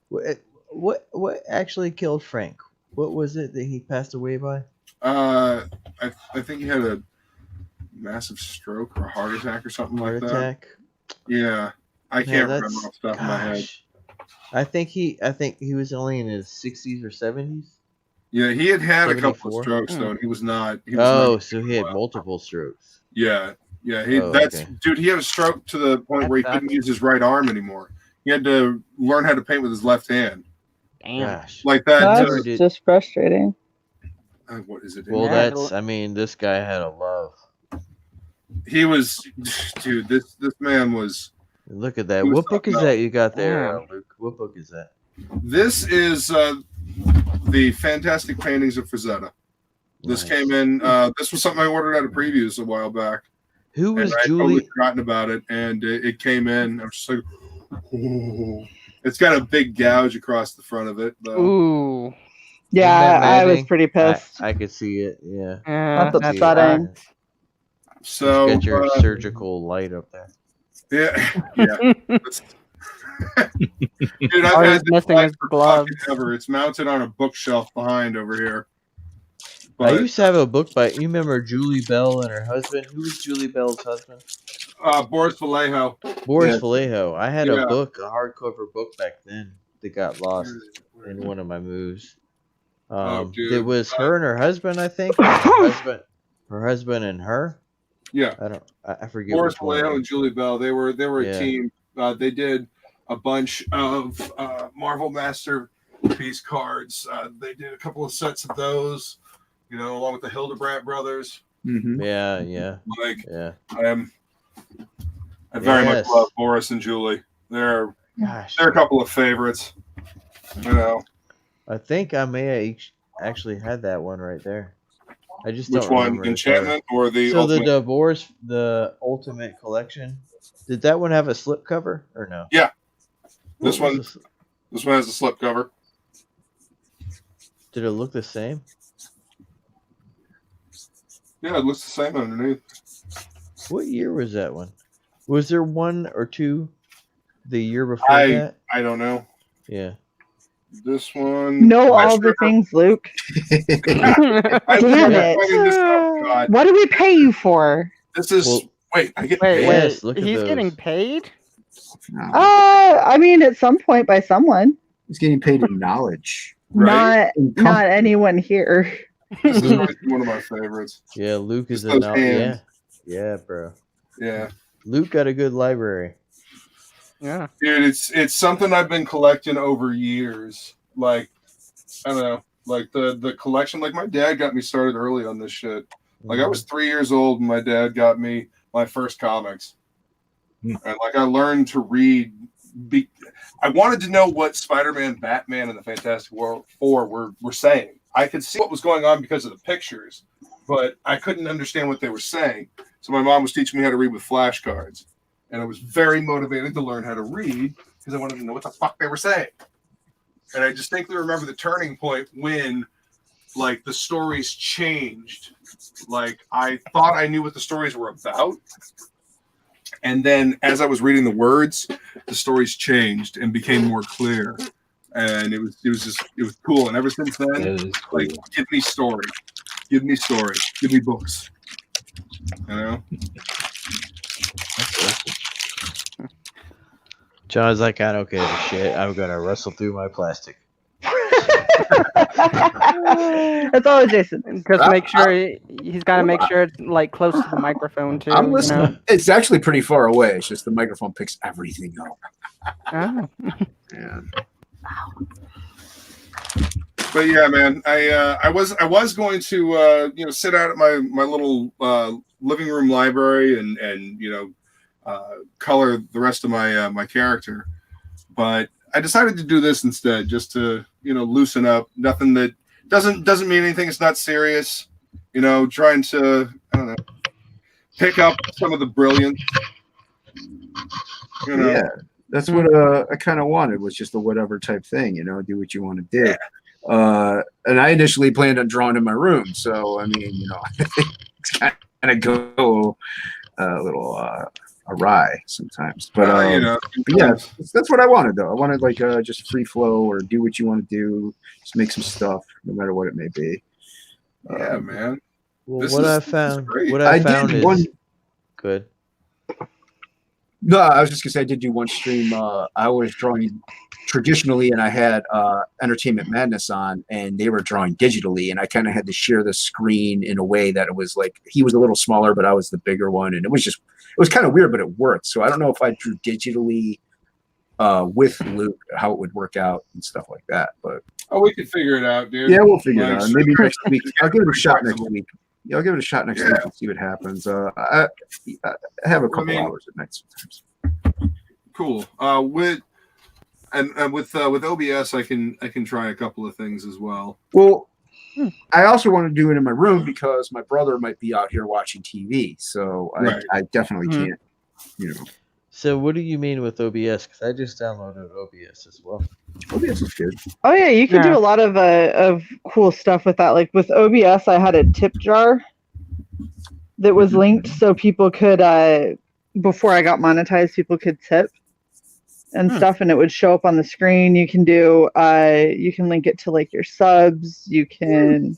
what actually killed Frank? What was it that he passed away by? I think he had a massive stroke or a heart attack or something Heart like attack. that. Yeah, I Man, can't remember off the top of my head. gosh. I think he was only in his 60s or 70s. Yeah, he had a couple 74? of strokes though, and he was not. So he had multiple strokes. Yeah. He okay. dude. He had a stroke to the point That where he sucks. couldn't use his right arm anymore. He had to learn how to paint with his left hand, Damn. Gosh. like that. Never That's did- just frustrating. What is it? Well, Yeah, this guy had a love. He was, dude. This man was. Look at that. He was What book is something that you got there, Damn. Luke? What book is that? This is the Fantastic Paintings of Frazetta. This Nice. came in. This was something I ordered at a previews a while back. Who was and I Julie? totally forgotten about it, and it came in. I was just like, "Oh." It's got a big gouge across the front of it, though. Ooh. Yeah, Isn't that I was amazing? pretty pissed. I could see it. Yeah. That's That's upsetting. So Get your surgical light up there. yeah. Dude, I've All had he's this missing light is for gloves. fucking ever. It's mounted on a bookshelf behind over here. I But used to have a book by. You remember Julie Bell and her husband? Who was Julie Bell's husband? Boris Vallejo. Boris Yeah. Vallejo. I had Yeah. a book, a hardcover book back then that got lost in one of my moves. Dude. It was her and her husband, I think. Her husband and her. Yeah. I forget. Boris which one. Vallejo and Julie Bell. They were a Yeah. team. They did a bunch of Marvel Masterpiece cards. They did a couple of sets of those, along with the Hildebrandt brothers. Mm-hmm. Yeah. Like Yeah. I very much Yes. love Boris and Julie. They're Gosh. a couple of favorites. I think I may have actually had that one right there. I just Which don't one? remember the Enchantment or the cover. So Ultimate? the divorce, the Ultimate Collection. Did that one have a slip cover or no? Yeah. What was This one has a slip cover. Did it look the same? Yeah, it looks the same underneath. What year was that one? Was there one or two the year before I that? don't know. Yeah. This one. Know I all the sure- things, Luke. I Damn sure it. pointed this out. God, What do we pay you for? this is. Well, wait, I get Wait, paid. Yes, look at he's those. getting paid? I mean, at some point by someone, He's getting paid in knowledge. Right? not anyone here. This is one of my favorites. Yeah, Luke is Just a those hands. Yeah, bro. Yeah, Luke got a good library. Yeah. dude, it's something I've been collecting over years. Like, I don't know, like the collection. Like my dad got me started early on this shit. Like I was 3 years old and my dad got me my first comics, and like I learned to read. I wanted to know what Spider-Man, Batman, and the Fantastic Four were saying. I could see what was going on because of the pictures, but I couldn't understand what they were saying. So my mom was teaching me how to read with flashcards, and I was very motivated to learn how to read because I wanted to know what the fuck they were saying. And I distinctly remember the turning point when, like, the stories changed. Like, I thought I knew what the stories were about. And then as I was reading the words, the stories changed and became more clear. And it was cool. And ever since then, That is cool. like, give me story. Give me story. Give me books. You know? John's like, I don't give a shit. I'm gonna wrestle through my plastic. That's all, Jason. Just make sure he's got to make sure it's like close to the microphone too. I'm you listening. know? It's actually pretty far away. It's just the microphone picks everything up. Oh. And But yeah, man, I was going to sit out at my little living room library and color the rest of my character, but I decided to do this instead, just to loosen up. Nothing that doesn't mean anything. It's not serious. Trying to pick up some of the brilliance. Yeah, that's what I kind of wanted, was just a whatever type thing. Do what you want to do. Yeah. And I initially planned on drawing in my room, so I mean, it's kind of go a little awry sometimes. But yeah, that's what I wanted though. I wanted like just free flow, or do what you want to do, just make some stuff, no matter what it may be. Yeah, man. Well, what I found did is one. good. No, I was just gonna say I did do one stream. I was drawing traditionally, and I had Entertainment Madness on, and they were drawing digitally, and I kind of had to share the screen in a way that it was like he was a little smaller, but I was the bigger one, and it was kind of weird, but it worked. So I don't know if I drew digitally with Luke, how it would work out and stuff like that. But we could figure it out, dude. Yeah, we'll figure it out. Maybe next week. I'll give it a shot next week. Yeah, I'll give it a shot next week and see what happens. I have a couple hours at night sometimes. Cool. With OBS, I can try a couple of things as well. Well, I also want to do it in my room because my brother might be out here watching TV, so I definitely can't. So what do you mean with OBS? Because I just downloaded OBS as well. OBS is good. Oh yeah, you can do a lot of cool stuff with that. Like with OBS, I had a tip jar that was linked, so people could before I got monetized, people could tip and stuff, and it would show up on the screen. You can do you can link it to like your subs. You can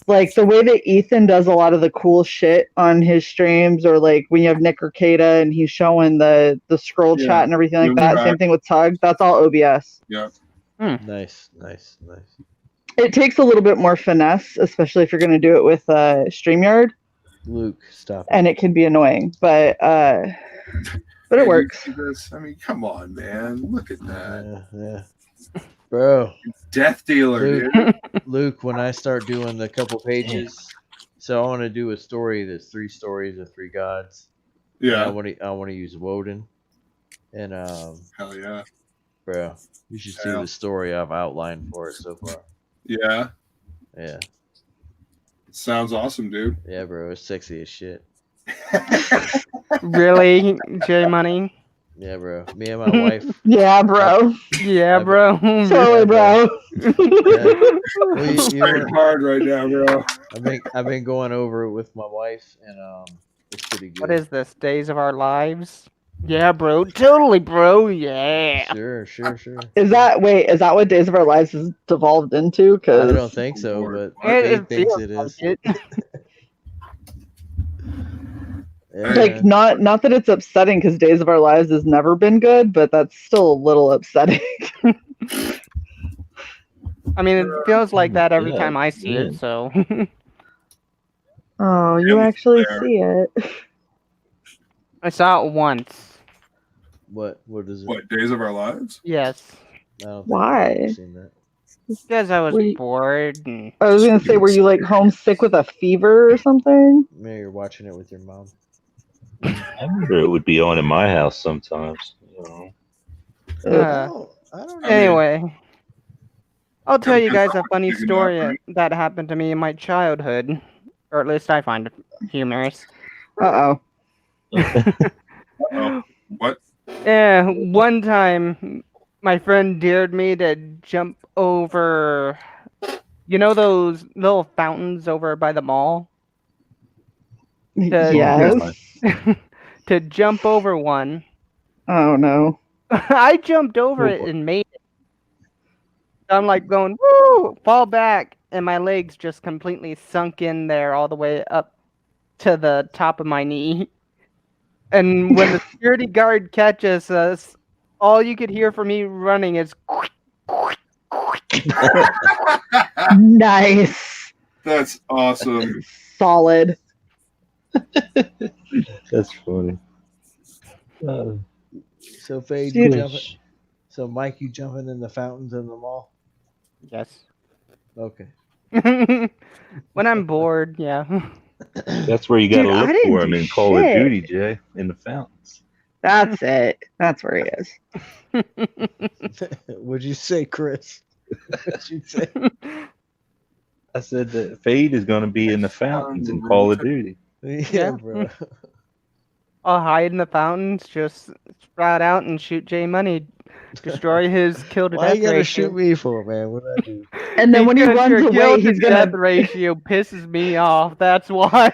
like the way that Ethan does a lot of the cool shit on his streams, or like when you have Nick Arcada and he's showing the scroll chat and everything like that. Same thing with Tug. That's all OBS. Yeah. Nice. It takes a little bit more finesse, especially if you're going to do it with StreamYard. Luke, stop. And it can be annoying, but it works. I mean, come on, man. Look at that. Yeah. Bro. Death dealer, dude. Luke, when I start doing the couple pages, so I want to do a story that's 3 stories of 3 gods. Yeah. I want to use Woden. And hell yeah. Bro, you should see the story I've outlined for it so far. Yeah. Yeah. Sounds awesome, dude. Yeah, bro, it's sexy as shit. Really, J Money? Yeah, bro. Me and my wife. Yeah, bro. Yeah, bro. Totally, bro. Yeah. Well, you hard right now, bro. I've been going over it with my wife, and it's pretty good. What is this? Days of Our Lives? Yeah, bro. Totally, bro. Yeah. Sure. Is that what Days of Our Lives has devolved into? I don't think so, but Faith thinks it is. Yeah. Like not that it's upsetting, because Days of Our Lives has never been good, but that's still a little upsetting. I mean, it feels like that every time I see it. So. Oh, you actually see it. I saw it once. What is it? What, Days of Our Lives? Yes. Why? I've seen that. Because I was bored. And... I was gonna say, were you like homesick with a fever or something? Maybe you're watching it with your mom. I remember it would be on in my house sometimes. I don't know. Anyway, I'll tell you guys a funny story that happened to me in my childhood, or at least I find it humorous. Uh-oh. What? Yeah, one time my friend dared me to jump over, those little fountains over by the mall? Yes. To jump over one. Oh no. I jumped over it and made it. I'm like going, woo, fall back, and my legs just completely sunk in there all the way up to the top of my knee. And when the security guard catches us, all you could hear from me running is Nice. That's awesome. Solid. That's funny. So Faye, So Mike, you jumping in the fountains in the mall? Yes. Okay. When I'm bored, yeah. That's where you got to Dude, I look didn't for him do in Call of shit. Duty, Jay, in the fountains. That's it. That's where he is. What'd you say, Chris? What'd you say? I said that Fade is going to be in the fountains in Call of Duty. Yeah, Yeah. bro. I'll hide in the fountains, just sprout out and shoot Jay Money, destroy his kill to Why death you gotta ratio. shoot me for, man? What did I do? And then when he Because runs your away, kill he's to gonna. death ratio pisses me off. That's why.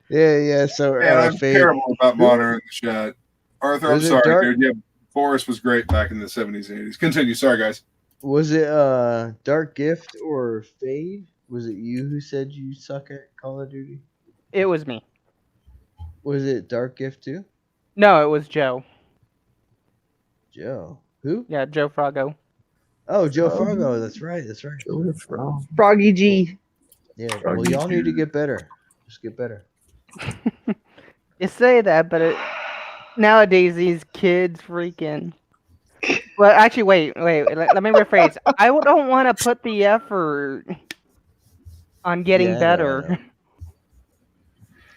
Yeah. So, Man, I'm Fade. terrible about modern in the chat. Arthur, I'm Was it sorry, dark? dude. Yeah, Boris was great back in the 70s and 80s. Continue. Sorry, guys. Was it Dark Gift or Fade? Was it you who said you suck at Call of Duty? It was me. Was it Dark Gift too? No, it was Joe. Joe. Who? Yeah, Joe Frago. Oh, Joe Fargo. That's right. Froggy G. Yeah. Well, y'all need to get better. Just get better. You say that, but nowadays these kids freaking. Well, actually, wait. Let me rephrase. I don't want to put the effort on getting Yeah, I know, better. I know.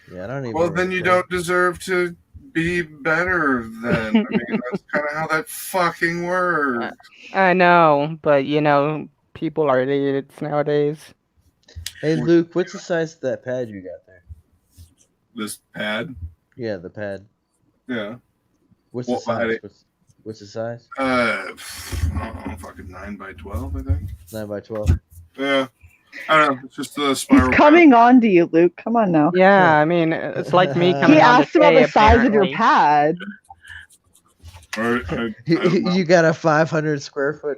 Yeah, I don't even. Well, then you don't deserve to be better then. I mean, that's kind of how that fucking works. I know, but people are idiots nowadays. Hey, Luke, what's the size of that pad you got there? This pad? Yeah, the pad. Yeah. What's Well, the size? What's the size? I don't know, fucking 9 by 12, I think. 9 by 12. Yeah. I don't know. It's just a spiral. He's coming on to you, Luke. Come on now. Yeah, I mean, it's like me He coming He on to asked about Jay, the size of your apparently. pad. You got a 500 square foot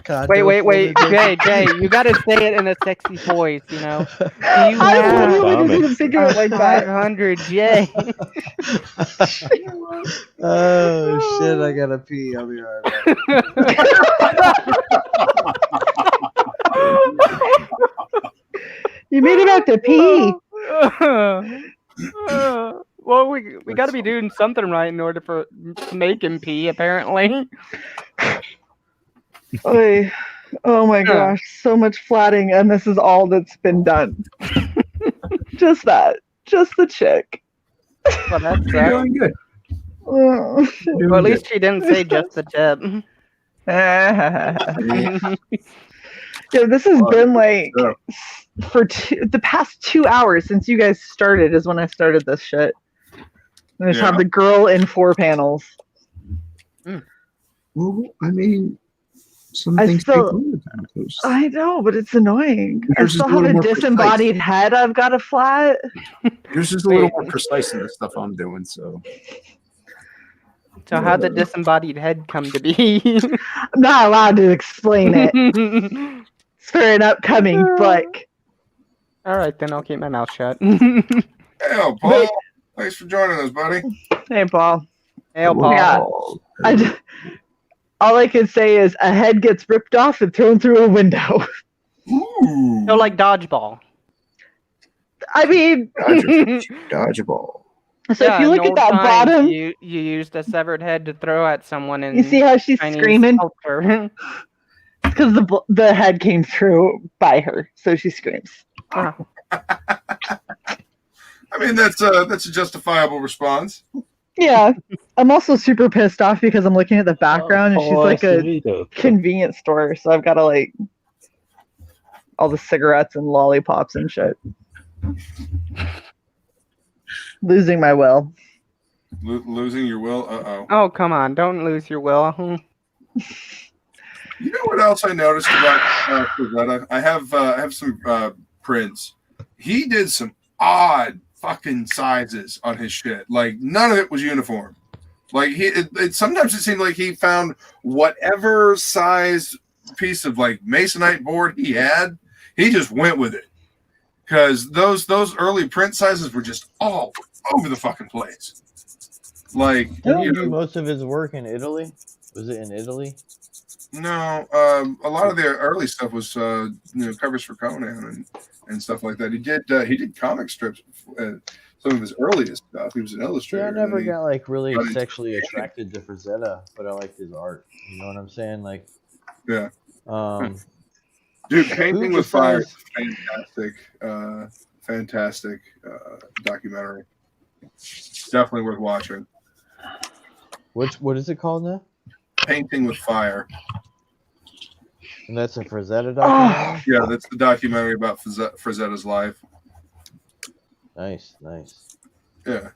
condo. Wait, Jay, you gotta say it in a sexy voice, Do you I have literally didn't even think of it like that. 500 Jay? Oh shit! I gotta pee. I'll be right You made him have to pee. Well, we got to be doing something right in order to make him pee, apparently. Oy. Oh my gosh, so much flatting, and this is all that's been done. Just that. Just the chick. Well, that's You're doing good. Oh. Well, at least she didn't say just the tip. Yeah, this has been like for the past 2 hours since you guys started is when I started this shit. I just have the girl in 4 panels. Well, I mean, some I things still- take longer time to post. I know, but it's annoying. I Yours is still a have little a more disembodied head I've got to flat. Yours is a little more precise than the stuff I'm doing, so. So how'd the disembodied head come to be? I'm not allowed to explain it. It's for an upcoming book. All right, then I'll keep my mouth shut. Hey, Paul. Thanks for joining us, buddy. Hey, Paul. Hey, Paul. Yeah. All I can say is a head gets ripped off and thrown through a window. Ooh. So like dodgeball. I mean, Dodgeball. so if you look at that bottom, you used a severed head to throw at someone, and you see how she's screaming? Because the head came through by her, so she screams. I mean, that's a justifiable response. Yeah, I'm also super pissed off because I'm looking at the background and she's like a convenience store, so I've got to like all the cigarettes and lollipops and shit. Losing my will. Losing your will? Uh-oh. Oh, come on. Don't lose your will. You know what else I noticed about Frazetta? I have some prints. He did some odd fucking sizes on his shit. Like, none of it was uniform. Like, sometimes it seemed like he found whatever size piece of, like, masonite board he had, he just went with it. Because those early print sizes were just all over the fucking place. Like, Did he do most of his work in Italy? Was it in Italy? No, a lot of the early stuff was covers for Conan and stuff like that. He did comic strips. Some of his earliest stuff. He was an illustrator. Yeah, I never got like really sexually attracted to Frazetta, but I liked his art. You know what I'm saying? Like, yeah. Dude, Dude, Painting Who with Fire is decides- a fantastic documentary. Definitely worth watching. What is it called now? Painting with Fire. And that's a Frazetta documentary? Yeah, that's the documentary about Frazetta's life. Nice, nice. Yeah.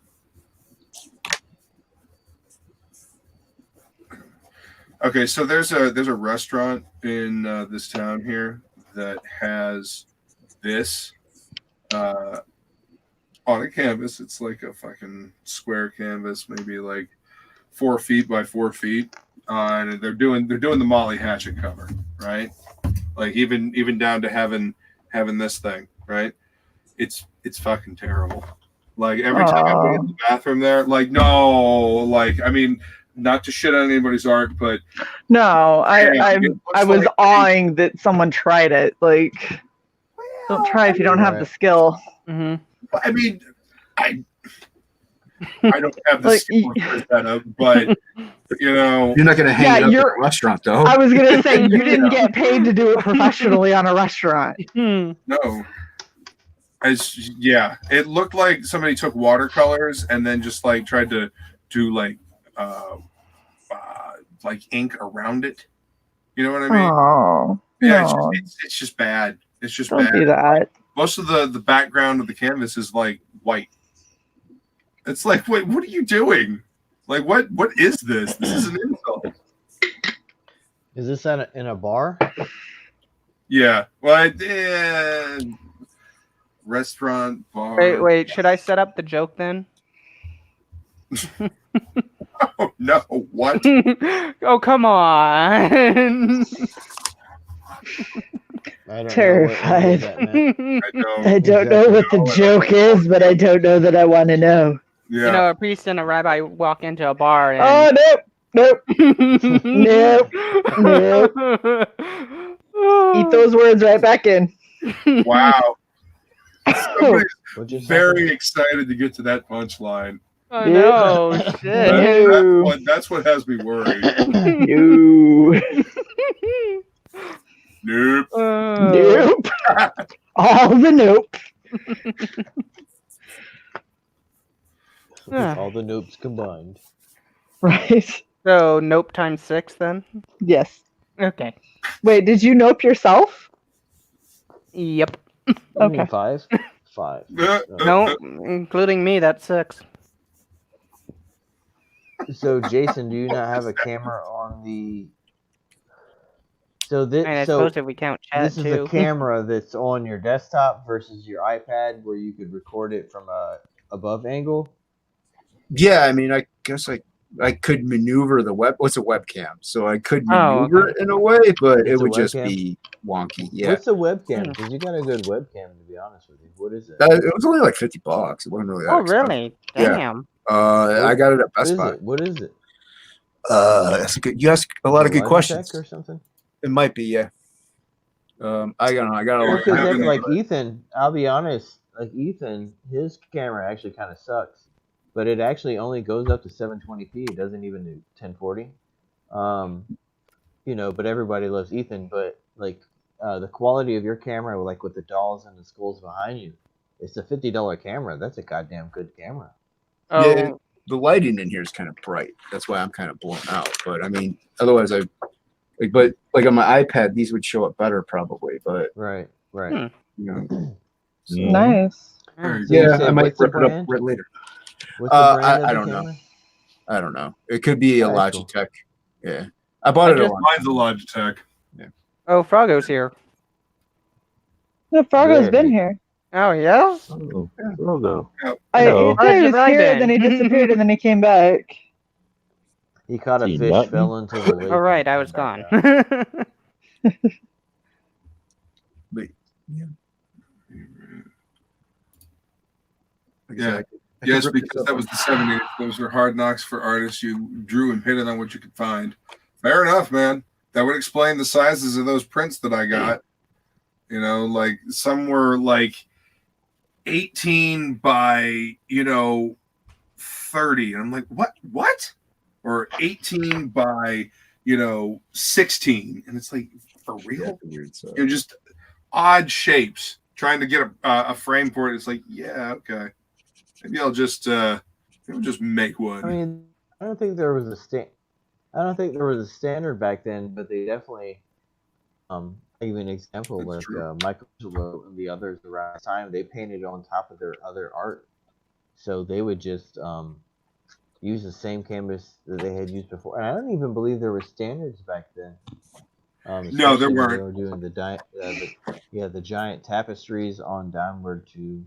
Okay, so there's a restaurant in this town here that has this on a canvas. It's like a fucking square canvas, maybe like 4 feet by 4 feet. And they're doing the Molly Hatchet cover, right? Like even down to having this thing, right? It's fucking terrible. Like every time I go in the bathroom there, like no, like I mean, not to shit on anybody's art, but No, yeah, I was awing that someone tried it. Like, don't try if you don't have the skill. Mm-hmm. I mean, I don't have the Like, skill for that, but you know, You're not going to hang it up at you're- a restaurant, though. I was gonna say you didn't get paid to do it professionally on a restaurant. no. It looked like somebody took watercolors and then just like tried to do like ink around it. You know what I mean? Oh, Yeah, no. it's just bad. It's just Don't bad. do that. Most of the background of the canvas is like white. It's like, wait, what are you doing? Like, what is this? This is an insult. Is this in a bar? Yeah. Well, restaurant, bar. Wait. Should I set up the joke then? Oh, no. What? Oh, come on. I don't Terrified. know what that meant. I don't know what the joke is, but I don't know that I want to know. Yeah. You know, a priest and a rabbi walk into a bar and... Oh, nope. Nope. Nope. Eat those words right back in. Wow. Somebody's What'd you say? very excited to get to that punchline. Oh, no, shit. That's what has me worried. No. Nope. Nope. All the nope. All the nopes combined. Right. So, nope times 6 then? Yes. Okay. Wait, did you nope yourself? Yep. You mean Okay. 5? 5. No, including me, that's 6. So, Jason, do you not have a camera on the? So this, And I suppose if we count chat this is too. a camera that's on your desktop versus your iPad, where you could record it from a above angle. Yeah, I mean, I guess I could maneuver the web. What's a webcam? So I could Oh, maneuver it in a way, but It's it a would just webcam? be wonky. Yeah, What's the webcam? Because you got a good webcam, to be honest with you. What is it? it was only like $50. It wasn't really that Oh, expensive. really? Yeah. Damn. I got it at What Best is Buy. it? What is it? That's a good. You ask a lot of good Logitech questions. or something. It might be, yeah. I don't know. I got a lot. Because haven't like Ethan, I'll be honest, like Ethan, his camera actually kind of sucks, but it actually only goes up to 720p. It doesn't even do 1040. You know, but everybody loves Ethan. But like the quality of your camera, like with the dolls and the skulls behind you, it's a $50 camera. That's a goddamn good camera. Oh, Yeah, the lighting in here is kind of bright. That's why I'm kind of blown out. But I mean, otherwise, but on my iPad, these would show up better probably. But Right, right. Hmm. you know, so, Nice. Very So you yeah, said I might what's the rip it up brand? right later. What's the brand of I the don't know. camera? I don't know. It could be a Alright, cool. Logitech. Yeah, I bought it. Mine's a Logitech. oh, Froggo's here. No, Fargo's Where? been here. Oh, yeah? Oh, Frogo. I Hello. thought he was Where'd you here, been? then he disappeared, and then he came back. He caught a Is he fish, nutting? fell into the lake. All right, and I was came gone. back out. But yeah, like I Yeah. said, I could Yes, rip this because up. that was the 70s. Those were hard knocks for artists. You drew and hit it on what you could find. Fair enough, man. That would explain the sizes of those prints that I got. You know, like some were like 18 by, 30. And I'm like, what? Or 18 by, 16. And it's like, for real? Yeah, weird. So. Just odd shapes, trying to get a frame for it. It's like, yeah, okay, maybe I'll just make one. I mean, I don't think there was a standard back then, but they definitely I'll give you an example. That's Like true. Michelangelo and the others around the time, they painted on top of their other art, so they would just use the same canvas that they had used before. And I don't even believe there were standards back then. No, there Especially when weren't. they were doing the giant tapestries on downward to,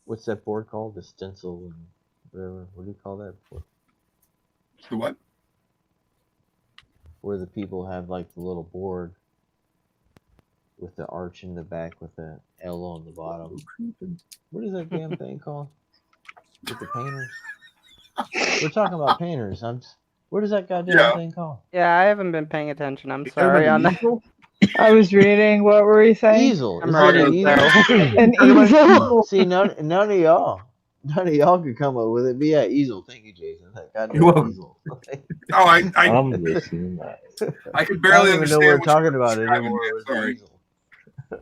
what's that board called? The stencil and whatever. What do you call that board? The what? Where the people have like the little board with the arch in the back with the L on the bottom. What is that damn thing called? With the painters? We're talking about painters. What is that goddamn thing called? Yeah, I haven't been paying attention. I'm sorry on that. I was reading. What were we saying? Easel. I'm Is right, it an so- easel? An easel. See, none of y'all could come up with it. But yeah, easel. Thank you, Jason. That goddamn You're welcome. easel. Oh, I'm listening. I could I barely don't even know understand what we're what talking you're about describing, anymore. man. It was the Sorry. easel.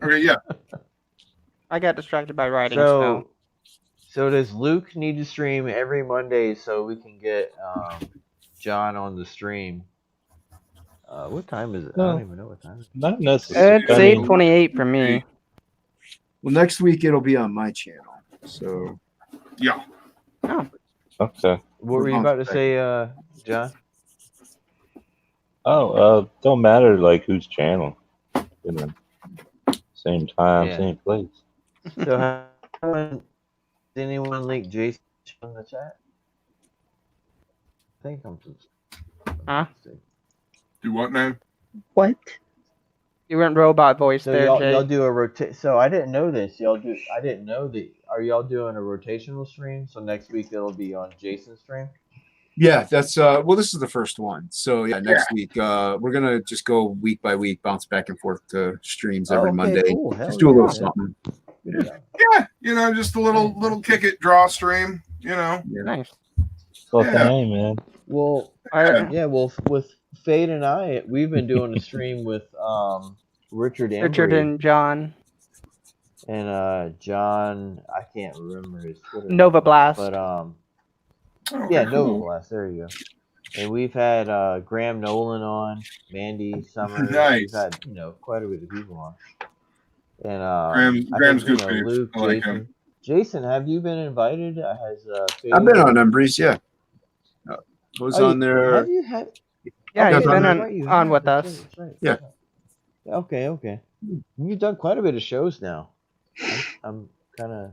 Okay, yeah. I got distracted by writing. So So does Luke need to stream every Monday so we can get John on the stream? What time is it? I No. don't even know what time it is. Not necessarily. it's I mean, 8:28 for me. Well, next week it'll be on my channel. So Yeah. okay. What were you about to say, John? Don't matter like whose channel. Same time, Yeah. same place. So did anyone link Jason in the chat? I think I'm just. Huh? Do what, man? What? You went robot voice So there, Jay. y'all do a rotate. So I didn't know this. I didn't know that. Are y'all doing a rotational stream? So next week it'll be on Jason's stream. yeah, that's well, this is the first one. So yeah, next week we're gonna just go week by week, bounce back and forth to streams every Monday. Cool. Hell Just do a little yeah. something. Yeah, just a little kick it draw stream. Nice. Fucking Yeah. A, man. Well, I, well, with Fade and I, we've been doing a stream with Richard Embry Richard and John. and John. I can't remember his Twitter. Nova Blast. But Oh, yeah, cool. Nova Blast. There you go. And we've had Graham Nolan on, Mandy Summers. Nice. We've had quite a bit of people on. And Graham's I think, good for you. Luke, I like Jason. him. Jason, have you been invited? Has I've been on Embreeze, yeah. Was on there. Have you had? Yeah, Yeah, he's that's been right. on, You on have, with that's us. right, that's right. Yeah. Okay. You've done quite a bit of shows now. I'm kind of.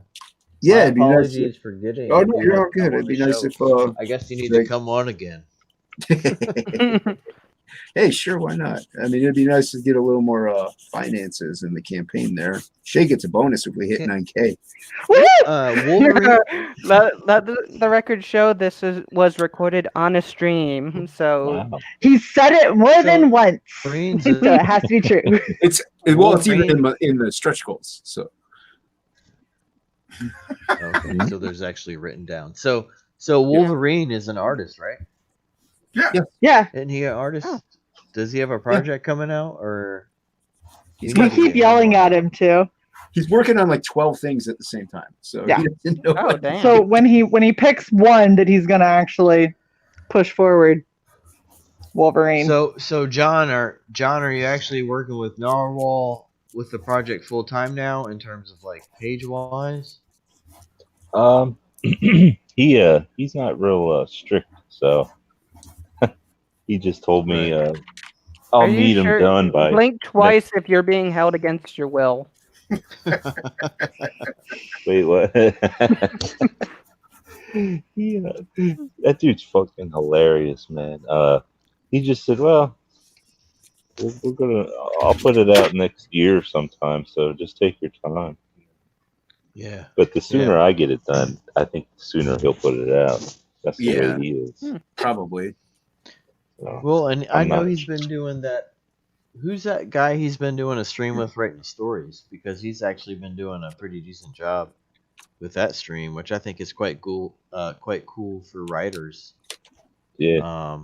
Yeah, it'd be nice. Apologies for getting. Oh no, you you're to all come good. on It'd the be nice show. if I guess you need like- to come on again. Hey, sure, why not? I mean, it'd be nice to get a little more finances in the campaign there. Shay gets a bonus if we hit 9K. Wolverine. Let the record show this was recorded on a stream. So Wow. He said it more than once. Wolverine's So it has to be true. It's even in the stretch goals. So Okay, so there's actually written down. So Wolverine is an artist, right? Yeah. Isn't he an artist? Oh. Does he have a project coming out, or he's We got, keep yelling at him too. he's working on like 12 things at the same time. So Yeah. he doesn't know oh what- damn. So when he picks one that he's gonna actually push forward, Wolverine. So John, are you actually working with Narwhal with the project full time now in terms of like page wise? He's not real strict, so he just told me I'll Are you need him sure? done by. Blink twice if you're being held against your will. Wait, what? Yeah, that dude's fucking hilarious, man. He just said, "Well, we're gonna. I'll put it out next year sometime. So just take your time." Yeah. But the sooner I get it done, I think the sooner he'll put it out. That's the Yeah. way he is. probably. So, Well, and I I'm know not- he's been doing that. Who's that guy he's been doing a stream with writing stories? Because he's actually been doing a pretty decent job with that stream, which I think is quite cool. Quite cool for writers. yeah.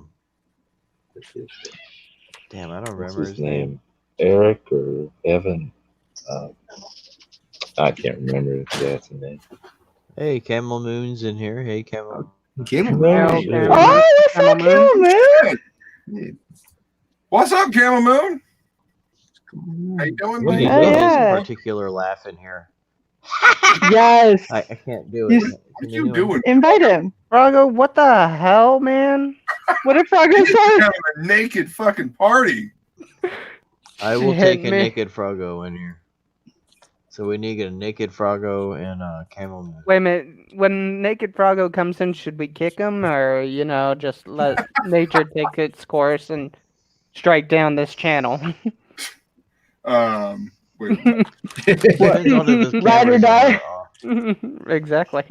Damn, I don't What's remember his name? Eric or Evan? I can't remember his dad's name. Hey, Camel Moon's in here. Hey, Camel. Camel Oh, Moon. shit. Camel Oh, what's Camel up, Moon? Camel Moon? Hey, what's up, Camel Moon? How you doing, We What need you to doing? get some Yeah. particular laugh in here. Yes. I can't do You it. s- What Can you anyone- doing? Invite him. Froggo, what the hell, man? What did Froggo You're say? having a naked fucking party. I will Shit, take a man. naked Froggo in here. So we need a naked Froggo and Camel Moon. Wait a minute. When Naked Froggo comes in, should we kick him or, just let nature take its course and strike down this channel? Wait, Depends on if the Ride or camera's on die? or off. Exactly.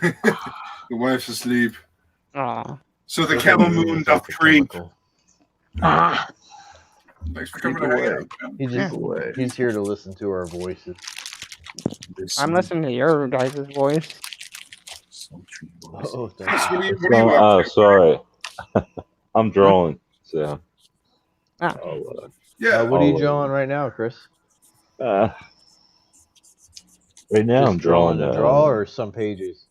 the wife's asleep. Aw. So the Look Camel at me Moon with doth the creep. chemical. Ah. Thanks for Creep coming to hang away. out, man. He just, Away. he's here to listen to our voices. I'm listening to your guys' voice. Oh, thank Chris, you. what are you So, up to? sorry. I'm drawing. So, Ah. Yeah. What are you I'll, drawing right now, Chris? right now Just I'm drawing the draw or some pages?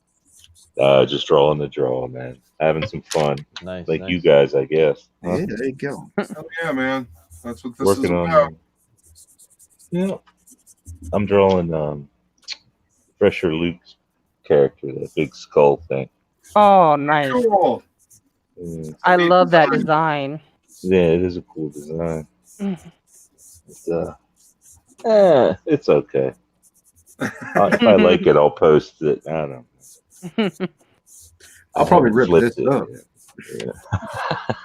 just drawing the draw, man. Having some fun, Nice. like nice. you guys, I guess. Huh? Yeah, there you go. Oh, yeah, man. That's what this Working is on. about. Yeah. I'm drawing Fresher Luke's character, that big skull thing. Oh, nice. Cool. Yeah, I Neat love that design. design. it is a cool design. It's okay. If I like it, I'll post it. I don't know. I'll probably rip Flipped this it, up. yeah.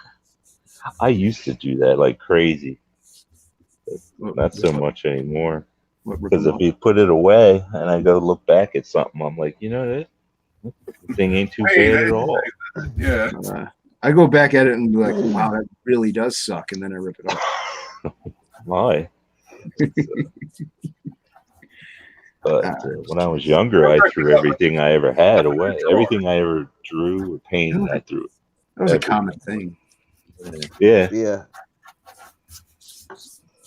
I used to do that like crazy. Not so much anymore. Because if you put it away and I go look back at something, I'm like, that thing ain't too Hey, bad hey, at all. Yeah. I go back at it and be like, wow, that really does suck, and then I rip it off. Why? But when I was younger, I threw everything I ever had away. Everything I ever drew or painted, I threw it. That was a Everything. common thing. Yeah. Yeah.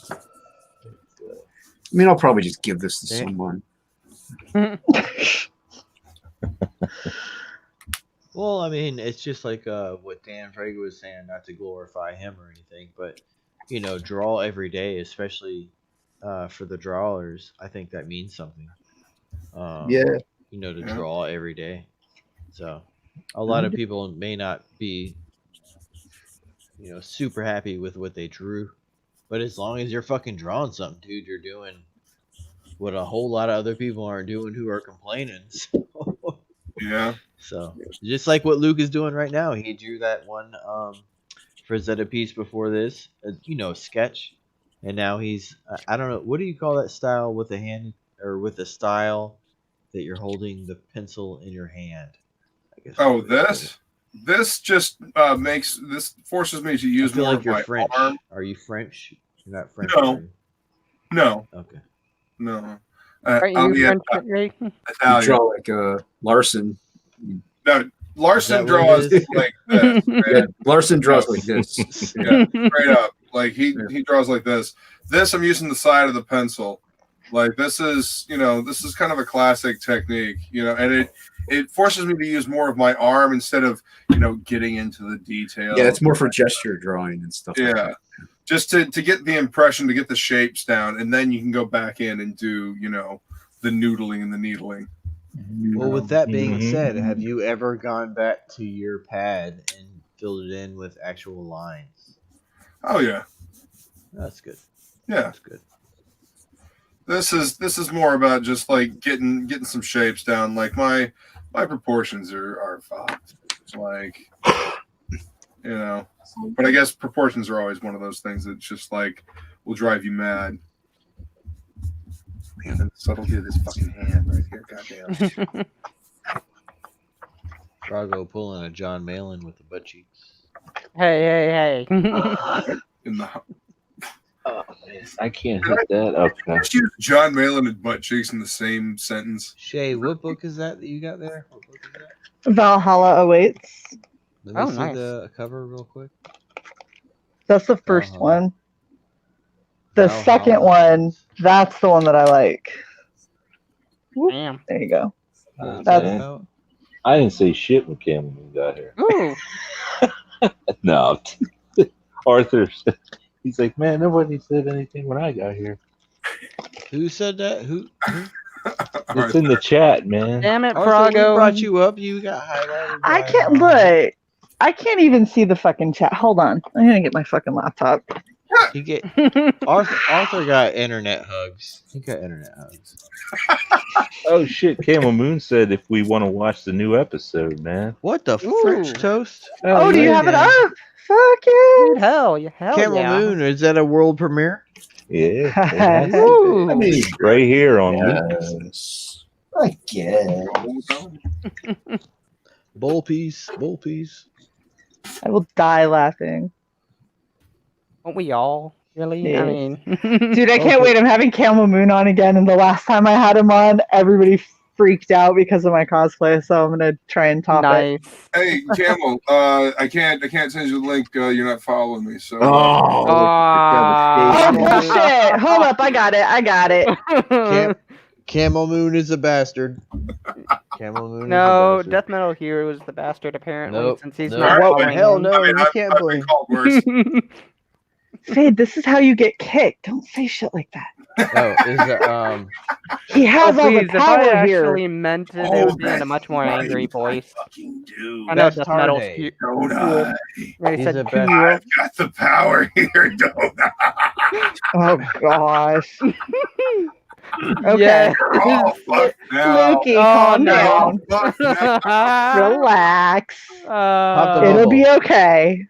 I mean, I'll probably just give this to someone. Well, I mean, it's just like what Dan Frager was saying, not to glorify him or anything, but draw every day, especially for the drawers. I think that means something. Yeah. To draw every day. So, a lot of people may not be, super happy with what they drew, but as long as you're fucking drawing something, dude, you're doing what a whole lot of other people aren't doing who are complaining. Yeah. So just like what Luke is doing right now, he drew that one Frazetta piece before this, sketch, and now he's I don't know, what do you call that style with the hand or with the style that you're holding the pencil in your hand? I guess. Oh, this just forces me to I use feel more like of you're my French. arm. Are you French? You're not French. No. are you? No, Okay. no. Aren't I'll you be French, Ray? You Italian. draw like Larson. No, Larson Is that what it draws is? like this. Yeah, Larson draws like this. Yeah, straight up. Like he draws like this. This I'm using the side of the pencil. Like this is kind of a classic technique, and it forces me to use more of my arm instead of getting into the details. Yeah, it's more for gesture drawing and stuff. Like that. Just to get the impression, to get the shapes down, and then you can go back in and do the noodling and the needling. Well, with that being Mhm. said, have you ever gone back to your pad and filled it in with actual lines? Oh yeah, That's good. yeah. That's good. This is more about just like getting some shapes down. Like my proportions are fucked. Like but I guess proportions are always one of those things that just like will drive you mad. Man, the subtlety of this fucking hand right here, goddamn. Drago pulling a John Malin with the butt cheeks. Hey. In the Oh, man, I can't hit that. Okay. just use John Malin and butt cheeks in the same sentence. Shay, what book is that you got there? What book is that? Valhalla awaits. Let me Oh, see nice. the cover real quick. That's the first Uh-huh. one. The Valhalla second one, Hunt. that's the one that I like. Whoop, Damn. there you go. Oh, That's- man. About? I didn't say shit when Cameron got here. Ooh. No. Arthur, he's like, man, nobody said anything when I got here. Who said that? Who? It's in the chat, man. Damn it, Arthur, we Froggo. brought you up. You got highlighted. I by, can't look. I can't even see the fucking chat. Hold on. I'm gonna get my fucking laptop. He get Arthur got internet hugs. He got internet hugs. Oh shit, Camel Moon said if we want to watch the new episode, man. What the Ooh. French toast? Oh, do you have it yeah. up? Fuck it. hell Camel yeah. Moon, is that a world premiere? Yeah, it has to Ooh. I mean, be. Right here on yes. I guess. Bull piece, bull piece. I will die laughing. Won't we all? Really? Yeah. I mean, Dude, I can't wait. I'm having Camel Moon on again, and the last time I had him on, everybody freaked out because of my cosplay, so I'm gonna try and top it. nice. Hey, Camel, I can't send you the link. You're not following me, so. Oh, Oh, devastation. bullshit. Hold up. I got it. Camel Moon is a bastard. Camel Moon No, is a bastard. Death Metal Hero is the bastard apparently, Nope, since he's no. not What? following Hell him. no, you can't I've blame. been called worse. Fade, this is how you get kicked. Don't say shit like that. Oh, is it He has all the Please, if I power actually here. meant it, it Oh, would be in a that's much more right, angry I voice. fucking do. I know That's Death Metal's Tarday. cute. Don't I? They He's said a cool. bastard. I've got the power here, don't I? Oh, gosh. Okay. Yeah. We're all fucked now. Lukey, Oh, calm no. down. Fuck now. Relax. Pop the It'll bubble. be okay.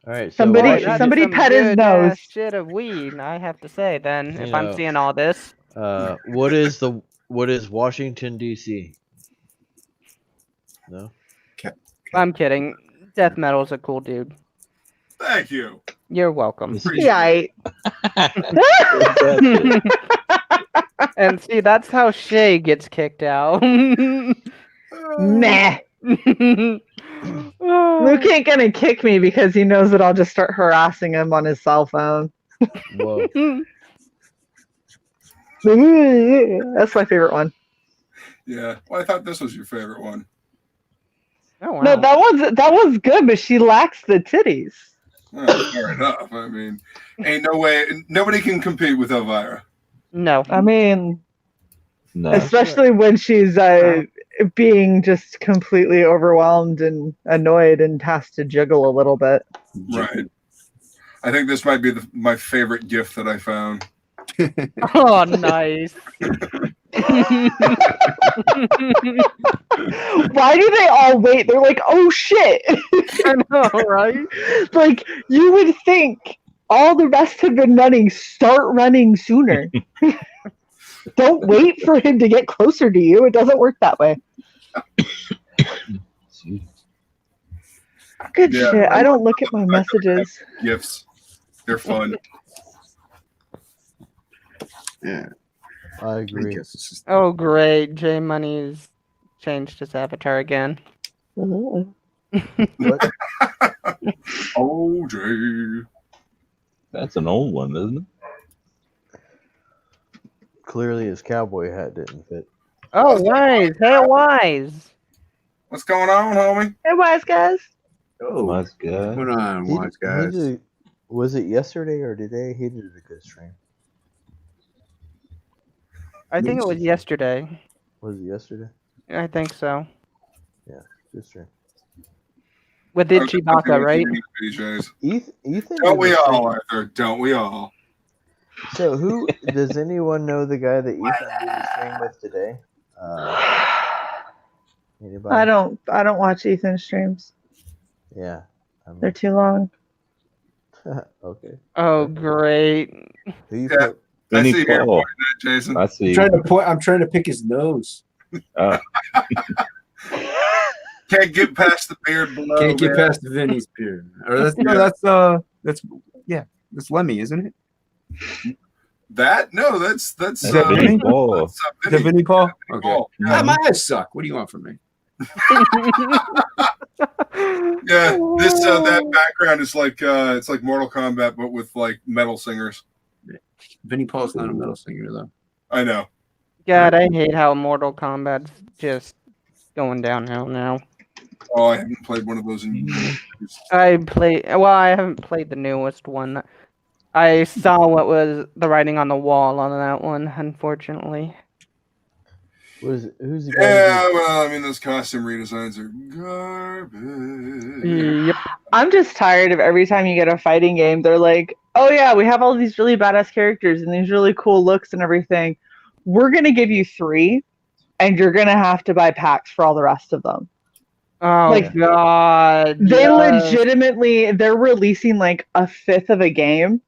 All right, so Somebody- Washington- somebody some pet his good nose. ass shit of weed, I have to say. Then, if You I'm know. seeing all this, what is Washington D.C.? No. I'm kidding. Death Metal's a cool dude. Thank you. You're welcome. Yeah. And see, that's how Shay gets kicked out. Nah. Luke ain't gonna kick me because he knows that I'll just start harassing him on his cell phone. Whoa. That's my favorite one. Yeah. Well, I thought this was your favorite one. Oh, wow. No, that one's good, but she lacks the titties. Oh, fair enough. I mean, ain't no way. Nobody can compete with Elvira. No. I mean, No. especially when she's being just completely overwhelmed and annoyed and has to jiggle a little bit. Right. I think this might be my favorite gift that I found. Oh, nice. Why do they all wait? They're like, oh shit. I know, right? Like, you would think all the rest have been running, start running sooner. Don't wait for him to get closer to you. It doesn't work that way. Good Yeah, shit. I don't look at my messages. Gifts. They're fun. Yeah. I I agree. guess it's just, Oh, great. J Money's changed his avatar again. What? Oh, Jay. That's an old one, isn't it? Clearly his cowboy hat didn't fit. Oh, Wise. Hey, Wise. What's going on, homie? Hey, wise guys. oh, Nice guy. what's going on, wise guys? Was it yesterday or today? He did a good stream. I think it was yesterday. Was it yesterday? I think so. Good stream. With the Chewbacca, right? BJ's. Ethan. Don't did we a all, stream- Arthur? Don't we all? So who does anyone know the guy that Ethan did the stream with today? Anybody? I don't watch Ethan streams. Yeah. They're too long. Okay. Oh, great. Who you Yeah. put? I Any see you here Paul. pointing at Jason. I see. I'm trying to pick his nose. Can't get past the beard below. Can't get man. past Vinny's beard. Or that's that's Lemmy, isn't it? That? No, that's That's that Vinny Vinny? Paul. that's, Is that Vinny Paul? Vinny Okay. Paul. Ah, my eyes suck. What do you want from me? Yeah, this that background is like it's like Mortal Kombat, but with like metal singers. Vinnie Paul's not a metal singer though. I know. God, I hate how Mortal Kombat's just going downhill now. Oh, I haven't played one of those in years. I haven't played the newest one. I saw what was the writing on the wall on that one, unfortunately. Who's the guy? Yeah, well, I mean, those costume redesigns are garbage. Yep. I'm just tired of every time you get a fighting game, they're like, oh yeah, we have all these really badass characters and these really cool looks and everything. We're going to give you 3, and you're going to have to buy packs for all the rest of them. Oh, Like, God. They yes. legitimately, they're releasing like a 5th of a game,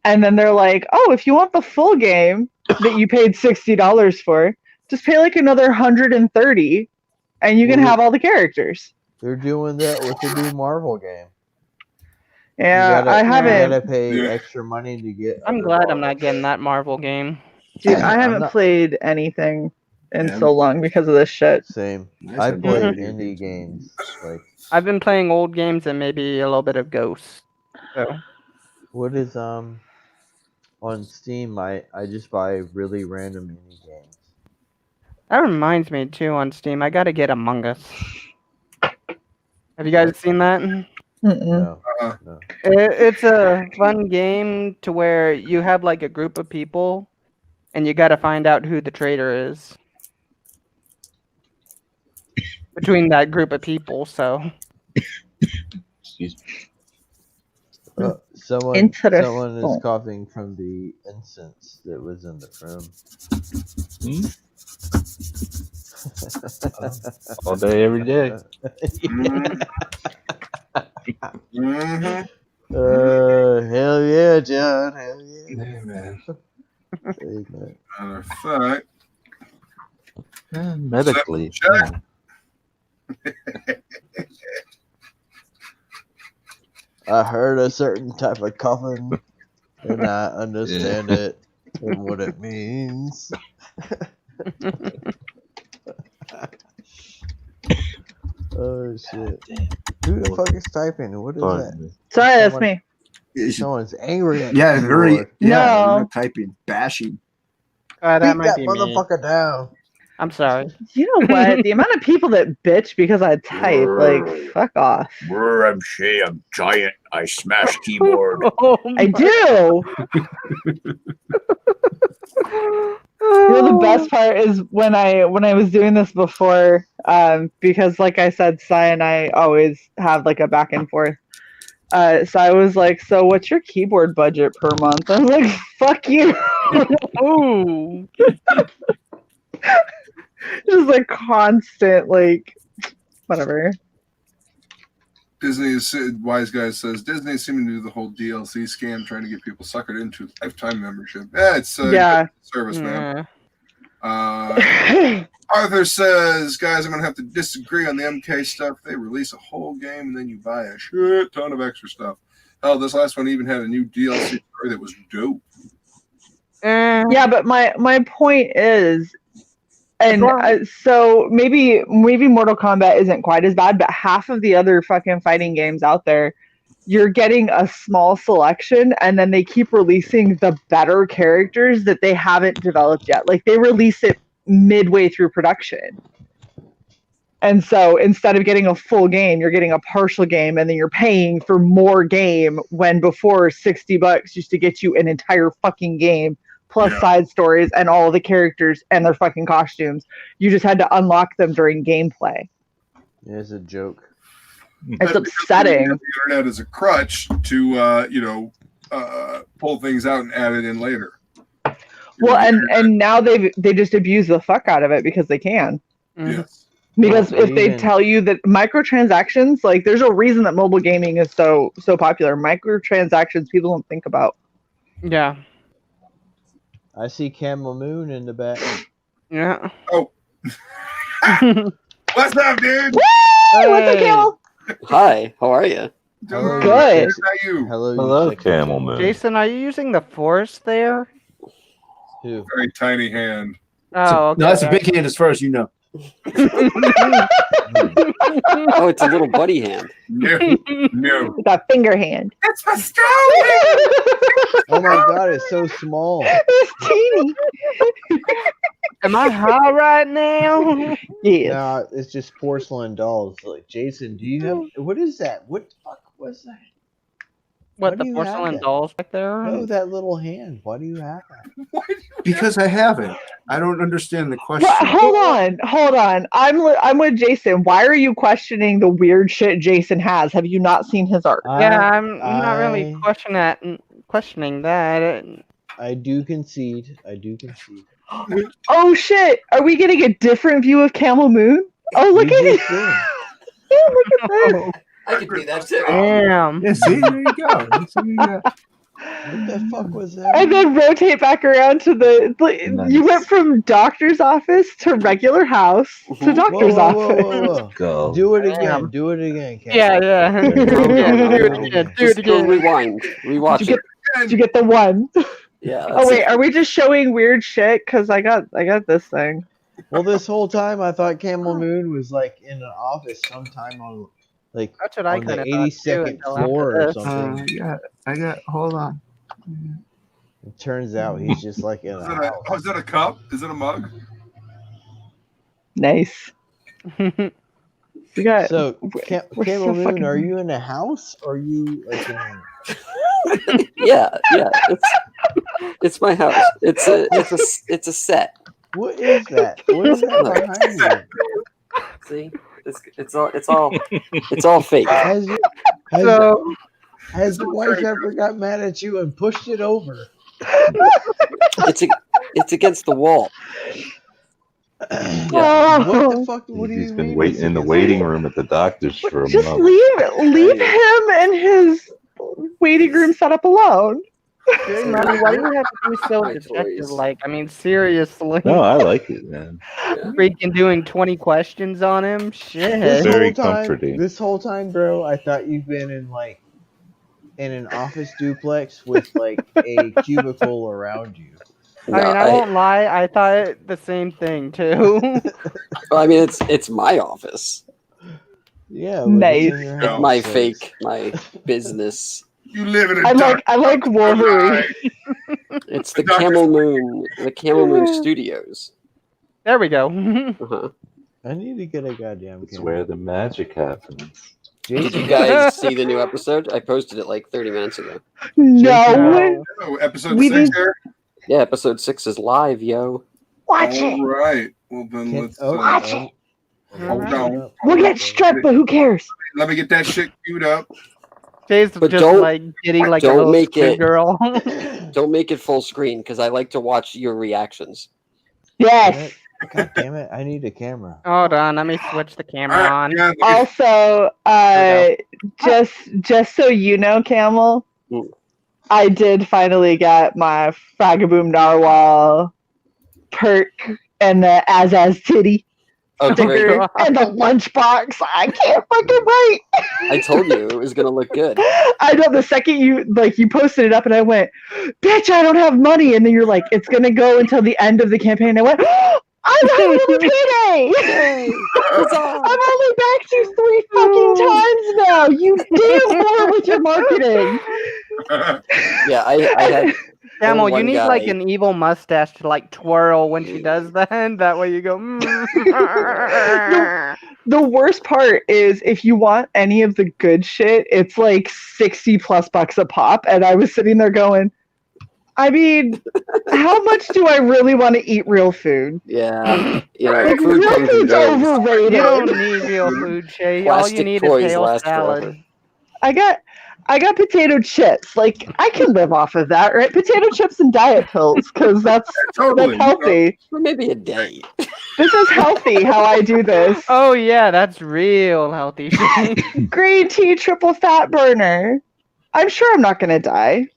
and then they're like, oh, if you want the full game that you paid $60 for, just pay like another $130, and you can have all the characters. They're doing that with the new Marvel game. Yeah, I You haven't. gotta pay extra money to get. I'm other glad I'm Marvel not getting that Marvel game. Dude, I haven't not- played anything in Yeah. so long because of this shit. Same. Nice I and play video indie games. games. Like, I've been playing old games and maybe a little bit of Ghosts. So what is on Steam? I just buy really random indie games. that reminds me too on Steam. I gotta get Among Us. Have you guys seen that? Mm-mm. No, Uh-uh. no. It's a fun game to where you have like a group of people, and you gotta find out who the traitor is between that group of people. So Excuse me. Someone Interesting. is coughing from the incense that was in the room. All day, every day. Mm-hmm. Hell yeah, John. Hell yeah. Yeah, man. Amen. Matter of fact, Medically. Check. I heard a certain type of coughing, and I understand it and what it means. Oh shit! Who the fuck is typing? What is that? Sorry, that's Someone- me. Someone's angry at Yeah, the very. keyboard. Yeah, No. not typing, bashing. that Beat might that be me. motherfucker down. I'm sorry. You know what? The amount of people that bitch because I type, like, fuck off. I'm Shay. I'm giant. I smash keyboard. Oh I do. You know, the best part is when I was doing this before, because like I said, Sai and I always have like a back and forth. So I was like, so what's your keyboard budget per month? I was like, fuck you. Ooh. Just like constant, like, whatever. Disney is wise guy says Disney is seeming to do the whole DLC scam, trying to get people suckered into lifetime membership. Yeah, it's Yeah. service, man. Yeah. Arthur says, guys, I'm gonna have to disagree on the MK stuff. They release a whole game and then you buy a shit ton of extra stuff. Hell, this last one even had a new DLC story that was dope. Yeah, but my point is, and so maybe Mortal Kombat isn't quite as bad, but half of the other fucking fighting games out there, you're getting a small selection, and then they keep releasing the better characters that they haven't developed yet. Like, they release it midway through production. And so instead of getting a full game, you're getting a partial game, and then you're paying for more game when before $60 used to get you an entire fucking game plus side stories and all the characters and their fucking costumes. You just had to unlock them during gameplay. Yeah, it's a joke. It's upsetting. The internet is a crutch to pull things out and add it in later. Well, and now they just abuse the fuck out of it because they can. Yes. Because Well, if they even- tell you that microtransactions, like, there's a reason that mobile gaming is so popular. Microtransactions people don't think about. Yeah. I see Camel Moon in the back. Yeah. Oh. What's up, dude? Woo! What's up, Hey. Camel? Hi, how are you? Doing Good. How you? Hello, Hello, you Camel Moon. Jason, are you using the force there? Who? Very tiny hand. Oh, okay. No, that's a big hand as far as you know. Oh, it's a little buddy hand. No, no. With that finger hand. It's my stone. Oh my god, it's so small. It's teeny. Am I high right now? Yes. No, it's just porcelain dolls. Like, Jason, do you have what is that? What the fuck was that? What, Why the do you have porcelain that? dolls back there? No, that little hand. Why do you have that? Why do you Because I haven't. I don't understand the question. What? Hold on. I'm with Jason. Why are you questioning the weird shit Jason has? Have you not seen his art? Yeah, I'm not really questioning that. I do concede. Oh shit! Are we getting a different view of Camel Moon? Oh, look We at it! just did. Yeah, look at this. I could do that too. Damn. Yeah, see, there you go. What the fuck was that? And then rotate back around to the. Nice. You went from doctor's office to regular house to Whoa, doctor's office. Whoa. Go. Do it again. Damn. Do it again. Kat. Yeah. Yeah, Do it again. Do it Just go again. rewind. Rewatch Did you it. Did you get the one? Yeah. Oh wait, are we just showing weird shit? Cause I got this thing. Well, this whole time I thought Camel Moon was like in an office sometime on like That's what I on the kind of thought too 82nd until floor after or this. something. I got. Hold on. It turns out he's just like in a house. is that a cup? Is it a mug? Nice. We got. So, we're Camel so Moon, fucking- are you in a house? Or are you like in a... Yeah. It's my house. It's a set. What is that? What is that behind you? See, it's all fake. Has So, your wife ever got mad at you and pushed it over? It's against the wall. What the fuck? What do He's you been mean? waiting in the waiting room at the doctor's for a Just month. leave him and his waiting room set up alone. Dude, Mommy, why do you have to be so My detective? toys. Like, I mean, seriously. No, I like it, man. Freaking doing 20 questions on him? Shit. Very comforting. This whole time, bro, I thought you've been in like in an office duplex with like a cubicle around you. I mean, I won't lie. I thought the same thing, too. I mean, it's my office. Yeah, Nice. it's in your It's house, my so fake, my business. You live in a I like Wolverine. It's the Camel Moon Studios. There we go. Uh-huh. I need to get a goddamn It's camera. where the magic happens. Did you guys see the new episode? I posted it like 30 minutes ago. No. Oh, episode We 6 did- here. Yeah, episode 6 is live, yo. Watch it. All right. Well, then let's Watch it. hold on. We'll get strep, but who cares? Let me get that shit queued up. Jay's But just don't- like getting like a don't little make squid it- girl. Don't make it full screen because I like to watch your reactions. Yes. God damn it! I need a camera. Hold on, let me switch the camera All right, on. yeah, Also, There just so you know, Camel, Mm. I did finally get my Fragaboom Narwhal perk and the Azaz titty Oh, great. sticker and the lunchbox. I can't fucking wait. I told you it was gonna look good. I know the second you posted it up and I went, bitch, I don't have money. And then you're like, it's gonna go until the end of the campaign. I went, I'm having a payday. I'm only back to 3 fucking times now. You damn whore with your marketing. Yeah, I had Camel, you one need guy- like an evil mustache to like twirl when she does that. That way you go. The worst part is if you want any of the good shit, it's like $60+ a pop. And I was sitting there going, I mean, how much do I really want to eat real food? yeah, Like, food real comes and food's goes. overrated. You don't need real food, Shay. All you Plastic need is toys kale last salad. forever. I got potato chips. Like I can live off of that, right? Potato chips and diet pills, because that's Totally. healthy. For maybe a day. This is healthy how I do this. Oh yeah, that's real healthy. Shay. Green tea, triple fat burner. I'm sure I'm not gonna die.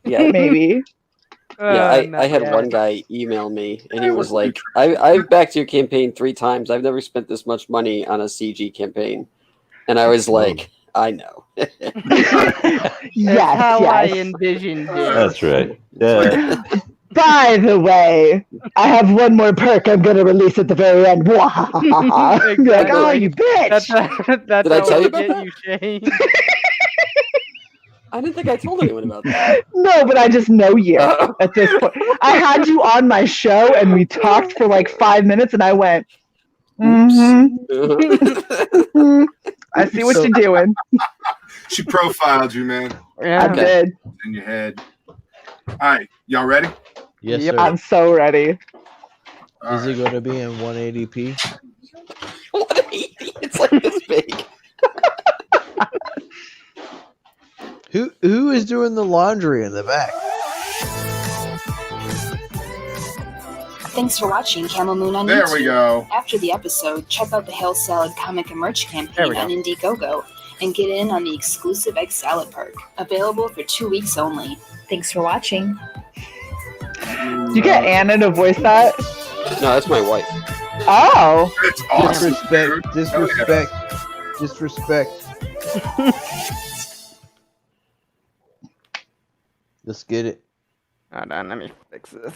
Yeah, Maybe. yeah. Not I had yet. one guy email me, and he was like, "I've backed your campaign 3 times. I've never spent this much money on a CG campaign." And I was like, "I know." That's how I yes. envisioned it. That's right. Yeah. By the way, I have one more perk I'm going to release at the very end. Be like, oh, you bitch! That's Did I how tell you we about get that? you, Shane. I didn't think I told anyone about that. No, but I just know you Oh. at this point. I had you on my show, and we talked for like 5 minutes, and I went, I see what you're doing. She profiled you, man, Yeah. I did. in your head. All right, y'all ready? Yes, Yep. sir. I'm so ready. All Is it going to be in 180p? What? It's like this big. Who is doing the laundry in the back? Thanks for watching Camel Moon on There YouTube. we go. After the episode, check out the Hail Salad comic and merch There campaign we go. on Indiegogo and get in on the exclusive Egg Salad perk, available for 2 weeks only. Thanks for watching. You get Anna to voice that? No, that's my wife. Oh. It's awesome. Disrespect. Dude. Disrespect. Let's get it. Hold on, let me fix this.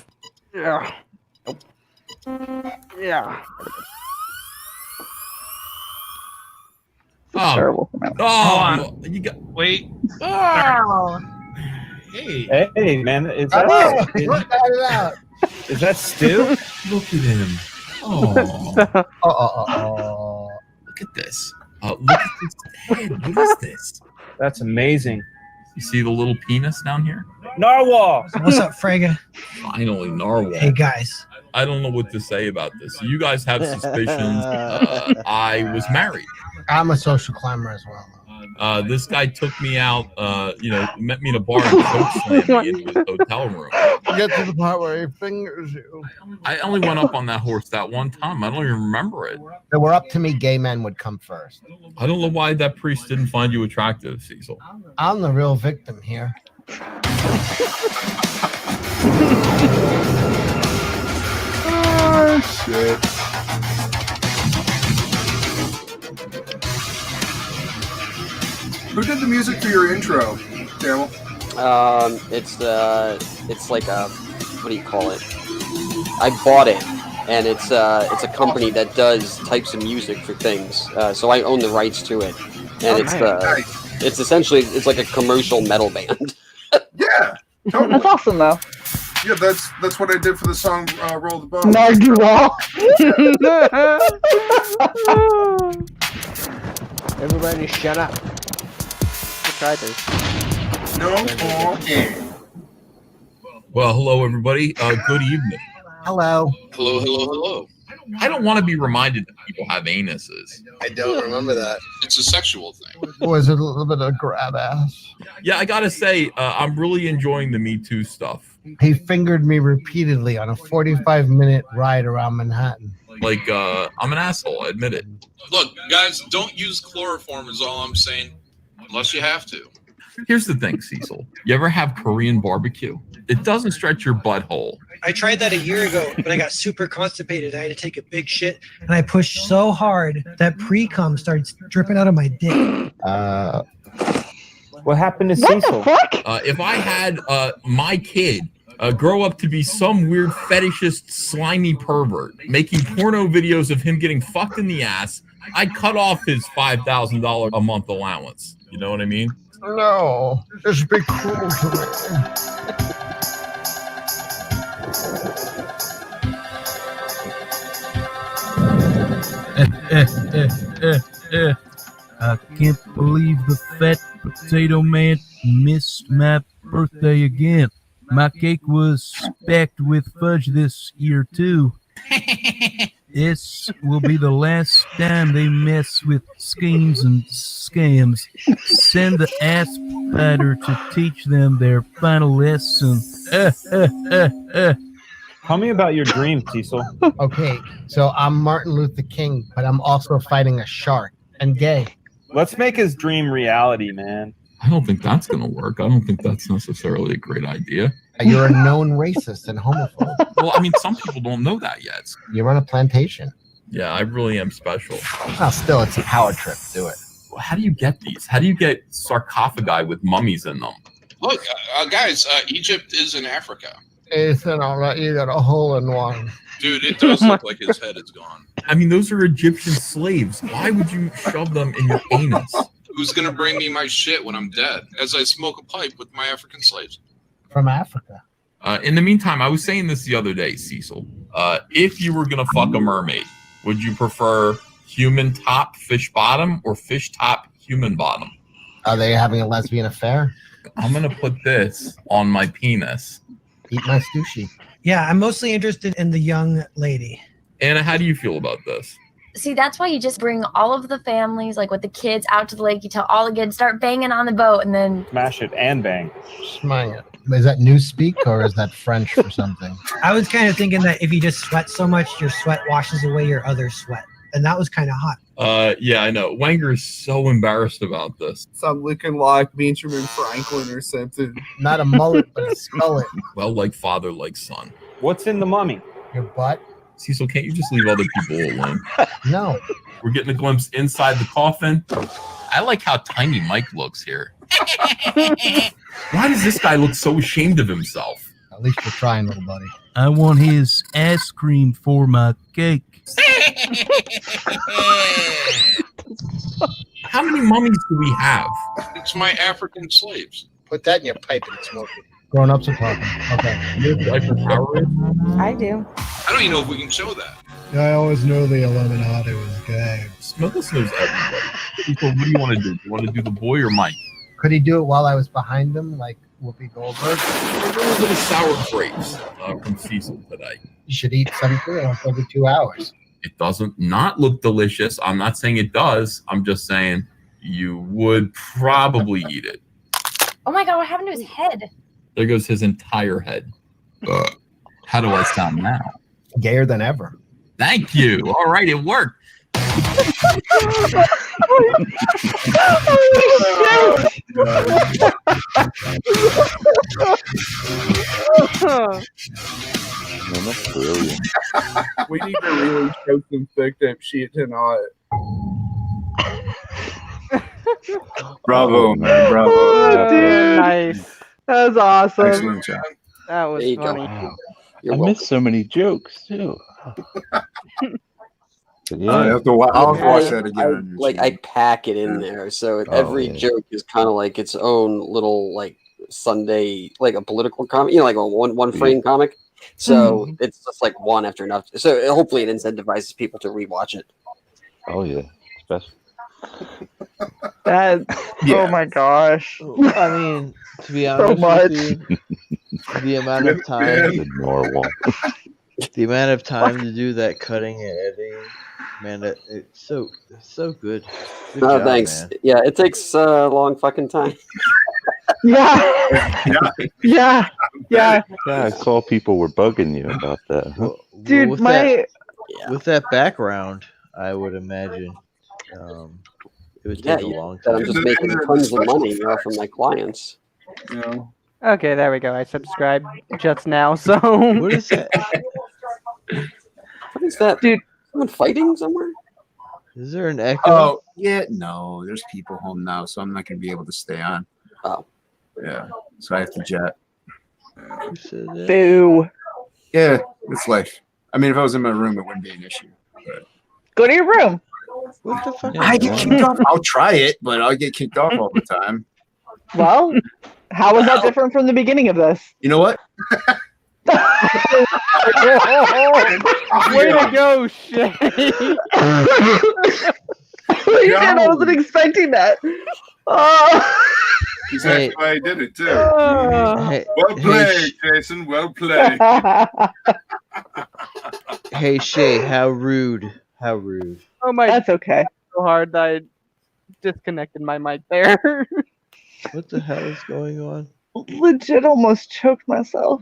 Yeah. Nope. Yeah. Oh, Terrible. oh, you got wait. Hey, Hey, man, is Oh, that is that Stu? look at him. Oh, look at this. Look at this head. What is this? That's amazing. You see the little penis down here? Narwhal. What's up, Frega? Finally, narwhal. Hey, guys. I don't know what to say about this. You guys have suspicions. I was married. I'm a social climber as well. This guy took me out, met me in a bar and choke slammed me into his hotel room. Get to the part where he fingers you. I only went up on that horse that one time. I don't even remember it. If it were up to me, gay men would come first. I don't know why that priest didn't find you attractive, Cecil. I'm the real victim here. Oh, shit. Who did the music for your intro, Camel? It's like a, what do you call it? I bought it, and it's a company that does types of music for things. So I own the rights to it, and Nice. it's essentially like a commercial metal band. Yeah, totally. That's awesome, though. Yeah, that's what I did for the song "Roll the Boat." Narwhal. Everybody shut up. Let's try this. No more air. Well, hello, everybody. Good evening. Hello. Hello, hello, hello. I don't want to be reminded that people have anuses. I don't remember that. It's a sexual thing. Was it a little bit of grab ass? Yeah, I gotta say, I'm really enjoying the Me Too stuff. He fingered me repeatedly on a 45-minute ride around Manhattan. Like, I'm an asshole, I admit it. Look, guys, don't use chloroform is all I'm saying, unless you have to. Here's the thing, Cecil. You ever have Korean barbecue? It doesn't stretch your butthole. I tried that a year ago, but I got super constipated. I had to take a big shit, and I pushed so hard that pre-cum started dripping out of my dick. What happened to What Cecil? the fuck? If I had my kid grow up to be some weird fetishist, slimy pervert making porno videos of him getting fucked in the ass, I'd cut off his $5,000 a month allowance. You know what I mean? No, just be cruel to me. I can't believe the fat potato man missed my birthday again. My cake was specked with fudge this year too. This will be the last time they mess with schemes and scams. Send the ass spider to teach them their final lesson. Tell me about your dream, Cecil. Okay, so I'm Martin Luther King, but I'm also fighting a shark and gay. Let's make his dream reality, man. I don't think that's going to work. I don't think that's necessarily a great idea. You're a known racist and homophobe. Well, I mean, some people don't know that yet. You're on a plantation. Yeah, I really am special. Well, still, it's a power trip. Do it. Well, how do you get these? How do you get sarcophagi with mummies in them? Look, guys, Egypt is in Africa. Ethan, I'll let you get a hole in one. Dude, it does look like his head is gone. I mean, those are Egyptian slaves. Why would you shove them in your anus? Who's gonna bring me my shit when I'm dead? As I smoke a pipe with my African slaves. From Africa. In the meantime, I was saying this the other day, Cecil. If you were gonna fuck a mermaid, would you prefer human top, fish bottom, or fish top, human bottom? Are they having a lesbian affair? I'm gonna put this on my penis. Eat my sushi. Yeah, I'm mostly interested in the young lady. Anna, how do you feel about this? See, that's why you just bring all of the families, like with the kids, out to the lake. You tell all the kids, start banging on the boat, and then Smash it and bang. Smang it. Is that newspeak or is that French for something? I was kind of thinking that if you just sweat so much, your sweat washes away your other sweat. And that was kind of hot. Yeah, I know. Wenger is so embarrassed about this. So I'm looking like Benjamin Franklin or something. Not a mullet, but a skullet. Well, like father, like son. What's in the mummy? Your butt? Cecil, can't you just leave other people alone? No. We're getting a glimpse inside the coffin. I like how tiny Mike looks here. Why does this guy look so ashamed of himself? At least you're trying, little buddy. I want his ass cream for my cake. How many mummies do we have? It's my African slaves. Put that in your pipe and smoke it. Grown-ups are talking. Okay. I do. I don't even know if we can show that. I always knew the Illuminati was gay. Smokeless knows everybody. People, what do you want to do? Do you want to do the boy or Mike? Could he do it while I was behind him, like Whoopi Goldberg? A little bit of sour grapes from Cecil today. You should eat something else every 2 hours. It doesn't not look delicious. I'm not saying it does. I'm just saying you would probably eat it. oh my god, what happened to his head? There goes his entire head. How do I sound now? Gayer than ever. Thank you. All right, it worked. Man, that's brilliant. We need to really show some fucked up shit tonight. Bravo, man. Bravo. Oh, dude. Nice. That was awesome. Excellent job. That was There you funny. go. I missed so many jokes too. But yeah, I have to I'll have to watch that again. I pack it in there, so every joke is kind of like its own little like Sunday, like a political comic, like a one frame comic. So it's just like one after another. So hopefully it incentivizes people to rewatch it. oh yeah, especially. That. Oh my gosh. I mean, to be honest with you, the amount of time, Normal. the amount of time to do that cutting and editing, man, it's so good. Good No, job, thanks. man. Yeah, it takes a long fucking time. Yeah. Yeah. Yeah, I saw people were bugging you about that. Huh? Dude, with my with that background, I would imagine it would take a long that time. I'm just making tons of money from my clients. Okay, there we go. I subscribed just now, so. What is that? What is that? Dude. Someone fighting somewhere? Is there an echo? Oh, yeah. No, there's people home now, so I'm not going to be able to stay on. Oh. Yeah. So I have to jet. Who said that? Boo. Yeah, it's life. I mean, if I was in my room, it wouldn't be an issue. But Go to your room. What the fuck? I get kicked off. I'll try it, but I'll get kicked off all the time. Well, how was that different from the beginning of this? You know what? Way to go, Shay. I wasn't expecting that. Oh. Exactly why I did it too. Hey, Well played, Jason. Well played. Hey Shay, how rude. How rude. Oh my. That's okay. So hard that I disconnected my mic there. What the hell is going on? Legit almost choked myself.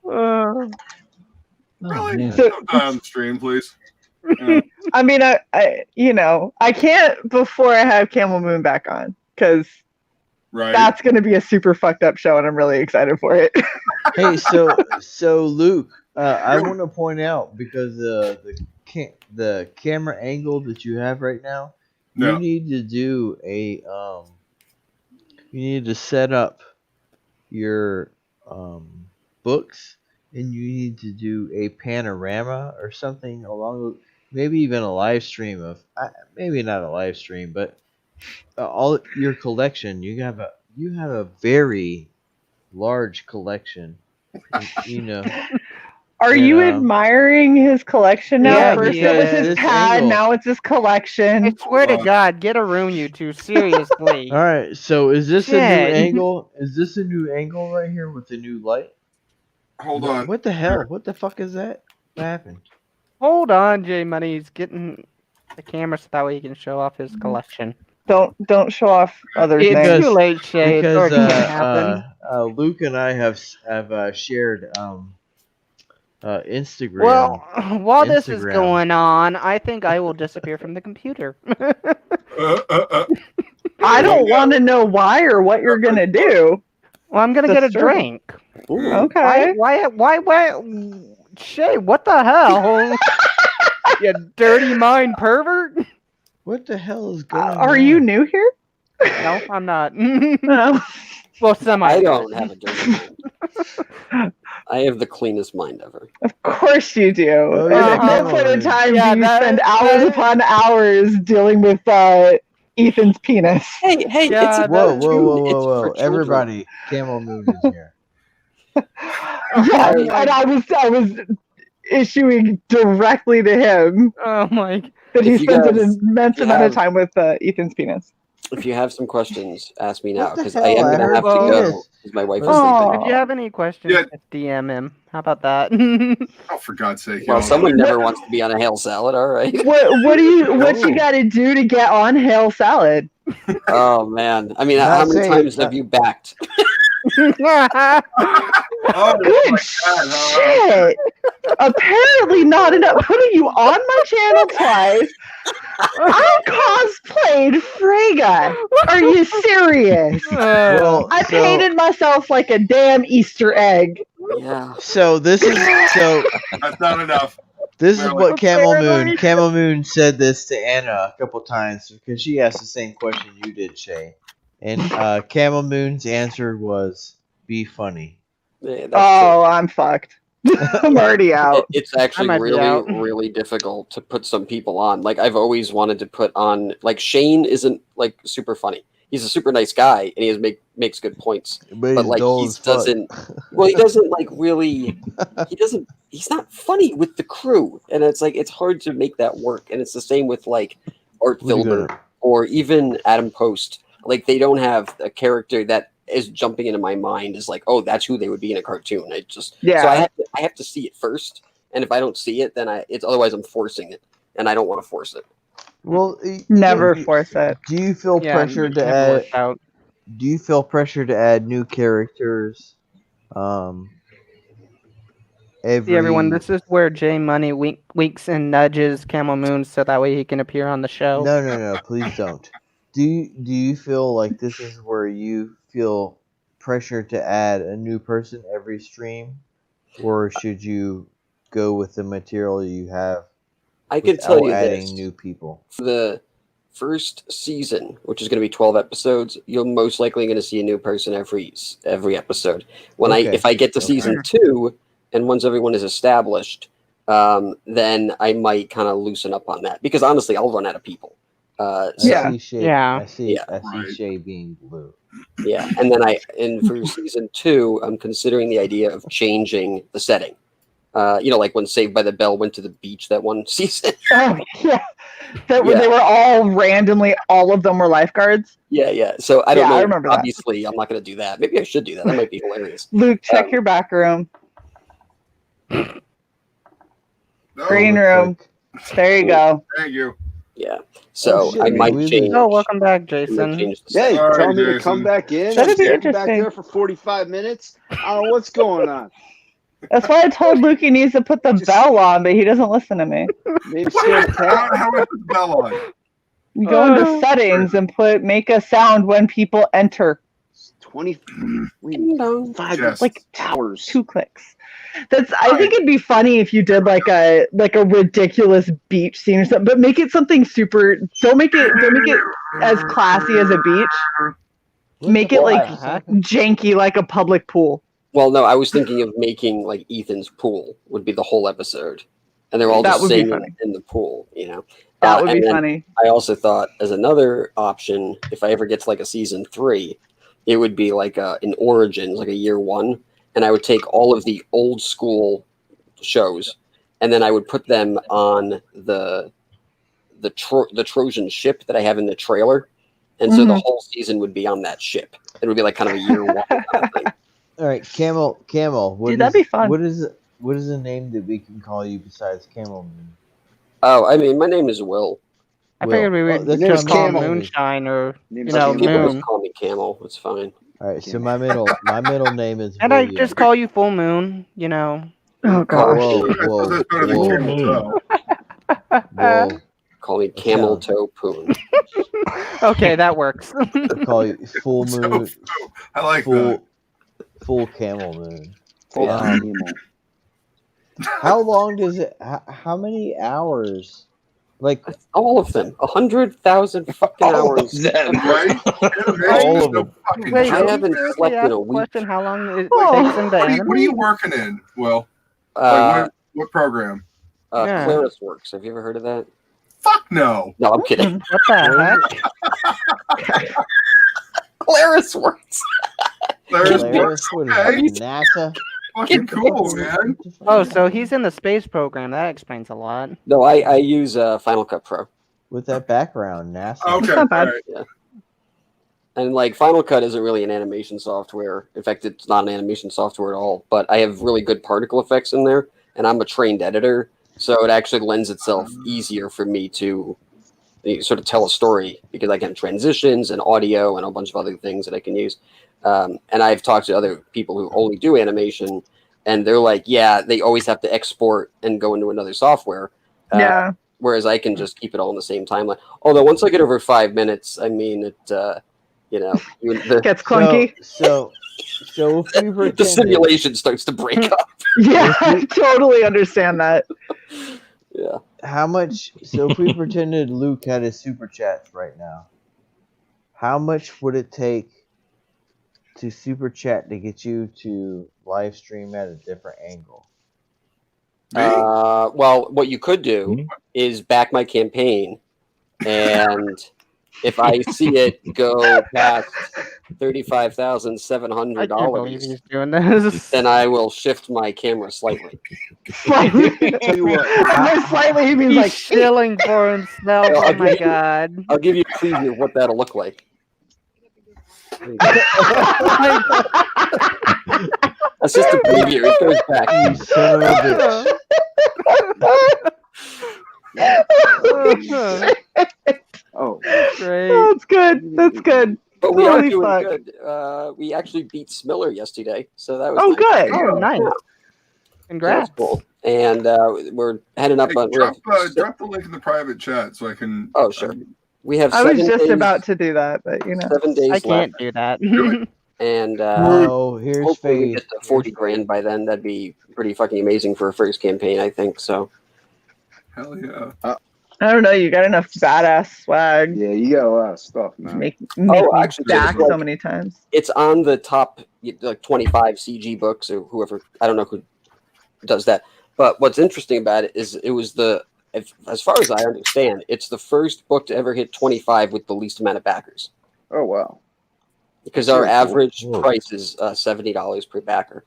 Really? So- On the stream, please. Yeah. I mean, I can't before I have Camel Moon back on because Right. that's going to be a super fucked up show, and I'm really excited for it. Hey, so Luke, I want to point out because the camera angle that you have right now, Yeah. you need to do a you need to set up your books, and you need to do a panorama or something along, maybe even a live stream of, maybe not a live stream, but all your collection. You have a very large collection. You know. Are you admiring his collection now? Yeah, First it was his this pad, angle. now it's his collection. I swear to God, get a room, you two. Seriously. All right, so is this a new Shit. angle? Is this a new angle right here with the new light? Hold on. What the hell? What the fuck is that? What happened? Hold on, J Money. He's getting the camera so that way he can show off his collection. Don't show off other It's things. too late, Shay. It's Because already happened. Luke and I have shared Instagram. Well, while this is Instagram. going on, I think I will disappear from the computer. I don't want to know why or what you're gonna do. Well, I'm gonna get a Disturbing. drink. Okay. Why? Shay, what the hell? You dirty mind pervert. What the hell is going on? Are you new here? No, I'm not. No. Well, semi. I don't have a dirty mind. I have the cleanest mind ever. Of course you do. Oh, And yeah, at no point in time Yeah, do you that spend is- hours upon hours dealing with Ethan's penis. Hey, Yeah, it's Whoa, about whoa, whoa, it's whoa, for whoa! children. Everybody, Camel Moon is here. Yeah, and I was issuing directly to him Oh my. that he If you spent an guys- immense you amount of have- time with Ethan's penis. If you have some questions, ask me now What the because I hell? am I gonna heard have to about go this. because my wife is Oh. sleeping. If you have any questions, Yeah. just DM him. How about that? Oh, for God's sake! Well, y'all. someone never wants to be on a hail salad. All right. What you got to do to get on Hail Salad? Oh man. I mean, Not how many saying- times have you backed? Oh, Good my God, huh? shit. Apparently not enough. Putting you on my channel twice. I cosplayed Frega. Are you serious? Well, I so- painted myself like a damn Easter egg. Yeah. So this is That's not enough. This is Really? what Camel Moon said this to Anna a couple times because she asked the same question you did, Shay. And Camel Moon's answer was, "Be funny." Yeah, that's Oh, I'm fucked. I'm already out. It's actually might be really, out. really difficult to put some people on. Like I've always wanted to put on. Like Shane isn't like super funny. He's a super nice guy and makes good points. But But he's like dull he as fuck. doesn't. Well, he doesn't like really. He doesn't. He's not funny with the crew, and it's like it's hard to make that work. And it's the same with like Art What are you Filber gonna- or even Adam Post. Like they don't have a character that is jumping into my mind is like, oh, that's who they would be in a cartoon. I just Yeah. So I have to see it first, and if I don't see it, then it's otherwise I'm forcing it, and I don't want to force it. Well, Never do- force it. Do you feel Yeah, pressured to never add? worked out. Do you feel pressure to add new characters? Every See everyone, this is where J Money winks and nudges Camel Moon so that way he can appear on the show. No, please don't. Do you feel like this is where you feel pressure to add a new person every stream, or should you go with the material you have? I can tell you without adding this. new people. For the first season, which is going to be 12 episodes, you're most likely going to see a new person every episode. Okay. If I get to season 2, and once everyone is established, then I might kind of loosen up on that because honestly, I'll run out of people. I see Shay, I see Right. Shay being blue. Yeah, and then for season 2, I'm considering the idea of changing the setting. Like when Saved by the Bell went to the beach that one season. Oh yeah. They Yeah. were all randomly. All of them were lifeguards. Yeah. So I don't Yeah, know. I remember that. Obviously, I'm not going to do that. Maybe I should do that. That might be hilarious. Luke, check your back room. Green No, room. There you go. Thank you. Yeah. So shit, I might we change. Oh, welcome back, I might Jason. change the Yeah, setting. you All tell right, me to Jason. come back in. That'd I'm be sitting back interesting. there for 45 minutes. I don't know what's going on. That's why I told Luke he needs to put the bell on, but he doesn't listen to me. Maybe scared of cat. How is the bell on? You go into settings and make a sound when people enter. 25 Yes. Like hours. 2 clicks. I think it'd be funny if you did like a ridiculous beach scene or something, but make it something super. Don't make it as classy as a beach. Make it like janky like a public pool. Well, no, I was thinking of making like Ethan's pool would be the whole episode, and they're all That just would be singing funny. in the pool. You know, That would and be then funny. I also thought as another option, if I ever get to like a season 3, it would be like an Origins, like a year 1, and I would take all of the old school shows, and then I would put them on the Trojan ship that I have in the trailer, and so the whole season would be on that ship. It would be like kind of a year 1 kind of thing. All right, Camel. What Dude, that'd be fun. What is a name that we can call you besides Camel Moon? Oh, I mean, my name is Will. I figured we would that's just what call my him name is. Moonshine or Name's Some people Camel. just Moon. call me Camel. It's fine. All right, so my middle name is And I William. just call you Full Moon, Oh Call gosh. me, That's better than whoa. Camel Toe. Whoa. call me Camel Toe Poon. Okay, that works. I call you Full Moon. I like that. Full Camel Moon. Full Yeah. Camel. How long does it? How many hours? Like All of them. 100,000 fucking hours. Right? all of them. Fucking Wait, I joke. haven't seriously slept in ask a the week. question how long it Oh. takes him to animate? What are you working in? Well, Uh, what program? Yeah. Claris Works. Have you ever heard of that? Fuck no. No, I'm kidding. What the heck? Claris Works. There's Polaris, what is okay. it, NASA? Fucking cool, man. Oh, so he's in the space program. That explains a lot. No, I use Final Cut Pro. With that background, NASA. Okay. not bad. all right. Yeah. And like Final Cut isn't really an animation software. In fact, it's not an animation software at all. But I have really good particle effects in there, and I'm a trained editor, so it actually lends itself easier for me to sort of tell a story because I can transitions and audio and a bunch of other things that I can use. And I've talked to other people who only do animation, and they're like, yeah, they always have to export and go into another software. Yeah. Whereas I can just keep it all in the same timeline. Although once I get over 5 minutes, I mean, it, the Gets clunky. So if we the pretended, simulation starts to break up. Yeah, I totally understand that. Yeah. how much? So if we pretended Luke had his super chats right now, how much would it take to super chat to get you to live stream at a different angle? Well, what you could do is back my campaign, and if I see it go past I can't believe $35,700, he's doing this. then I will shift my camera slightly. Slightly. Tell you what. By slightly, he means He's like shilling for himself. Well, Oh I'll my give you- god. I'll give you a preview of what that'll look like. That's just a preview. It goes back. You son of a bitch. Oh, Great. Oh, that's good. That's good. But we are Holy doing fuck. good. We actually beat Smiller yesterday, so that was Oh, nice. good. Oh, nice. That's Congrats. cool. And we're heading up Hey, on. we have drop the link in the private chat so I can. Oh, sure. We have I was 7 just days, about to do that, but 7 days I can't left, do that. and Oh, here's hopefully we Faith. get to 40 grand by then. That'd be pretty fucking amazing for a first campaign, I think. So Hell yeah. I don't know. You got enough badass swag. yeah, you got a lot of stuff, to man. Make me actually, back it's like- so many times. it's on the top like 25 CG books or whoever. I don't know who does that. But what's interesting about it is it was as far as I understand, it's the first book to ever hit 25 with the least amount of backers. Oh wow. Because our Very cool. average price is $70 per backer.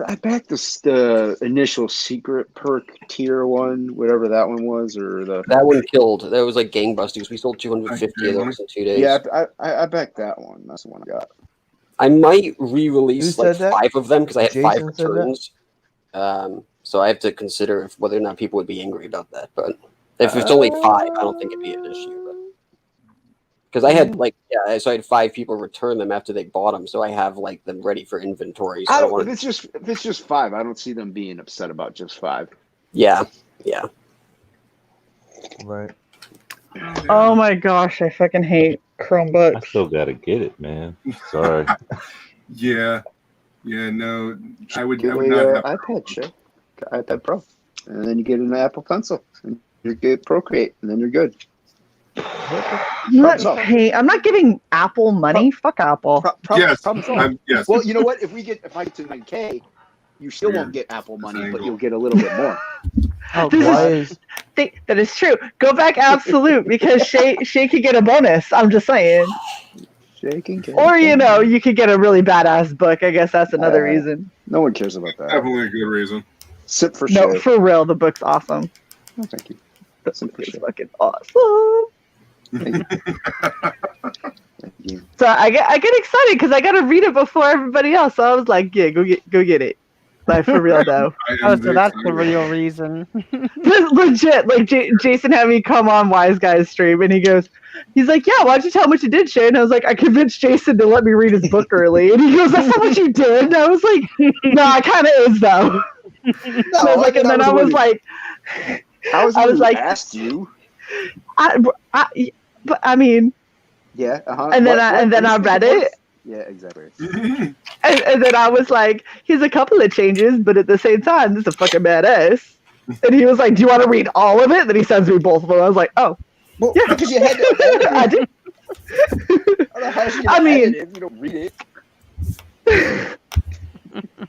I backed the initial secret perk tier one, whatever that one was, or the That one killed. That was like gangbusters. We sold 250 of those in 2 days. yeah. I backed that one. That's the one I got. I might re-release Who like said that? 5 of them because I had Jason 5 said that? returns. So I have to consider whether or not people would be angry about that. But if it's only 5, I don't think it'd be an issue. Because I had so I had 5 people return them after they bought them, so I have like them ready for inventory. So I don't want If it's just 5, I don't see them being upset about just 5. Yeah. Right. Oh my gosh, I fucking hate Chromebooks. I still gotta get it, man. Sorry. Yeah. No. I would Get not have. iPad, shit. iPad Pro, and then you get an Apple Pencil, and you get Procreate, and then you're good. I'm not giving Apple money. Fuck Apple. Problem solved. Yes. Well, you know what? If I get to 9K, you still won't get Apple money, but you'll get a little bit more. That is true. Go back absolute because Shay could get a bonus. I'm just saying. Or you could get a really badass book. I guess that's another reason. No one cares about that. Definitely a good reason. Sit for No, Shay. for real, the book's awesome. Oh, thank you. The book is fucking awesome. So I get excited because I got to read it before everybody else. So I was like, yeah, go get it. Like for real though. Oh, so that's the real reason. Legit, like Jason had me come on Wise Guy's stream, and he's like, yeah, why'd you tell him what you did, Shay? And I was like, I convinced Jason to let me read his book early, and he goes, that's not what you did. And I was like, no, it kind of is though. I was like, asked you. But I mean, yeah, and then I read it. Yeah, exactly. And then I was like, here's a couple of changes, but at the same time, this is a fucking badass. And he was like, do you want to read all of it? Then he sends me both of them. I was like, oh. Well, yeah, because you had to. I did. I mean, if you don't read it.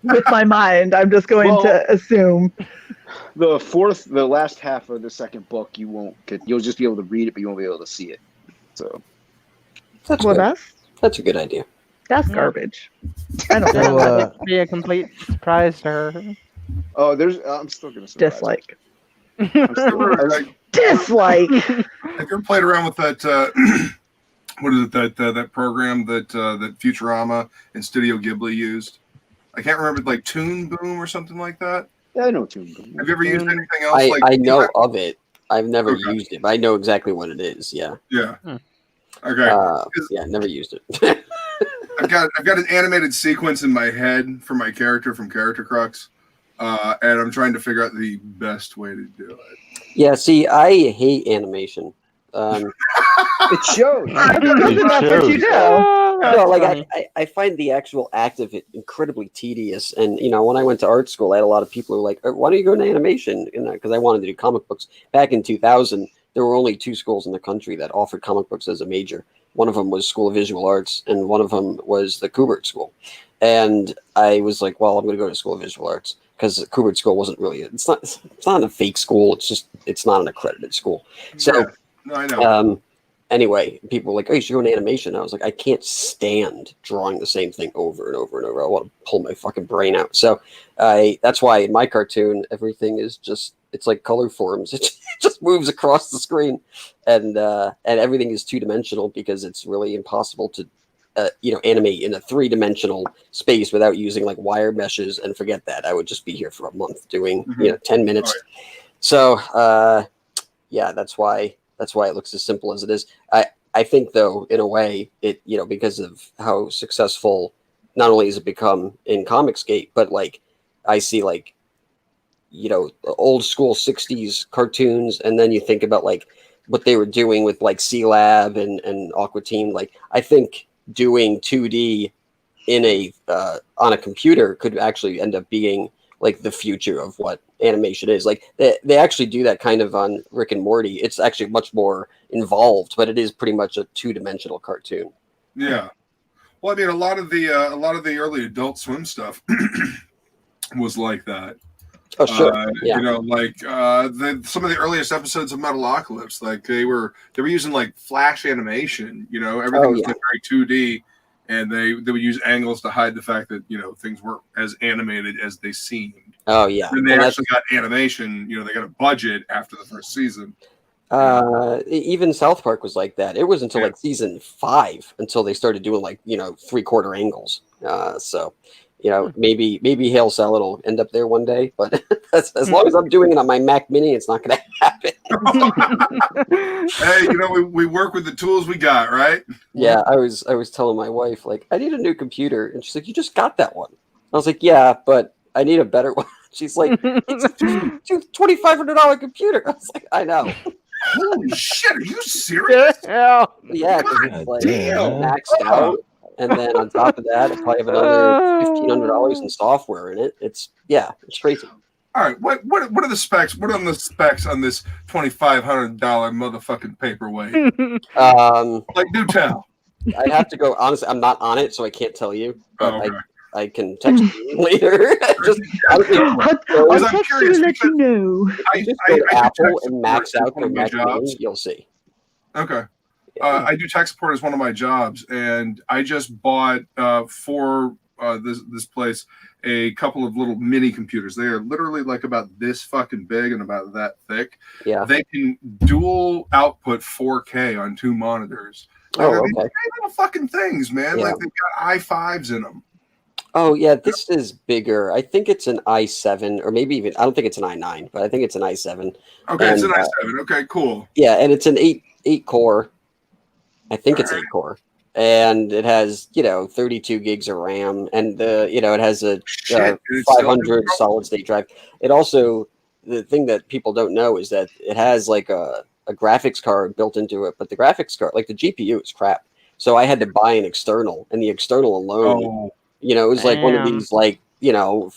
With my mind, I'm just going to assume. The last half of the second book, you'll just be able to read it, but you won't be able to see it. So. That's a good idea. That's garbage. I don't know. That would be a complete surprise to her. Oh, I'm still gonna dislike. Dislike. Have you ever played around with that? What is it that program that Futurama and Studio Ghibli used? I can't remember, like Toon Boom or something like that. Yeah, I know Toon Boom. Have you ever used anything else? I know of it. I've never used it, but I know exactly what it is. Yeah. Yeah. Okay. Yeah, never used it. I've got an animated sequence in my head for my character from Character Crux, and I'm trying to figure out the best way to do it. Yeah, see, I hate animation. It shows. That's what you do. No, like I find the actual act of it incredibly tedious. And when I went to art school, I had a lot of people who were like, "Why don't you go into animation?" Because I wanted to do comic books. Back in 2000, there were only 2 schools in the country that offered comic books as a major. One of them was School of Visual Arts, and one of them was the Kubert School. And I was like, well, I'm going to go to School of Visual Arts because Kubert School wasn't really it's not a fake school. It's not an accredited school. So yeah. No, I know. Anyway, people were like, oh, you should go into animation. I was like, I can't stand drawing the same thing over and over and over. I want to pull my fucking brain out. So that's why in my cartoon, everything is it's like color forms. It just moves across the screen, and everything is 2-dimensional because it's really impossible to animate in a 3-dimensional space without using like wire meshes. And forget that, I would just be here for a month doing 10 minutes. Right. So yeah, that's why it looks as simple as it is. I think though, in a way, it because of how successful not only has it become in Comicsgate, but like I see like old school 60s cartoons, and then you think about like what they were doing with like C-Lab and Aqua Teen. Like I think doing 2D in on a computer could actually end up being like the future of what animation is. Like they actually do that kind of on Rick and Morty. It's actually much more involved, but it is pretty much a 2-dimensional cartoon. Yeah. Well, I mean, a lot of the early Adult Swim stuff was like that. Oh, sure. Yeah. Some of the earliest episodes of Metalocalypse, like they were using like flash animation. Everything was very 2D, and they would use angles to hide the fact that things weren't as animated as they seemed. Oh yeah. And they actually got animation. They got a budget after the first season. Even South Park was like that. It was until like season 5 until they started doing like 3/4 angles. So maybe Hail Salad will end up there one day, but as long as I'm doing it on my Mac Mini, it's not going to happen. Hey, we work with the tools we got, right? Yeah, I was telling my wife like I need a new computer, and she's like, "You just got that one." I was like, "Yeah, but I need a better one." She's like, "It's a $2,500 computer." I was like, "I know." Holy shit! Are you serious? Yeah, because it's like maxed out. And then on top of that, I probably have another $1,500 in software in it. It's crazy. All right, what are the specs? What are the specs on this $2,500 motherfucking paperweight? Like, do tell. I'd have to go. Honestly, I'm not on it, so I can't tell you. But okay. I can text you later. Just I'll text you and let you know. Just go to Apple and max out their magazine. You'll see. Okay. I do tech support as one of my jobs, and I just bought for this place a couple of little mini computers. They are literally like about this fucking big and about that thick. Yeah. They can dual output 4K on 2 monitors. Like, Oh, these okay. little fucking things, man. Yeah. Like they've got i5s in them. Oh yeah, this is bigger. I think it's an i7, or maybe even I don't think it's an i9, but I think it's an i7. Okay, and, it's an i7. Okay, cool. Yeah, and it's an 8 core. I think it's 8 core, and it has 32 gigs of RAM, and it has a 500 solid state drive. It also, the thing that people don't know is that it has like a graphics card built into it, but the graphics card, like the GPU, is crap. So I had to buy an external, and the external alone, it was like one of these like $1,400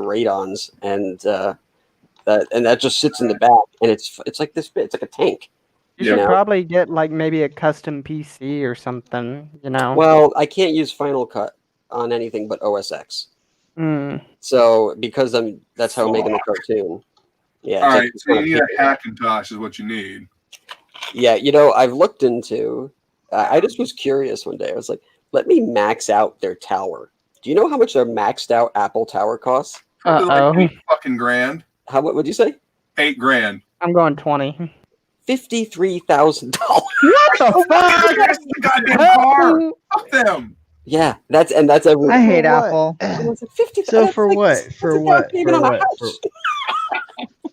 Radons, and that just sits in the back, and it's like this bit. It's like a tank. You should probably get like maybe a custom PC or something, Well, I can't use Final Cut on anything but OS X. So because that's how I'm making the cartoon. Yeah. All right. So you need a Hackintosh is what you need. Yeah. I've looked into. I just was curious one day. I was like, let me max out their tower. Do you know how much their maxed out Apple tower costs? Probably like 8 fucking grand. How what would you say? 8 grand. I'm going 20. $53,000. What the fuck? That's the goddamn car. Fuck them. Yeah, that's everything. I hate Apple. So for what? For what? For what?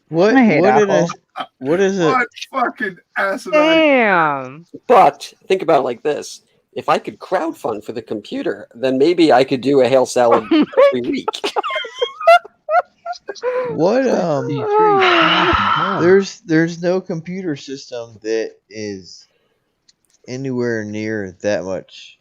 What? I hate Apple. What is it? What fucking asinine? Damn. But think about it like this: if I could crowdfund for the computer, then maybe I could do a hail salad every week. What there's no computer system that is anywhere near that much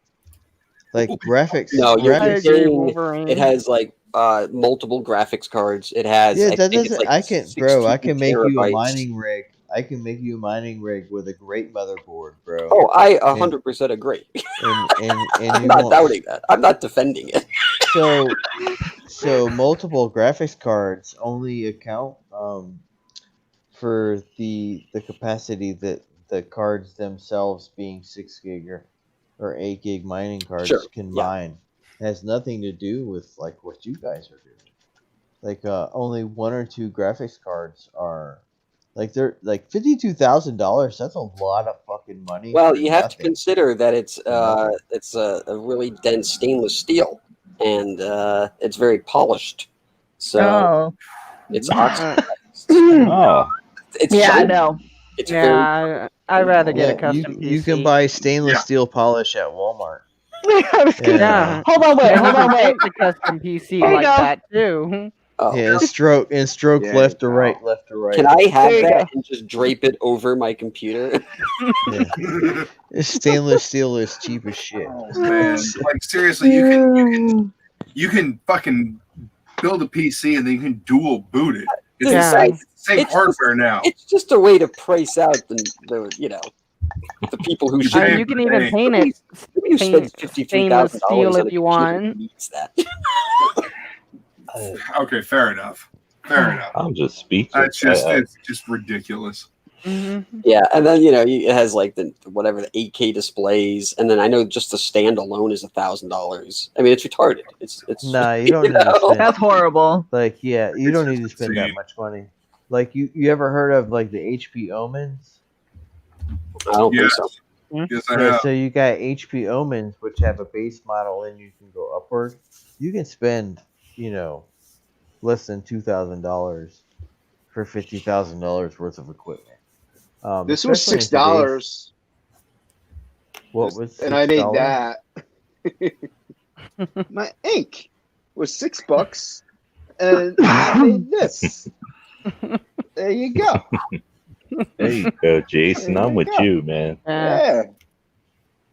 like graphics. No, you're graphics. saying it has like multiple graphics cards. It has That think it's doesn't. like I can, 16 I can make you a terabytes. mining rig. I can make you a mining rig with a great motherboard, bro. Oh, I 100% agree. And I'm you not won't- doubting that. I'm not defending it. So multiple graphics cards only account for the capacity that the cards themselves being 6 gig or 8 gig mining cards can mine. It has nothing to do with like what you guys are doing. Like only 1 or 2 graphics cards are like they're like $52,000. That's a lot of fucking money. Well, for you have to nothing. consider that it's a really dense stainless steel, and it's very polished. So it's oxidized. Oh. It's Yeah, I shiny. know. It's Yeah, I'd rather get a custom PC. You can buy stainless steel polish at Walmart. I was gonna. Yeah. Hold on, wait. The custom PC There you like go. that too. Oh. Yeah, stroke Yeah, left to right, left to right. Can I have There you that and just drape it over my computer? Yeah. Stainless steel is cheap as shit. Oh, man. Like seriously, you can fucking build a PC and then you can dual boot it. It's the same It's hardware now. It's just a way to price out the people who You should. You can even paint it You spend stainless $53,000 steel on a if you computer want. who needs that. Okay, fair enough. Fair enough. I'm just speechless. That's just it's just ridiculous. Yeah, and then it has like the 8K displays, and then I know just the stand alone is $1,000. I mean, it's retarded. It's Nah, you don't need to spend. That's horrible. Like, yeah, you don't need to spend that much money. Like, you ever heard of like the HP Omens? I don't think so. Yes, I Yeah, have. so you got HP Omens, which have a base model, and you can go upward. You can spend, less than $2,000 for $50,000 worth of equipment. This was especially in $6. What was And I made $6? that. My ink was $6, and I made this. There you go. There you go, Jason. I'm with you, man. Yeah.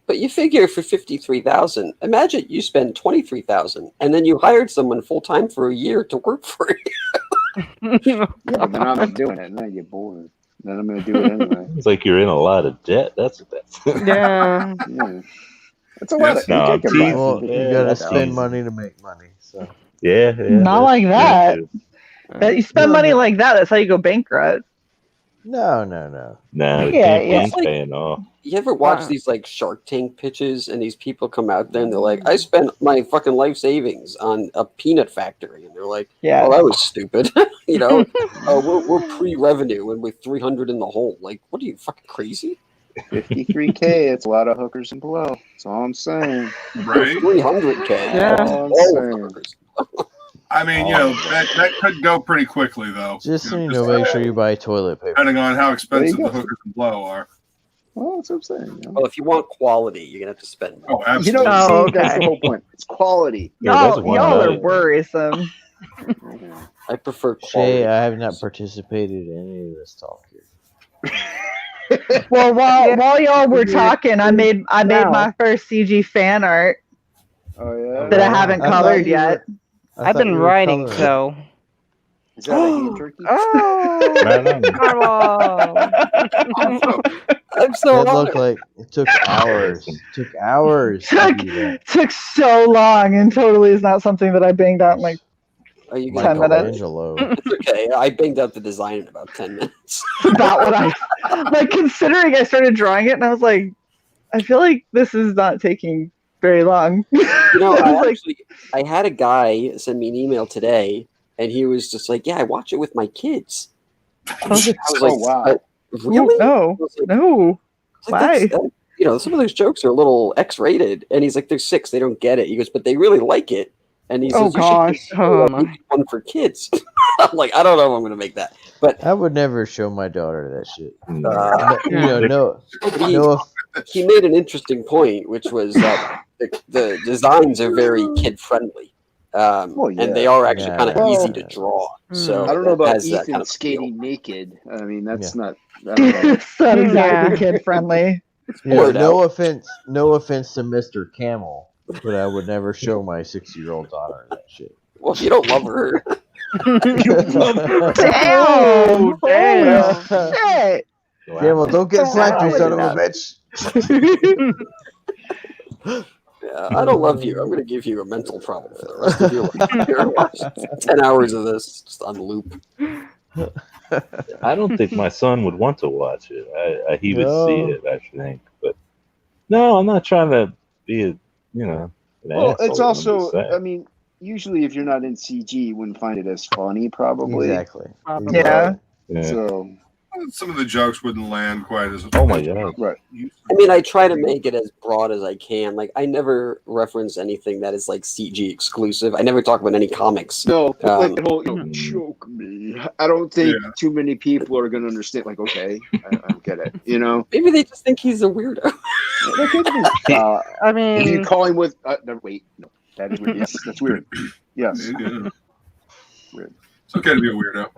But you figure for $53,000, imagine you spend $23,000, and then you hired someone full time for a year to work for you. Yeah, but then I'm not doing it, and then I get bored. Then I'm gonna do it anyway. It's like you're in a lot of debt. That's what that's. Yeah. Yeah. That's a lot of. No, I'm teasing. Well, you Yeah, gotta that's spend teasing. money to make money. So Yeah, Not like that. true, too. That you spend money like that, that's how you go bankrupt. no. Nah, the Yeah, campaign's yeah. paying off. You ever watch these like Shark Tank pitches and these people come out there and they're like, I spent my fucking life savings on a peanut factory. And they're like, Yeah. oh, that was stupid. You know, we're pre-revenue and we're 300 in the hole. Like, what are you, fucking crazy? 53K. It's a lot of hookers and blow. That's all I'm saying. Right? 300K. Yeah. That's all I'm All saying. hookers. I mean, you know, that could go pretty quickly, though. Just so you know, make sure you buy toilet paper. Depending on how expensive There you the go. hookers and blow are. Well, that's what I'm saying. Well, if you want quality, you're gonna have to spend more. Oh, You absolutely. know, Oh, see, that's okay. the whole point. It's quality. Yeah, that's Y'all, one y'all are night. worrisome. I prefer quality. Shay, I have not participated in any of this talk here. Well, while y'all were talking, I made my first CG fan art Oh yeah. that I haven't I thought colored you were- yet. I I've thought been you were writing, coloring. so. Is that a hand turkey? Oh, Right on. Carlo. I'm so That looked honored. like it took hours. Took hours to do that. Took so long and totally is not something that I banged out in like Are you 10 minutes. Michelangelo. It's okay. I banged out the design in about 10 minutes. About what I like, considering I started drawing it and I was like, I feel like this is not taking very long. You know, I was like, I had a guy send me an email today, and he was just like, "Yeah, I watch it with my kids." I was like, Oh, wow. "Really?" No, I was like, no. Why? Why? You know, some of those jokes are a little X-rated, and he's like, "They're 6, they don't get it." He goes, "But they really like it." And he Oh, says, "You gosh. should do one for kids." I'm like, I don't know if I'm going to make that, but I would never show my daughter that shit. he made an interesting point, which was that the designs are very kid-friendly. And they are actually kind of easy to draw. So I don't know about it has that Ethan kind of skating naked. I mean, that's not. I don't know. It's not exactly kid friendly. Yeah, no offense to Mr. Camel, but I would never show my 6-year-old daughter that shit. Well, if you don't love her. Damn! Damn. Shit! Camel, don't get slapped, you son of a bitch. Yeah, I don't love you. I'm going to give you a mental problem for the rest of your life. You're gonna watch 10 hours of this just on loop. I don't think my son would want to watch it. He would see it, I think. But no, I'm not trying to be an Well, asshole. it's I'm also. just saying. I mean, usually if you're not in CG, you wouldn't find it as funny, probably. Exactly. Yeah. So. Some of the jokes wouldn't land quite as. Oh my god! Right. I mean, I try to make it as broad as I can. Like, I never reference anything that is like CG exclusive. I never talk about any comics. No, like the whole choke me. I don't think too many people are gonna understand. Like, okay, I get it. You know, maybe they just think he's a weirdo. I mean, if you call him with no, wait, no, that is weird. Yes, that's weird. Yes, Yeah. Weird. It's okay to be a weirdo.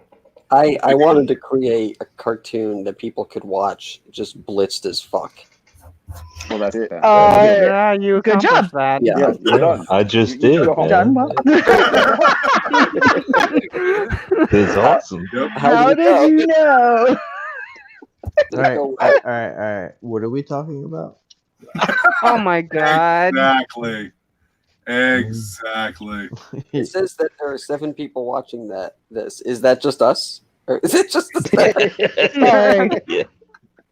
I wanted to create a cartoon that people could watch just blitzed as fuck. Well, that's it. yeah, you good job. accomplished that. Yeah. Yeah, you're done. I just did. go home. Done well. It's awesome. How did you know? All right. What are we talking about? Oh my god. Exactly. It says that there are 7 people watching this. Is that just us? Or is it just us? Sorry.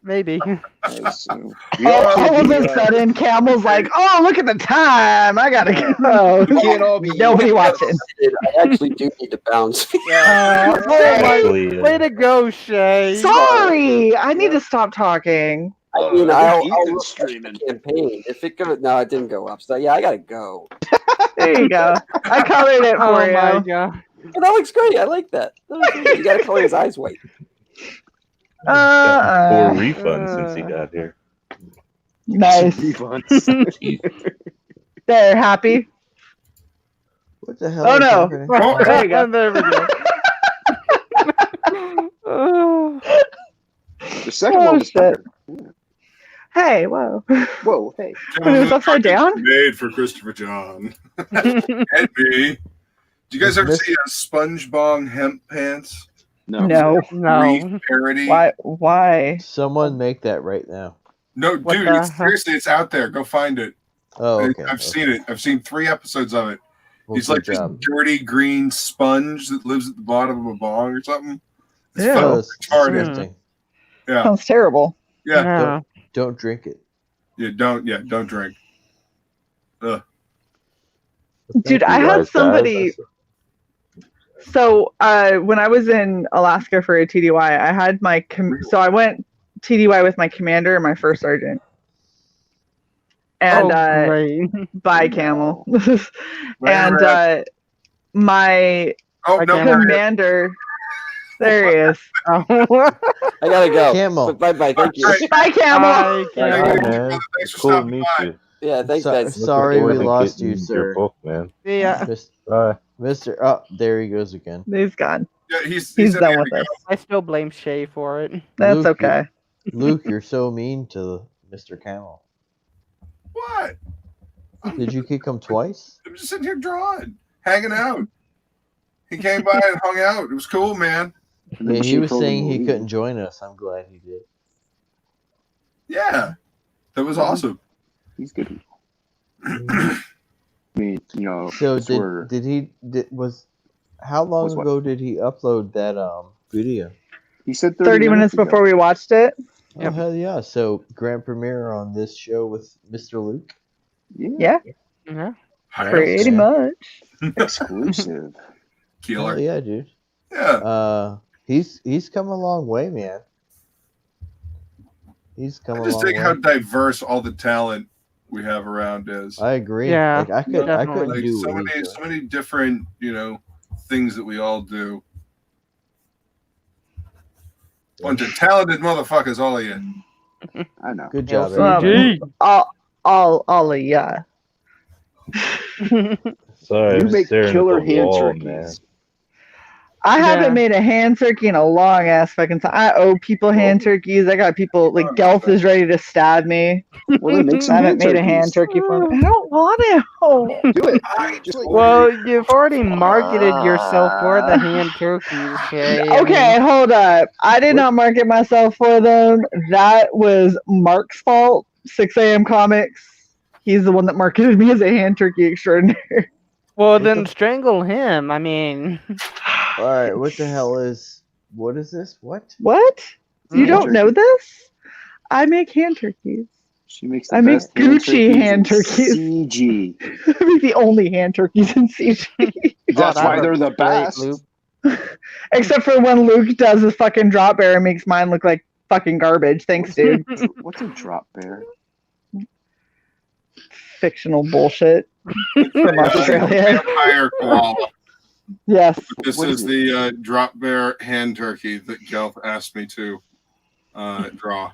Maybe. All of a sudden, Camel's like, "Oh, look at the time! I gotta go." We can't all be Nobody watching. I actually do need to bounce. Way to go, Shay. Sorry, I need to stop talking. I mean, I'll look streaming. at the campaign. If it goes, no, it didn't go up. So yeah, I gotta go. There you go. I colored it Oh for you. my god. But that looks great. I like that. You gotta color his eyes white. 4 refunds since he got here. Nice. There, happy. What the hell? Oh is no! happening? There you go. There we go. The second Oh, one was shit. better. Hey, whoa! Whoa, hey. It was upside down. Made for Christopher John and me. Do you guys ever see a SpongeBob hemp pants? No. Brief parody. Why? Someone make that right now. No, What dude, the seriously, it's out there. Go find it. Oh, okay. I've seen it. I've seen 3 episodes of it. Well, He's good like job. this dirty green sponge that lives at the bottom of a bong or something. It's Yeah. fucking That's retarded. disgusting. Yeah. Sounds terrible. Yeah. No. Don't drink it. Don't drink. Ugh. Dude, I had somebody. So when I was in Alaska for a TDY, I had my so I went TDY with my commander and my first sergeant. And great. bye camel. Where And my commander. There he is. I gotta go. Camel. Bye bye. Thank you. Bye, camel. Hi, man. Thanks for Cool to stopping meet by. you. Yeah, thanks, guys. Sorry we Looking forward to lost getting you, sir. Your book, man. Yeah. Bye. Mr. Oh, there he goes again. He's gone. Yeah, he's He's in done there with to us. I still blame Shay for it. That's Luke, okay. Luke, you're so mean to Mr. Camel. What? Did you kick him twice? I'm just sitting here drawing, hanging out. He came by and hung out. It was cool, man. Yeah, he was saying he couldn't join us. I'm glad he did. Yeah, that was awesome. He's good. I mean, you know. So sort of- how long Was what? ago did he upload that video? He said 30 minutes ago. before we watched it. Oh hell yeah! So grand premiere on this show with Mr. Luke. Yeah. Yeah. Pretty much. Exclusive. Killer. Oh yeah, dude. Yeah. He's come a long way, man. He's come I a just long think way. how diverse all the talent we have around is. I agree. Yeah, Like, I couldn't Like, do so what he's many, doing. so many different, things that we all do. Bunch of talented motherfuckers, all of you. I know. Good job, LCG. everybody. All of ya. Sorry, You I'm make staring killer at the hand wall, turkeys. man. I Yeah. haven't made a hand turkey in a long ass fucking time. I owe people hand turkeys. I got people like Gelf is ready to stab me. Well, then make I some haven't hand made a hand turkeys. turkey for me. I don't want to. Do it. Just like, Well, you've already marketed yourself for the hand turkeys, Shay. I Okay, mean, hold up. I did not market myself for them. That was Mark's fault. 6 a.m. Comics. He's the one that marketed me as a hand turkey extraordinaire. well, then strangle him. I mean, All right, what the hell is? What is this? What? What? You Hand don't know turkey. this? I make hand turkeys. She makes the I make best Gucci hand in turkeys. CG. I make the only hand turkeys in CG. That's that why they're looks the great, best. Luke. Except for when Luke does his fucking drop bear and makes mine look like fucking garbage. Thanks, dude. What's a drop bear? Fictional bullshit from Australia. Vampire koala. Yes. This What is is the drop bear hand turkey that Gelf asked me to draw.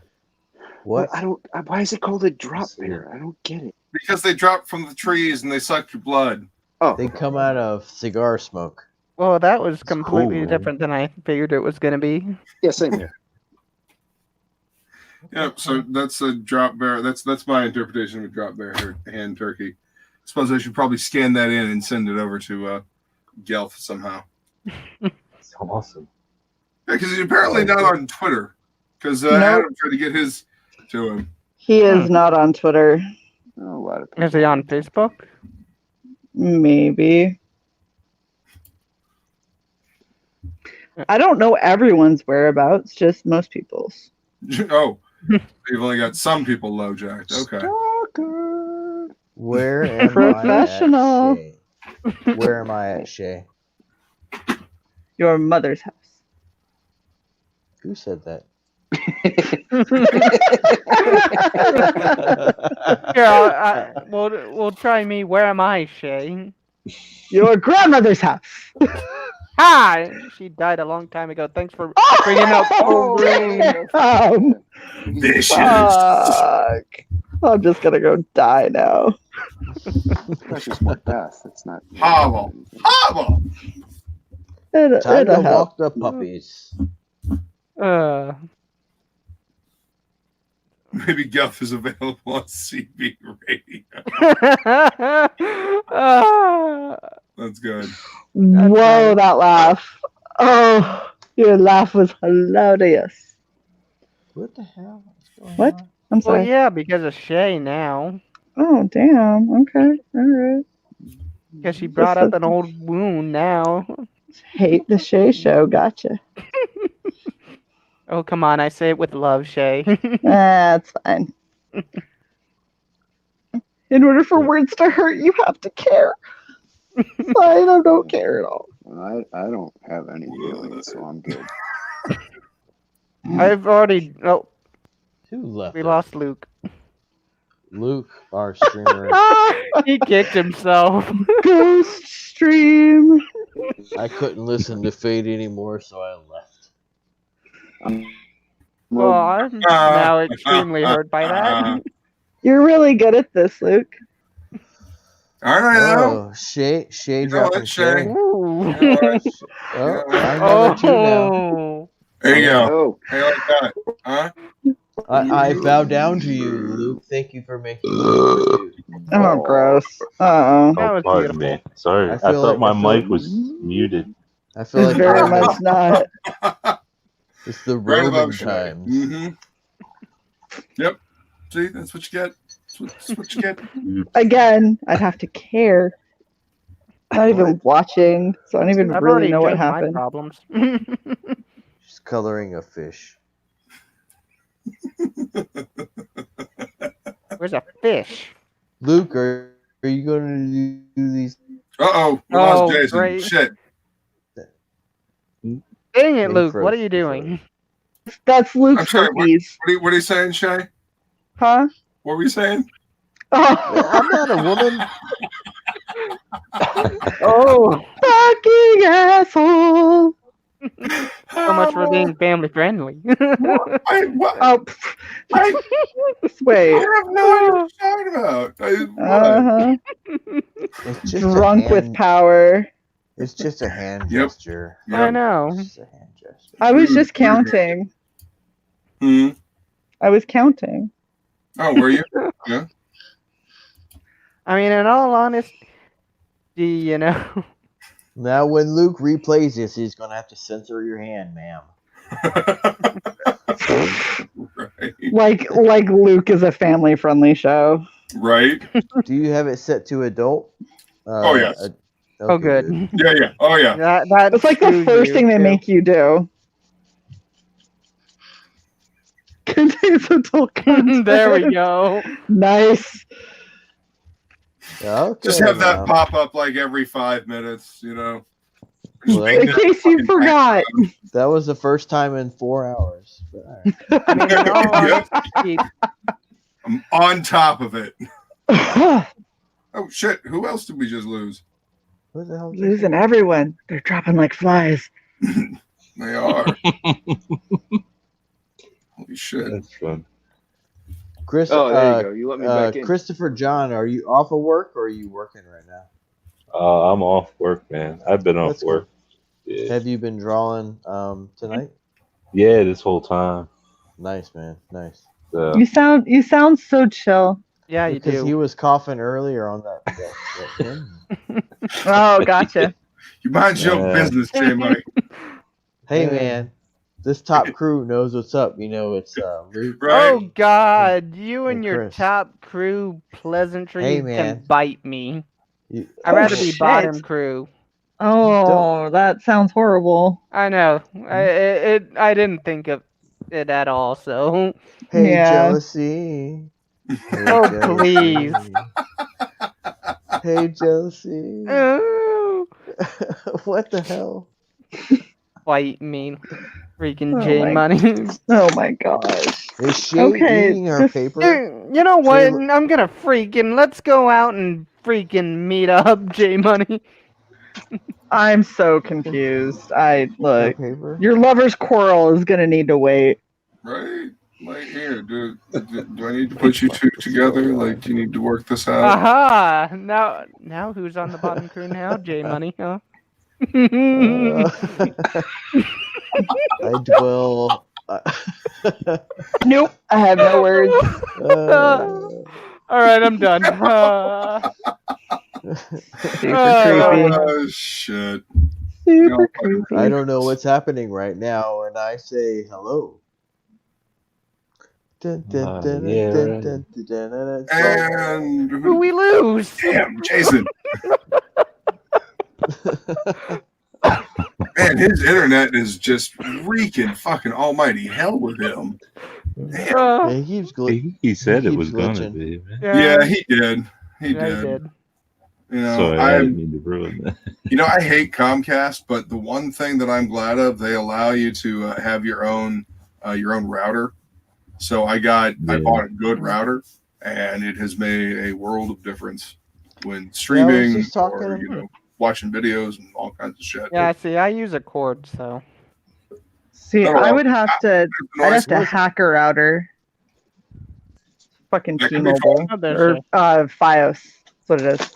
What? I don't. Why is it called a drop bear? I don't get it. Because they drop from the trees and they suck your blood. Oh, They come out of cigar smoke. Well, that was completely man. different than I figured it was going to be. yeah, same here. Yeah, so that's a drop bear. That's my interpretation of a drop bear hand turkey. Suppose I should probably scan that in and send it over to Gelf somehow. It's awesome. Yeah, because he's apparently not on Twitter. Because Nope. Adam tried to get his to him. He is not on Twitter. Oh, a lot of people. Is he on Facebook? Maybe. I don't know everyone's whereabouts, just most people's. Oh, you've only got some people low jacked. Okay. Stalker. Where am Professional. I at, Shay? Where am I at, Shay? Your mother's house. Who said that? Yeah, we'll try me. Where am I, Shay? Your grandmother's house. Hi! She died a long time ago. Thanks for bringing up Oh, damn. Vicious. Fuck. I'm just gonna go die now. That's just one death. It's not. Hobble. Hobble. Time to It'll help. walk the puppies. Maybe Gelf is available on CB Radio. That's good. Whoa, that laugh. Oh, your laugh was hilarious. What the hell? What's going What? on? I'm Well, sorry. yeah, because of Shay now. Oh, damn. Okay. All right. Because she brought up an old wound now. Hate the Shay Show. Gotcha. Oh, come on. I say it with love, Shay. That's fine. In order for words to hurt, you have to care. I don't care at all. I don't have any feelings, so I'm good. I've already. Oh, Who left? we lost Luke. Luke, our streamer. He kicked himself. Ghost stream. I couldn't listen to Fade anymore, so I left. Well, I'm now extremely hurt by that. You're really good at this, Luke. All right, Oh, Shay dropping Shay. Ooh. Oh, I'm number 2 now. There you go. Oh. Hey, like that, huh? I bow down to you, Luke. Thank you for making me number 2. Oh, gross. Uh-oh. That was Pardon beautiful. me. Sorry, I thought my mic was muted. I feel like Very much not. It's the Right Roman above Shay. times. Mm-hmm. Yep. See, that's what you get. That's what you get. Again, I'd have to care. Not even watching, so I don't even I've really already know what judged my happened. problems. She's coloring a fish. Where's a fish? Luke, are you going to do these? Uh-oh. We lost Jason. great. Shit. Dang it, Getting Luke. What are frozen, you doing? That's I'm Luke's sorry. herpes. What are you saying, Shay? Huh? What were you saying? Oh. I'm not a woman. Oh, Fucking asshole. so much for being family friendly. What? Oh, wait. I have no idea what you're talking about. Uh-huh. It's just Drunk with power. It's just a hand Yep. gesture. I know. It's just a hand gesture. I was just counting. Hmm. I was counting. Oh, were you? Yeah. I mean, in all honesty, you know. Now, when Luke replays this, he's going to have to censor your hand, ma'am. Right. Like Luke is a family-friendly show. Right. Do you have it set to adult? Oh, yes. Okay, Oh, good. Yeah, yeah. Oh, yeah. That It's like the screws first you, thing they too. make you do. Contains adult content. There we go. Nice. Okay, Just have that ma'am. pop up like every 5 minutes, you know. Well, In case you forgot. that was the first time in 4 hours. But, all right. I mean, in all Yep. honesty, I'm on top of it. Losing Oh, shit. Who else did we just lose? What the hell? is that? everyone. They're dropping like flies. They are. Holy shit. That's fun. Chris, Oh, there you go. You let me back in. Christopher John, are you off of work or are you working right now? I'm off work, man. I've been off That's cool. work. Yeah. Have you been drawing tonight? Yeah, this whole time. Nice, man. Nice. So, You sound so chill. yeah, you Because do. he was coughing earlier on that pin. Oh, gotcha. You mind your Yeah. business, J Money. Hey, man. This top crew knows what's up. You know, it's Luke. Right? Oh God, you and And your Chris. top crew pleasantries Hey, can man. bite me. You- I'd rather Oh, be shit. bottom crew. Oh, that sounds horrible. I know. I didn't think of it at all. So Hey, Yeah. jealousy. Hey, Oh, jealousy. please. Hey, jealousy. Ooh, What the hell? bite me, freaking Oh J my- Money. Oh my gosh. Is she Okay, eating her this- paper? You know what? Say- I'm gonna let's go out and freaking meet up, J Money. I'm so confused. Her Look. paper? Your lover's quarrel is gonna need to wait. Right? Like, here, do I need to put you two together? Like, do you need to work this out? Aha! Now who's on the bottom crew now? J Money, huh? I dwell. Nope. I have no words. All right, I'm done. Oh shit. Super creepy. I don't know what's happening right now, and I say hello. And Who we lose? Damn, Jason. Man, his internet is just wreaking fucking almighty hell with him. Yeah, he keeps He said it keeps was gonna glitching. be. Man. Yeah, he did. He Yeah, he did. did. You know, Sorry, I didn't mean to ruin that. You know, I hate Comcast, but the one thing that I'm glad of, they allow you to have your own router. So I bought a good router, and it has made a world of difference when streaming just talking or watching videos and all kinds of shit. Yeah, see, I use a cord, so. See, Oh, well, I would have to. I'd have to hack a router. Fucking That could be T-Mobile fun. or FiOS. That's what it is.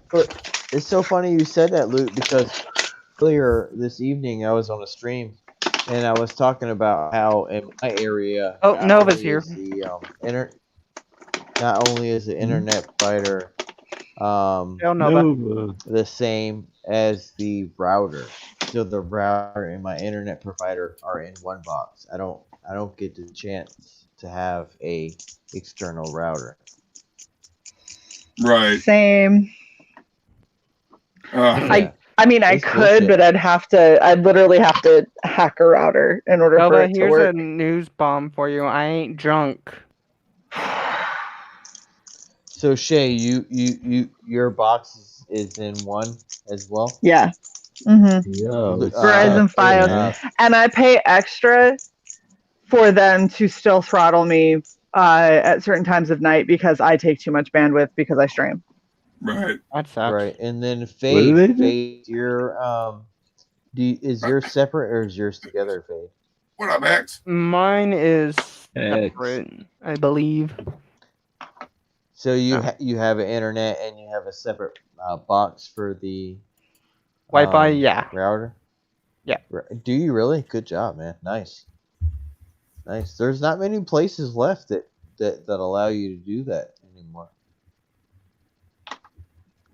But it's so funny you said that, Luke, because earlier this evening I was on a stream and I was talking about how in my area, Nova's here. Not only is the internet provider Nova. the same as the router, so the router and my internet provider are in one box. I don't get the chance to have a external router. Right. Same. Yeah. I mean, I It's could, bullshit. but I'd literally have to hack a router in order for Nova, it to here's work. a news bomb for you. I ain't drunk. So Shay, your box is in one as well. Yeah. Verizon FiOS, and I pay extra for them to still throttle me at certain times of night because I take too much bandwidth because I stream. Right. That sucks. Right, and then do they do? Fade, your is yours separate or is yours together, Fade? What up, Max? Mine is separate, I believe. So you have an internet and you have a separate box for the Wi-Fi, yeah. router. Yeah. Do you really? Good job, man. Nice. There's not many places left that allow you to do that anymore.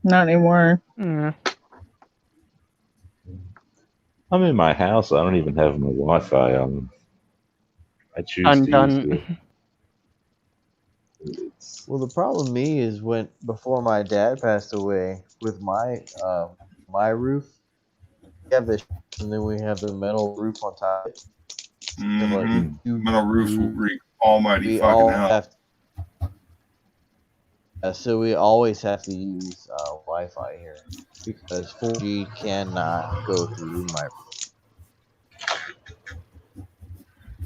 Not anymore. Yeah. I'm in my house. I don't even have my Wi-Fi on. I choose to use it. Well, the problem me is before my dad passed away with my my roof, we have this, and then we have the metal roof on top. Metal roof will wreak almighty fucking hell. So we always have to use Wi-Fi here because 4G cannot go through my.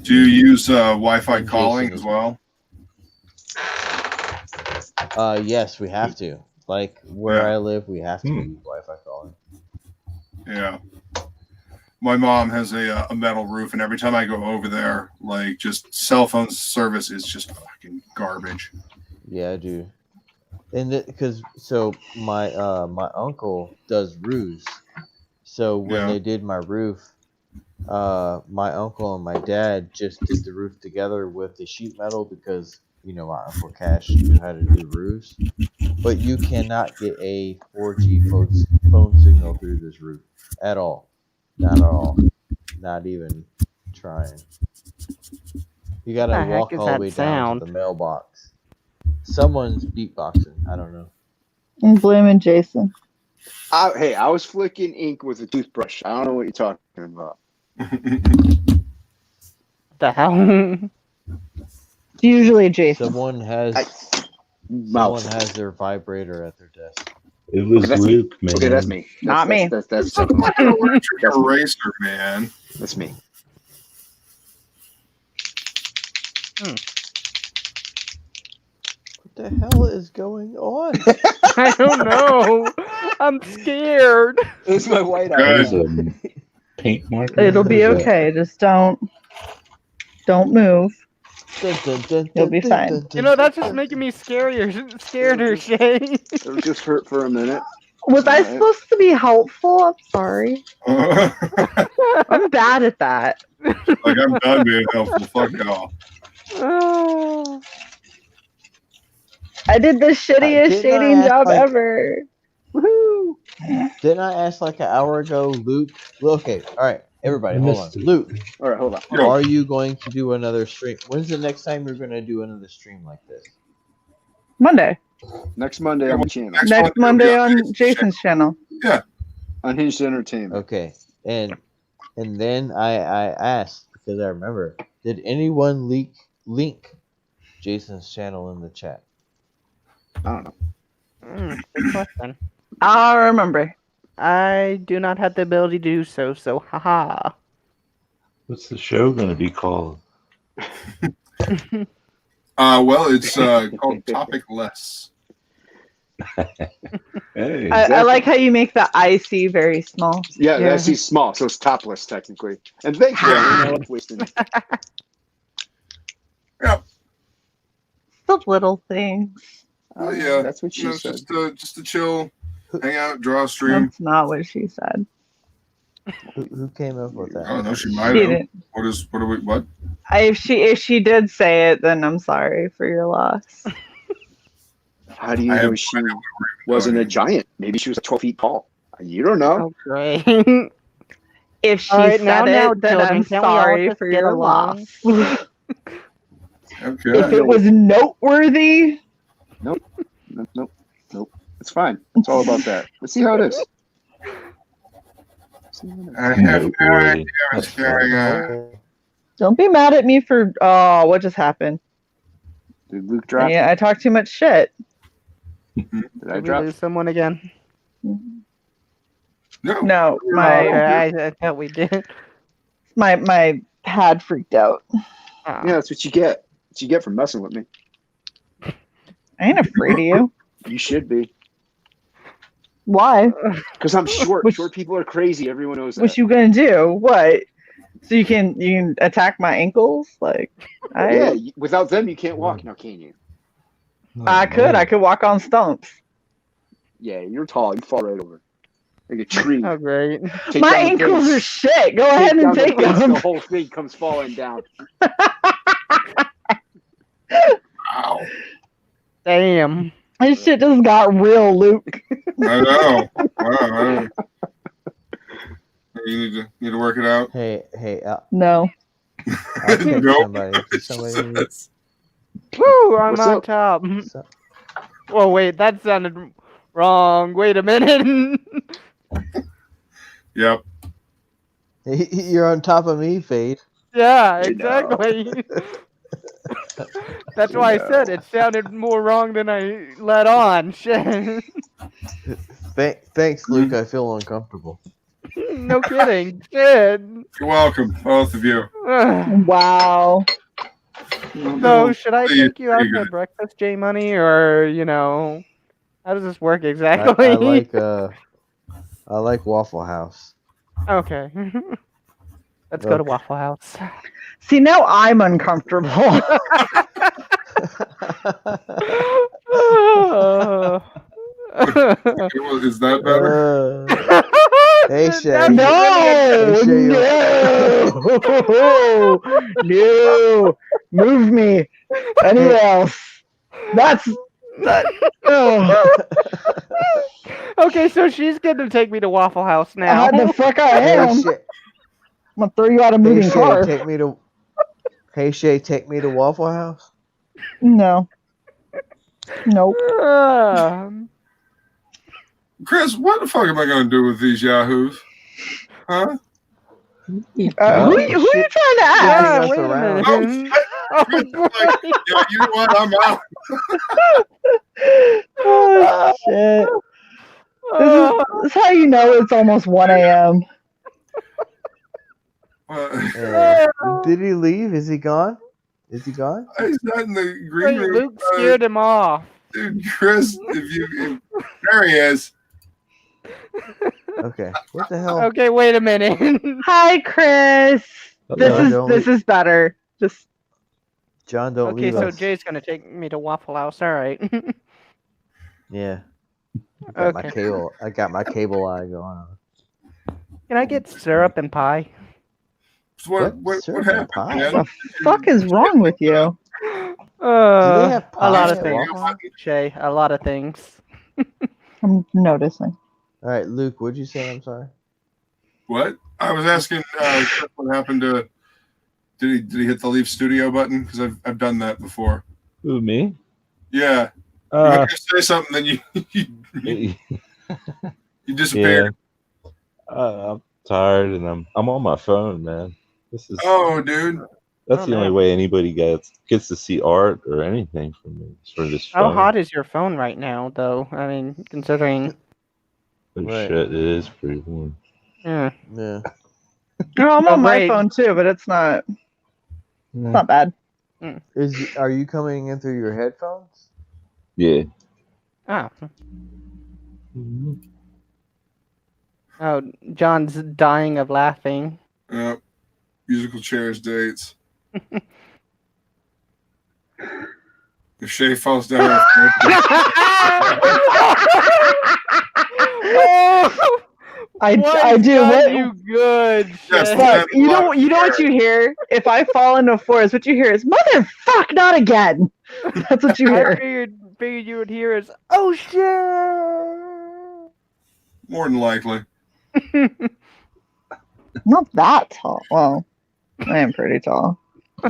Do you use Wi-Fi calling as well? Yes, we have to. Like where I live, we have to use Wi-Fi calling. Yeah. My mom has a metal roof, and every time I go over there, like just cell phone service is just fucking garbage. Yeah, dude. And because my my uncle does roofs, so when they did my roof, my uncle and my dad just did the roof together with the sheet metal because my Uncle Cash knew how to do roofs, but you cannot get a 4G phone signal through this roof at all. Not at all. Not even trying. You gotta What the walk heck is all the that way sound? down to the mailbox. Someone's beatboxing. I don't know. I'm blaming Jason. Hey, I was flicking ink with a toothbrush. I don't know what you're talking about. The hell? Usually Jason. Someone has their vibrator at their desk. It was Luke, man. Okay, that's me. Not me. That's electric eraser, man. That's me. What the hell is going on? I don't know. I'm scared. It's my white There's eye. a paint marker. It'll be okay. Just don't move. You'll be fine. That's just making me scarier, Shay. Just for a minute. Was I supposed to be helpful? I'm sorry. I'm bad at that. Like, I'm done being helpful. Fuck y'all. I did the shittiest Didn't I shading ask, job like- ever. Woohoo! Didn't I ask like an hour ago, Luke? Well, okay, all right, everybody, hold on. Luke, All right, hold on. are you going to do another stream? When's the next time you're going to do another stream like this? Monday. Next Monday on the channel. Next Monday on Jason's channel. Yeah. Unhinged Entertainment. Okay, and then I asked because I remember. Did anyone link Jason's channel in the chat? I don't know. Good question. I remember. I do not have the ability to do so, so haha. What's the show going to be called? Well, it's called TOPicLESS. Hey. I like how you make the IC very small. Yeah, that's he's small, so it's topless technically. And thank you. Yeah. Wasting. Yep. The little things. Yeah, that's what she said. Just to chill, hang out, draw a stream. That's not what she said. Who came up with that? I don't know. She might She have. didn't. What? If she did say it, then I'm sorry for your loss. How do you know she wasn't a giant? Maybe she was 12 feet tall. You don't know. Oh, great. If she All right, said now, it, then children, I'm can't we all sorry just for get your along? loss. Okay. If it was noteworthy, Nope. It's fine. It's all about that. Let's see how it is. I have no idea what's going on. don't be mad at me for what just happened. Did Luke drop? Yeah, I talked too much shit. Did I Did we drop? lose someone again? No, Oh, my okay, I thought we did. my pad freaked out. Yeah, that's what you get. That's what you get for messing with me. I ain't afraid of you. You should be. Why? Because I'm short. Short people are crazy. Everyone knows that. What you gonna do? What? So you can attack my ankles? Like, Yeah, without them you can't walk now, can you? I could walk on stumps. Yeah, you're tall. You fall right over. Like a tree. Oh, great. Take My down the ankles base. are shit. Go ahead and down the take base, them. The whole thing comes falling down. Wow. Damn. This shit just got real, Luke. I know. Wow. You need to work it out. Hey, No. I'll text Nope. somebody. Woo, I'm What's on up? top. Oh, wait, that sounded wrong. Wait a minute. Yep. You're on top of me, Fade. Yeah, exactly. That's why I said it sounded more wrong than I let on. Shit. Thanks, Luke. I feel uncomfortable. No kidding. Shit. You're welcome, both of you. Wow. No, should I Please, take you out pretty to good. breakfast, J Money, or how does this work exactly? I like Waffle House. Okay. Let's go to Waffle House. See, now I'm uncomfortable. Is that better? Hey, Shay. No, move me anywhere else. That's that. Oh. Okay, so she's gonna take me to Waffle House now. The fuck I am. I'm gonna throw you out a Hey, moving Shay, car. Hey, Shay, take me to Waffle House. No. Nope. Chris, what the fuck am I going to do with these yahoos? Huh? Who are you trying to ask? Wait a minute. Oh, Chris is like, yeah, you know what? I'm out. Oh, shit. This is how you know it's almost 1 a.m. Did he leave? Is he gone? Is he gone? He's not in the green Wait, room. Luke scared him off. Dude, Chris, there he is. Okay. What the hell? Okay, wait a minute. Hi, Chris. This is better. Just John, don't Okay, leave so us. Jay's gonna take me to Waffle House. All right. Yeah. I got my Okay. cable. I got my cable eye going on. Can I get syrup and pie? What Syrup and happened, pie? man? what the fuck is wrong with you? have A lot pie of at things, Waffle? Shay. A lot of things. I'm noticing. All right, Luke, what'd you say? I'm sorry. What? I was asking Chris what happened to. Did he hit the leave studio button? Because I've done that before. Who, me? Yeah. You were gonna say something, then you disappeared. Yeah. I'm tired and I'm on my phone, man. This is. Oh, dude. That's the only way anybody gets to see art or anything from me. It's for this How phone. hot is your phone right now, though? I mean, considering. Oh, Right. shit, it is pretty warm. Yeah. Yeah. No, I'm on my Right. phone too, but it's not. It's not bad. Are you coming in through your headphones? Yeah. Oh. Oh, John's dying of laughing. Yep. Musical chairs dates. If Shay falls down. I do. done What you good? Yes, Shay. But you know what you hear? If I fall into a forest, what you hear is "motherfuck, not again." That's what you I hear. figured you would hear is "oh shit." More than likely. Not that tall. Well, I am pretty tall. I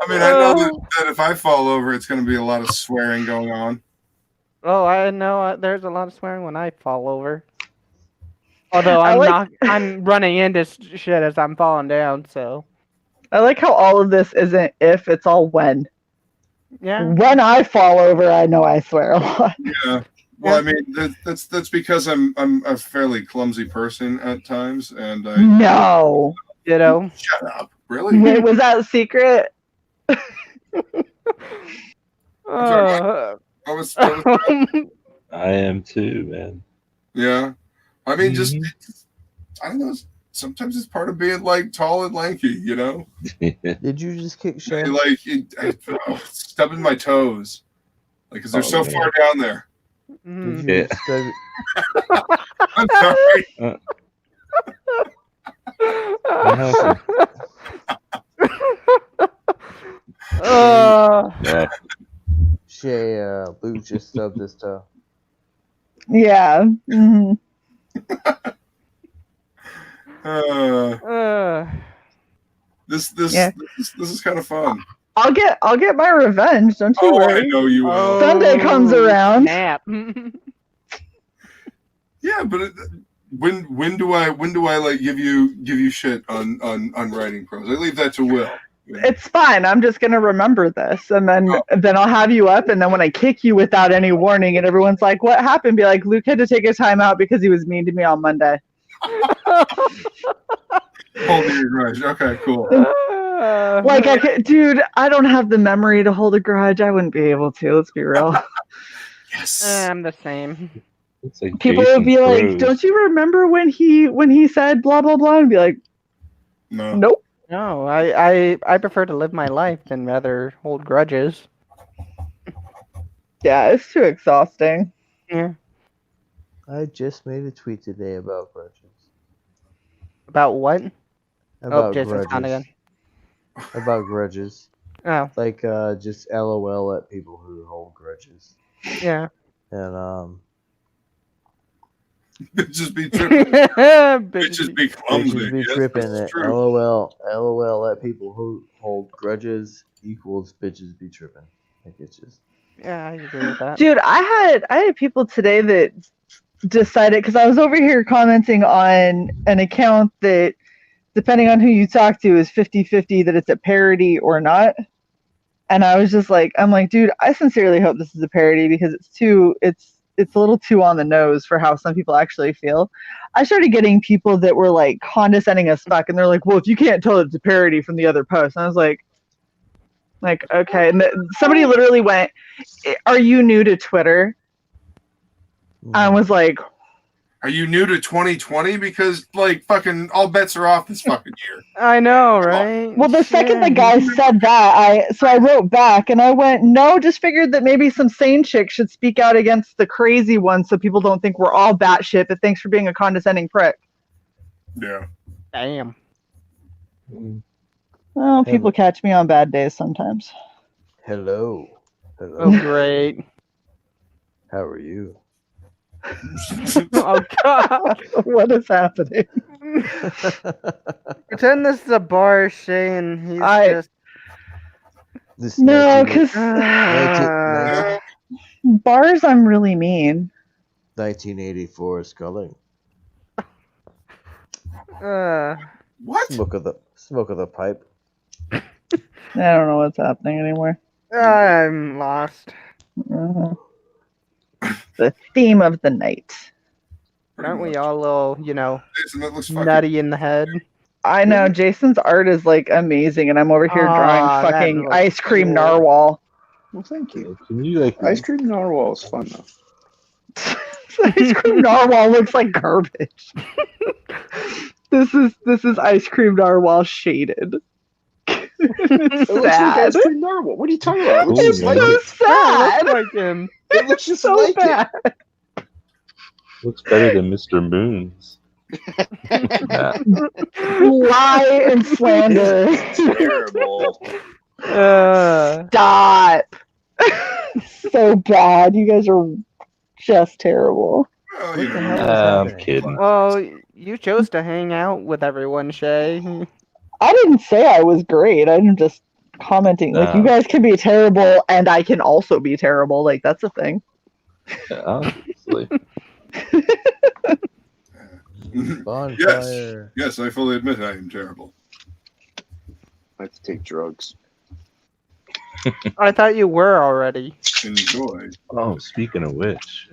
mean, I know that if I fall over, it's going to be a lot of swearing going on. Oh, I know. There's a lot of swearing when I fall over. Although I'm running into shit as I'm falling down. So I like how all of this isn't if, it's all when. yeah. When I fall over, I know I swear a lot. Yeah. Well, I mean, that's because I'm a fairly clumsy person at times, and I. No. Ditto. Shut up. Really? Wait, was that a secret? What was I am too, man. Yeah. I mean, just I don't know. Sometimes it's part of being like tall and lanky, you know. Did you just kick Shay? Like stubbing my toes, like because they're so man. far down there. Did you stub- I'm sorry. Yeah. Shay, Luke just stubbed his toe. Yeah. Mm-hmm. This Yeah. is kind of fun. I'll get my revenge. Don't you worry. I know you will. Sunday comes around. Snap. Yeah, but when do I like give you shit on writing prose? I leave that to Will. It's fine. I'm just gonna remember this, and then I'll have you up, and then when I kick you without any warning, and everyone's like, "What happened?" Be like, "Luke had to take a time out because he was mean to me on Monday." Holding your grudge. Okay, cool. Like, dude, I don't have the memory to hold a grudge. I wouldn't be able to. Let's be real. Yes. I'm the same. It's like People Jason would be like, Cruz. "Don't you remember when he said blah blah blah?" And be like, No. "Nope." No, I prefer to live my life than rather hold grudges. Yeah, it's too exhausting. Yeah. I just made a tweet today about grudges. About what? About Jason's grudges. on again. About grudges. Oh. Like just LOL at people who hold grudges. Yeah. And Bitches be tripping. Bitches be clumsy. Bitches be Yes, tripping that's at true. LOL at people who hold grudges equals bitches be tripping. Like it's just. Yeah, I agree with that. Dude, I had people today that decided, because I was over here commenting on an account that, depending on who you talk to, is 50-50 that it's a parody or not. And I was just like, I'm like, dude, I sincerely hope this is a parody because it's a little too on the nose for how some people actually feel. I started getting people that were like condescending as fuck, and they're like, well, if you can't tell it's a parody from the other post. And I was like, okay. And somebody literally went, "Are you new to Twitter?" I was like, Are you new to 2020? Because like fucking all bets are off this fucking year. I know, right? well, the second the guy said that, I wrote back and I went, no, just figured that maybe some sane chick should speak out against the crazy ones so people don't think we're all batshit, but thanks for being a condescending prick. Yeah. Damn. Well, people catch me on bad days sometimes. Hello. Hello. Oh, great. How are you? Oh, God. What is happening? Pretend this is a bar, Shay, and he's just... This No, 19 because 19 bars, I'm really mean. 1984 is calling. What? Smoke of the pipe. I don't know what's happening anymore. I'm lost. The theme of the night. Aren't we all a little, Jason, that looks fucking... nutty in the head? I know, Jason's art is like amazing, and I'm over here drawing that fucking looks ice cream cool. narwhal. Well, thank you. Can you like Ice cream narwhal is fun though. Ice cream narwhal looks like garbage. This is ice cream narwhal shaded. It looks like ice cream narwhal. What are you talking about? It looks It's just like so it. sad. Looks like him. It looks just so like bad. it. looks better than Mr. Moon's? Nah. Lie and slander. Terrible. Stop. So bad. You guys are just terrible. Oh, you know. I'm kidding. Well, you chose to hang out with everyone, Shay. I didn't say I was great. I'm just commenting. Like, you guys can be terrible, and I can also be terrible. Like, that's a thing. Obviously. Bonfire. Yes, I fully admit I am terrible. I have to take drugs. I thought you were already. Enjoy. Oh, speaking of which.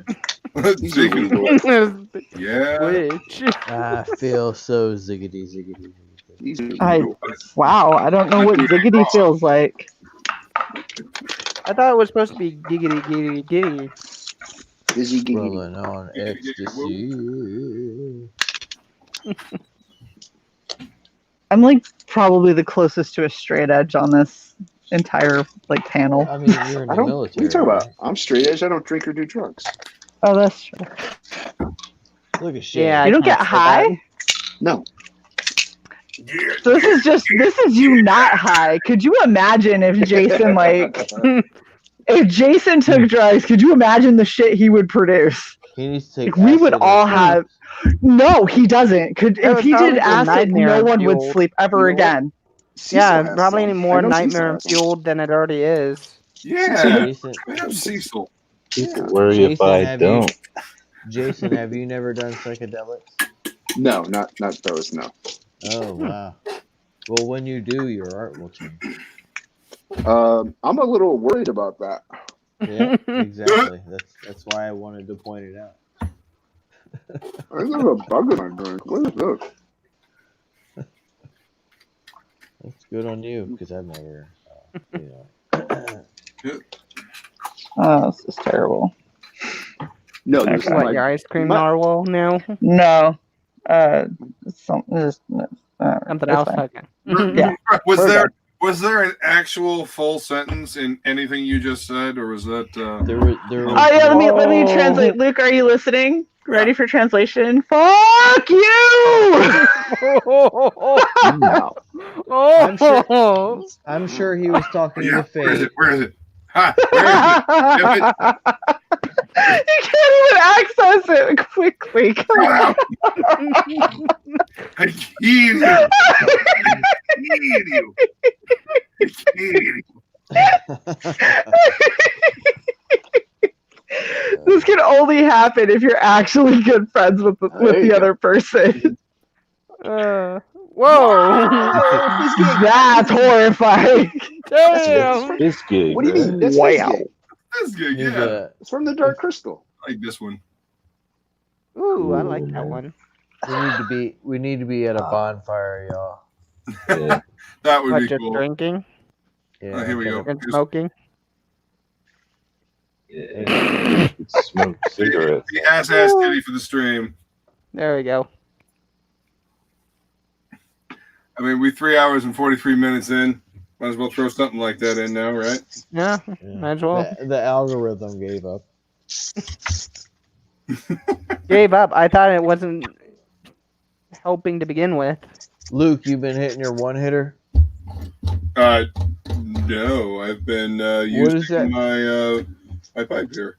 Speaking of which. Yeah. Which? I feel so ziggity ziggity. Wow, I don't know what ziggity feels like. I thought it was supposed to be giggity giggity giddy. Dizzy giggity. Rolling on ecstasy. I'm like probably the closest to a straight edge on this entire like panel. I mean, you're in the military. What are you talking about? I'm straight edge. I don't drink or do drugs. Oh, that's true. Look at shit. Yeah, You don't get high? No. So this is you not high. Could you imagine if Jason if Jason took drugs, could you imagine the shit he would produce? He needs to take Like, we would acid all or have No, he doesn't. If he did acid, no one would sleep ever again. Yeah, probably any more nightmare fueled than it already is. Yeah. Jason, I have Cecil. People worry if I don't. Jason, have you never done psychedelics? No, not those. No. Oh wow. Well, when you do, your art will change. I'm a little worried about that. Yeah, exactly. That's why I wanted to point it out. There's a bug in my drink. What is this? That's good on you, because I've never, Oh, this is terrible. No, That's what, your ice cream narwhal now? No. Something else. Okay. Yeah. Was there an actual full sentence in anything you just said, or was that? There was. Oh yeah, let me translate. Luke, are you listening? Ready for translation? Fuck you! No. I'm sure he was talking to Faye. Where is it? Ha! Where is it? You can't even access it quickly. Come on. I hear you. This can only happen if you're actually good friends with the other person. Whoa! That's horrifying. Damn! This gig. What do you mean? That's Wow. This gig, yeah. It's from the Dark Crystal. I like this one. Ooh, I like that one. We need to be at a bonfire, y'all. Yeah. That would What, be just cool. drinking Oh, here we go. and smoking? Yeah. Smoke cigarettes. The ass titty for the stream. There we go. I mean, we 3 hours and 43 minutes in. Might as well throw something like that in now, right? Yeah, might as well. The algorithm gave up. Gave up. I thought it wasn't helping to begin with. Luke, you've been hitting your one hitter. No, I've been What is using that? my pipe here.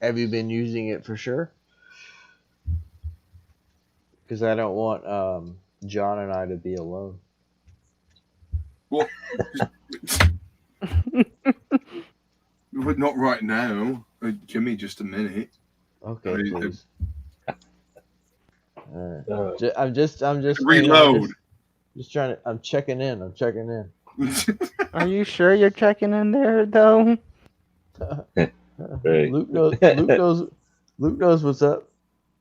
Have you been using it for sure? Because I don't want John and I to be alone. Well, but not right now. Give me just a minute. Okay, I mean, please. I'm just reload. Just trying to. I'm checking in. Are you sure you're checking in there though? Right. Luke knows what's up.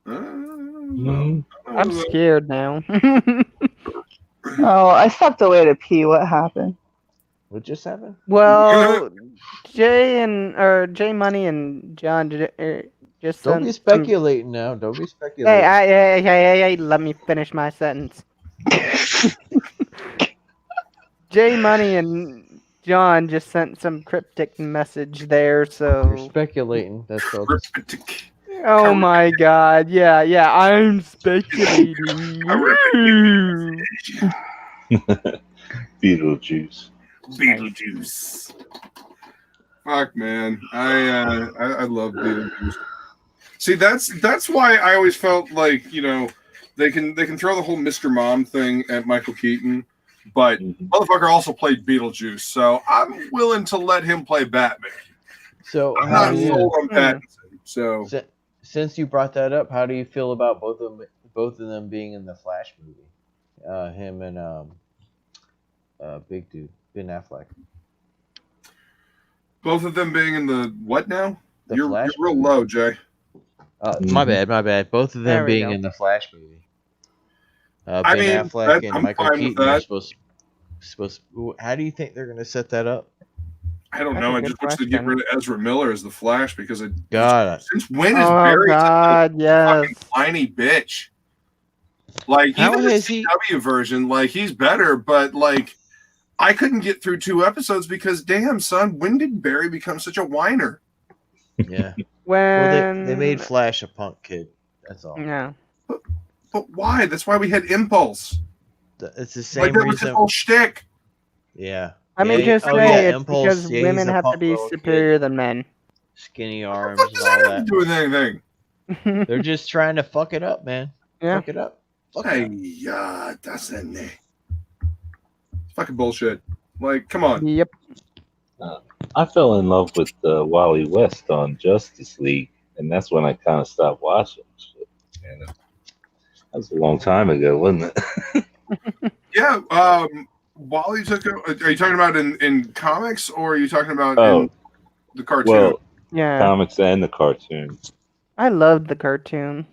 I'm scared now. Oh, I stepped away to pee. What happened? What just happened? Well, Jay Money and John just Don't be sent speculating now. Don't be Hey, speculating. hey, let me finish my sentence. Jay Money and John just sent some cryptic message there, so You're speculating. That's all. Cryptic. Oh my god, yeah, I'm speculating. Beetlejuice. Fuck, man, I love Beetlejuice. See, that's why I always felt like they can throw the whole Mr. Mom thing at Michael Keaton, but motherfucker also played Beetlejuice, so I'm willing to let him play Batman. So I'm not sold on Pattinson. So since you brought that up, how do you feel about both of them being in the Flash movie? Him and big dude Ben Affleck. Both of them being in the what now? You're Flash real movie. low, Jay. My bad. Both of them being in the Flash movie. Ben Affleck and Michael Keaton are supposed. How do you think they're going to set that up? I don't know. I just wish they'd get rid of Ezra Miller as the Flash because since when is Oh Barry god, such a yes. fucking whiny bitch? Like How even the has he- CW version, like he's better, but like I couldn't get through 2 episodes because damn son, when did Barry become such a whiner? Yeah. When they made Flash a punk kid. That's all. Yeah. But why? That's why we had Impulse. It's the same Like that was his reason. whole shtick. Yeah. Let me just say it's because Yeah, women he's a have to punk be little kid. superior than men. Skinny arms What and does all that have that. to do with anything? They're just trying to fuck it up, man. Yeah. Fuck it up. Hey, yeah, that's in there. Fucking bullshit. Like, come on. Yep. I fell in love with Wally West on Justice League, and that's when I kind of stopped watching shit. And that was a long time ago, wasn't it? Yeah. Wally took. Are you talking about in comics or are you talking about in the cartoon? Well, Yeah. comics and the cartoon. I loved the cartoon.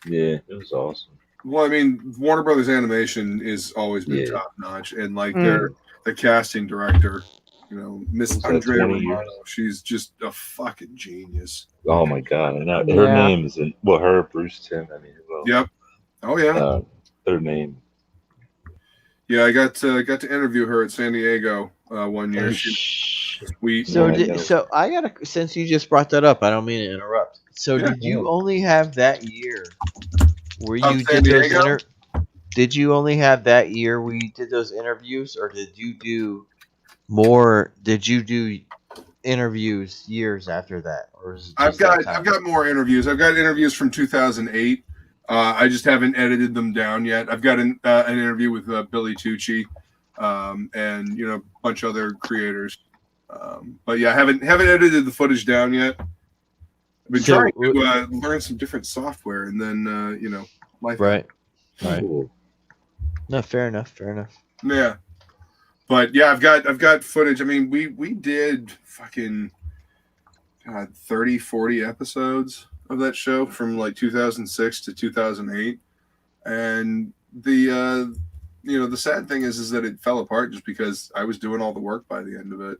Yeah, it was awesome. Well, I mean, Warner Brothers Animation has always been top notch, and like the casting director, Miss Andrea Romano, she's just a fucking genius. Oh my god! And her name is her Bruce Timm. I mean, Yep. Oh yeah. Her name. Yeah, I got to interview her at San Diego one year. She's sweet. So I gotta. Since you just brought that up, I don't mean to interrupt. So did you only have that year where you did those Did you only have that year where you did those interviews, or did you do more? Did you do interviews years after that, or is it just I've got more interviews. I've got interviews from 2008. I just haven't edited them down yet. I've got an interview with Billy Tucci, and a bunch of other creators. But yeah, I haven't edited the footage down yet. I've been trying to learn some different software, and then life. Right. No, fair enough. Yeah, but yeah, I've got footage. I mean, we did fucking 30, 40 episodes of that show from like 2006 to 2008, and the the sad thing is that it fell apart just because I was doing all the work by the end of it.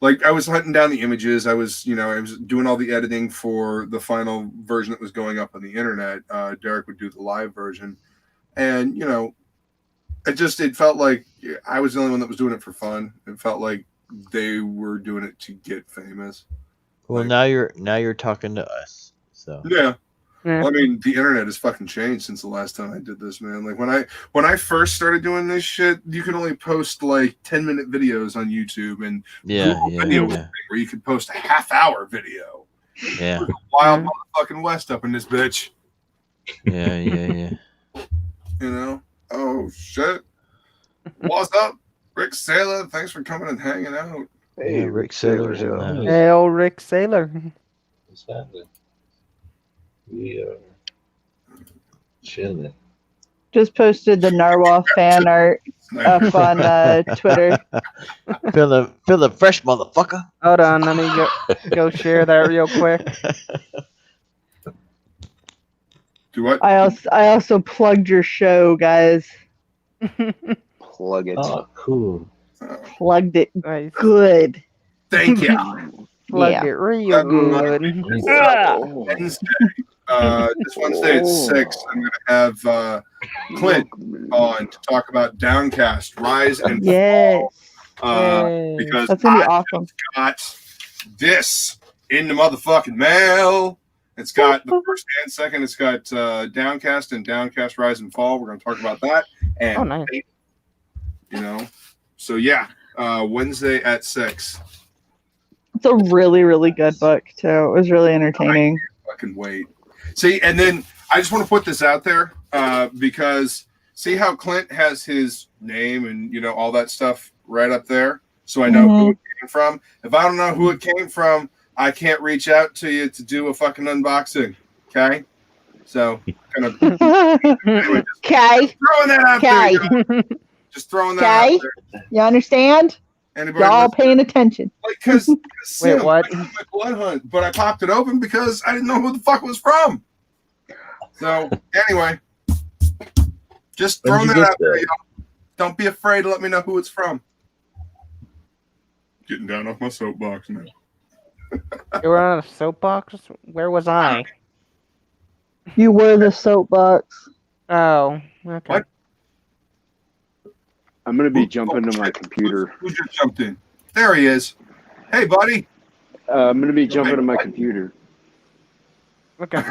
Like I was hunting down the images, I was doing all the editing for the final version that was going up on the internet. Derek would do the live version, and it felt like I was the only one that was doing it for fun. It felt like they were doing it to get famous. Well, now you're talking to us. So yeah, Well, I mean, the internet has fucking changed since the last time I did this, man. Like when I first started doing this shit, you could only post like 10-minute videos on YouTube, and Google Video was a thing where you could post a half-hour video. Yeah. Wild motherfucking West up in this bitch. Yeah. You know? Oh shit. What's up, Rick Saylor? Thanks for coming and hanging out. Hey, Rick Saylor's in there. Hey, old Rick Saylor. What's happening? We are chilling. Just posted the narwhal fan art up on Twitter. Feeling fresh, motherfucker. Hold on, let me go share that real quick. Do what? I also plugged your show, guys. Plug it. Oh, cool. Plugged it Nice. good. Thank you. Plugged it real good. Wednesday. This Wednesday at 6, I'm going to have Clint on to talk about Downcast, Rise and Fall. Because that's gonna be I awesome. got this in the motherfucking mail. It's got the first and second. It's got Downcast and Downcast, Rise and Fall. We're going to talk about that. And nice. You know, so yeah, Wednesday at 6. It's a really, really good book too. It was really entertaining. I can wait. See, and then I just want to put this out there because see how Clint has his name and you know all that stuff right up there, so I know who it came from. If I don't know who it came from, I can't reach out to you to do a fucking unboxing. Okay, so kind of anyway, Okay. throwing that out there. You know? Just throwing that out there. You understand? Anybody Y'all listen? paying attention. Like, because Wait, what? I got my blood hunt, but I popped it open because I didn't know who the fuck it was from. So anyway, just throwing that out there, y'all. Don't be afraid to let me know who it's from. Getting down off my soapbox now. You were on a soapbox? Where was I? You were the soapbox. Oh, okay. What? I'm gonna be jumping to my computer. Who just jumped in? There he is. Hey, buddy. I'm gonna be jumping to my computer. Okay.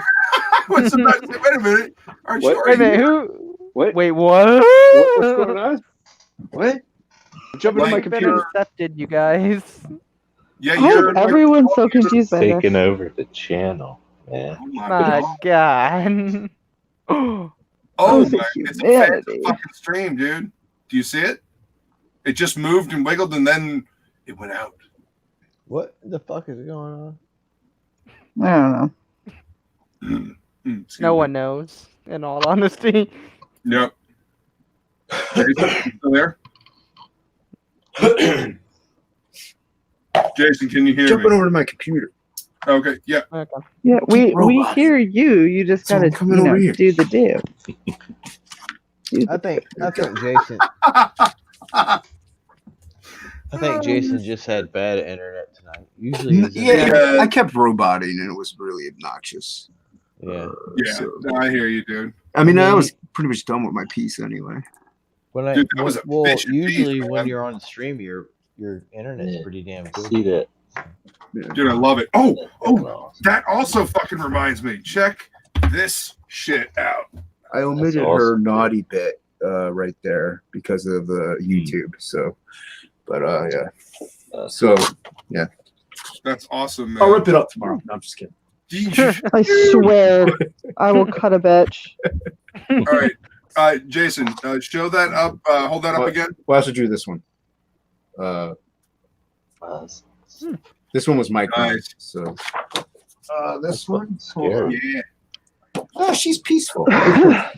What's about to say? Wait a minute. Aren't you? Wait a minute. Who? What? Wait, what? What's going on? What? I'm jumping to my You've been computer. accepted, you guys. Yeah, Why is everyone so confused by this? Taking over the channel, man. Oh my My God. Oh Who's my! the It's a fancy humanity? fucking stream, dude. Do you see it? It just moved and wiggled, and then it went out. What the fuck is going on? I don't know. No one knows, in all honesty. Yep. Jason, still there? Jason, can you hear Jumping me? over to my computer. Okay, yeah. Okay. Yeah, we robot. hear you. You just So gotta I'm coming over here. do the do. I think Jason. I think Jason just had bad internet tonight. Usually, his Yeah, I kept roboting and it was really obnoxious. yeah. Yeah, So- no, I hear you, dude. I mean, I was pretty much done with my piece anyway. When I Dude, that was a well, bitch and usually beef, when man. you're on stream, your internet's pretty damn good. See that? Dude, I love it. Oh, that also fucking reminds me. Check this shit out. I omitted awesome. her naughty bit right there because of YouTube. So, but yeah. So yeah, That's awesome, man. I'll rip it up tomorrow. No, I'm just kidding. I swear, I will cut a bitch. All right, Jason, show that up. Hold that up What? again. Well, I also drew this one. This one was Mike. Nice. So this one. Scary. Yeah, Oh, she's peaceful.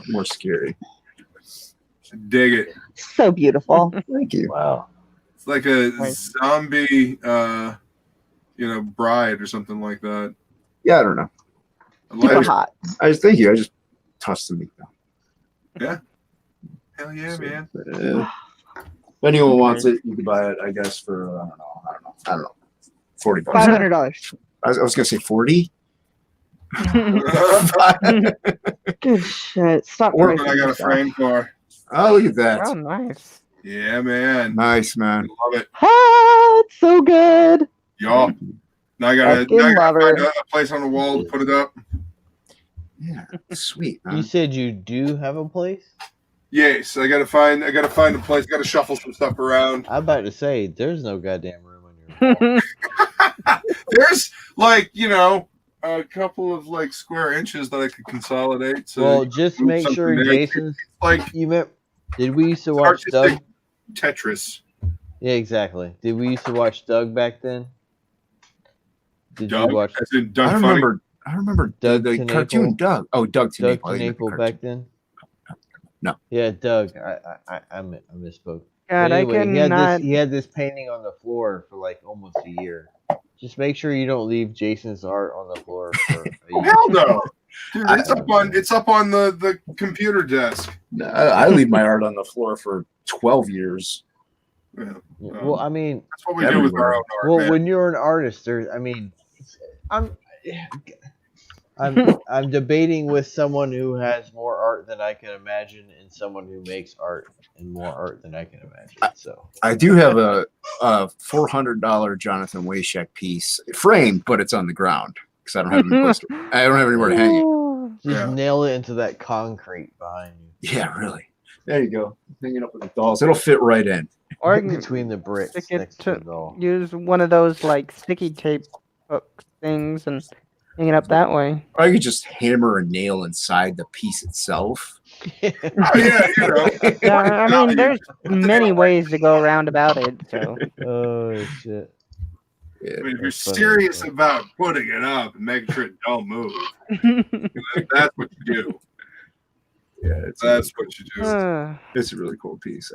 More scary. dig it. So beautiful. Thank you. Wow. It's like a Nice. zombie, bride or something like that. Yeah, I don't know. I like Super it. hot. I just thank you. I just tossed the meat down. Yeah. Hell yeah, man. If anyone wants it, you can buy it. I guess for I don't know, $40. $500. I was gonna say 40. Good shit. Stop. Or pricing I got a yourself. frame for. Oh, look at that. Oh, nice. Yeah, man. Nice, man. Love it. Ah, it's so good. Y'all. Now I gotta Fucking love find her. a place on the wall to put it up. Yeah, sweet. You Man. said you do have a place? Yes, I gotta find a place. Gotta shuffle some stuff around. I'm about to say there's no goddamn room on your wall. There's like a couple of like square inches that I could consolidate. So Well, just move make something sure there. Jason's like Did we used to watch Doug? artistic Tetris. Yeah, exactly. Did we used to watch Doug back then? Did Doug? you watch? As in Doug I Funny? remember Doug the Knaple? cartoon Doug. Oh, Doug Doug Knaple. I think Knaple back then? No. Yeah, Doug. I misspoke. God, But anyway, cannot. he had this painting on the floor for like almost a year. Just make sure you don't leave Jason's art on the floor for a year. Hell no. Dude, it's up on the computer desk. I leave my art on the floor for 12 years. Yeah. Well, I mean, that's what we do with our own art. well, man. when you're an artist, I'm debating with someone who has more art than I can imagine, and someone who makes art and more art than I can imagine. So I do have a $400 Jonathan Wayshek piece framed, but it's on the ground because I don't have any place I don't have anywhere to hang it. just nail it into that concrete behind you. Yeah, really. There you go. Hanging up with the dolls. It'll fit right in. Or between the bricks stick it next to the doll. use one of those like sticky tape hook things and hang it up that way. Or I could just hammer a nail inside the piece itself. Yeah, Yeah, I mean, there's many ways to go around about it. So. Oh shit. Yeah, I mean, if you're serious about putting it up and making sure it don't move, that's what you do. Yeah, that's what you do. It's a really cool piece.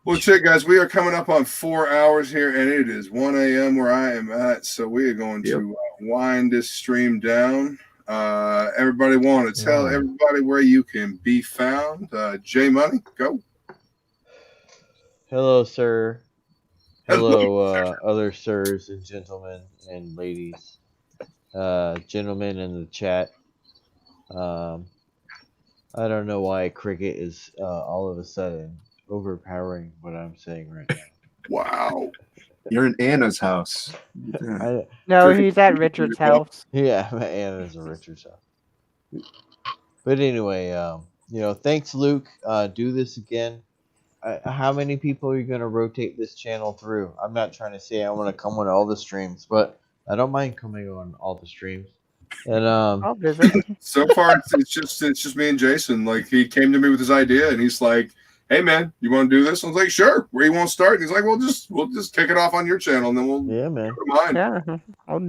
Well, shit, guys, we are coming up on 4 hours here, and it is 1 a.m. where I am at. So we are going to wind this stream down. Everybody want to tell everybody where you can be found. J Money, go. Hello, sir. Hello, other sirs and gentlemen and ladies. Gentlemen in the chat. I don't know why Cricket is all of a sudden overpowering what I'm saying right now. Wow. You're in Anna's house. No, he's at Richard's house. Yeah, Anna's at Richard's house. But anyway, thanks, Luke. Do this again. How many people are you going to rotate this channel through? I'm not trying to say I want to come on all the streams, but I don't mind coming on all the streams. And I'll visit. So far, it's just me and Jason. Like, he came to me with his idea, and he's like, "Hey, man, you want to do this?" I was like, "Sure." Where you want to start? And he's like, "We'll just kick it off on your channel, and then we'll man. go to mine." Yeah, I'll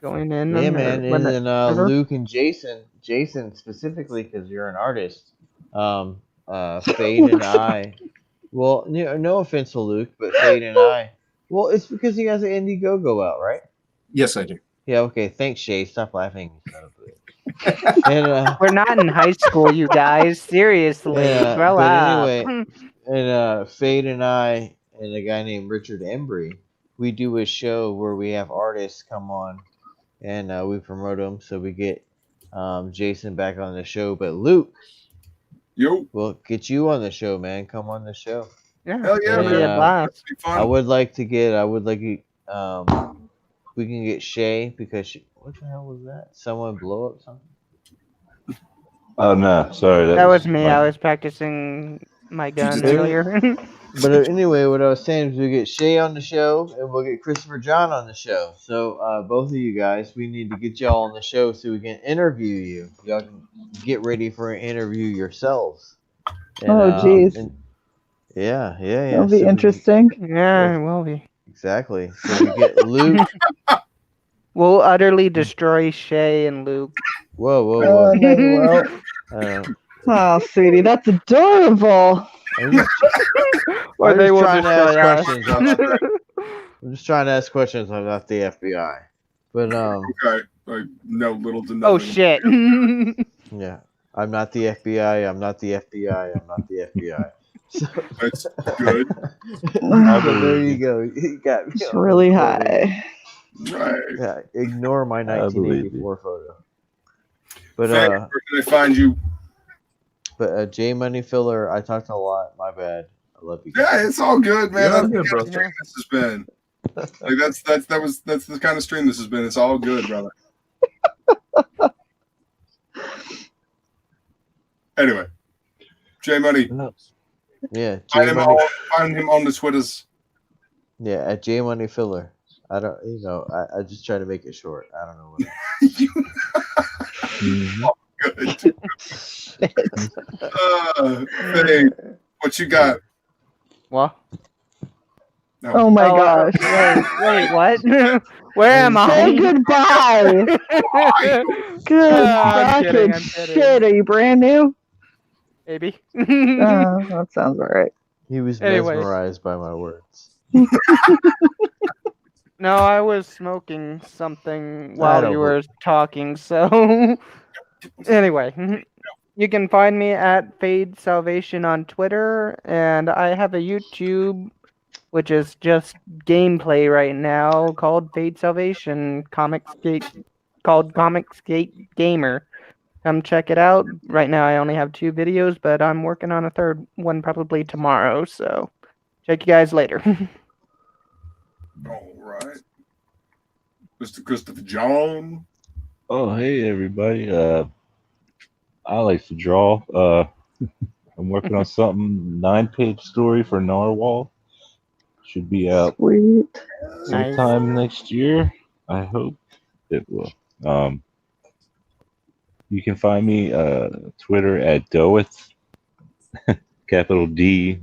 join in. Yeah, man. And then Luke and Jason specifically because you're an artist. Fade and I. Well, no offense to Luke, but Fade and I. Well, it's because he has an Indiegogo out, right? Yes, I do. Yeah. Okay. Thanks, Shay. Stop laughing. And, we're not in high school, you guys. Seriously, grow up. Anyway, and Fade and I and a guy named Richard Embry, we do a show where we have artists come on, and we promote them, so we get Jason back on the show. But Luke, we'll get you on the show, man. Come on the show. Yeah, hell yeah, man. That'd be fun. I would like we can get Shay because what the hell was that? Someone blow up something? Oh no, sorry. That was me. I was practicing my gun earlier. But anyway, what I was saying is we get Shay on the show and we'll get Christopher John on the show. So both of you guys, we need to get y'all on the show so we can interview you. Y'all can get ready for an interview yourselves. And, jeez. Yeah. It'll be interesting. Yeah, it will be. Exactly. So we get Luke. We'll utterly destroy Shay and Luke. Whoa. Oh, sweetie, that's adorable. Or they will trying to ask destroy questions. I'm just trying to ask questions about the FBI. But okay, like no little to nothing. Oh shit. Yeah, I'm not the FBI. I'm not the FBI. I'm not the FBI. So, that's good. So there you go. You got me. It's really high. Right. Yeah. Ignore my 1984 photo. But Frank, where can I find you? But J Money Filler, I talked a lot. My bad. I love you. Yeah, it's all good, man. Yeah, That's good, the bro. kind of stream this has been. Like that's the kind of stream this has been. It's all good, brother. Anyway, J Money. Yeah, Find J him, Money. find him on the Twitters. Yeah, at J Money Filler. I don't, I just try to make it short. I don't know what. Good. Hey, what you got? What? No. Oh my gosh. Wait, what? Where am I? Say goodbye. Good I'm kidding, fucking I'm kidding. shit. Are you brand new? Maybe. That sounds alright. He was Anyways. mesmerized by my words. No, I was smoking something I while don't you were talking, so anyway. You can find me at Fade Salvation on Twitter, and I have a YouTube, which is just gameplay right now, called Fade Salvation, called Comicsgate Gamer. Come check it out. Right now I only have 2 videos, but I'm working on a third one probably tomorrow, so check you guys later. All right. Mr. Christopher John. Oh, hey, everybody. I like to draw. I'm working on something, 9-page story for Narwhal. Should be out Sweet. sometime next year. I hope it will. You can find me Twitter at Doeth, capital D,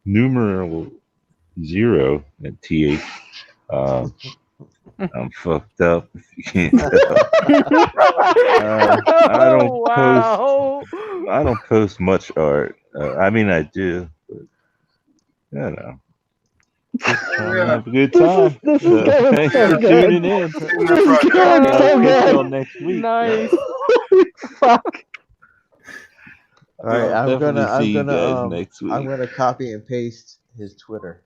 numeral 0 at TH. I'm fucked up if you can't tell. I don't post much art. I mean, I do, but you know, just trying to have a good time. This is going Thanks so for good. tuning in. This is going so Until good. next week. Nice. Fuck. All right, I'll I'm definitely gonna see you guys next week. I'm gonna copy and paste his Twitter.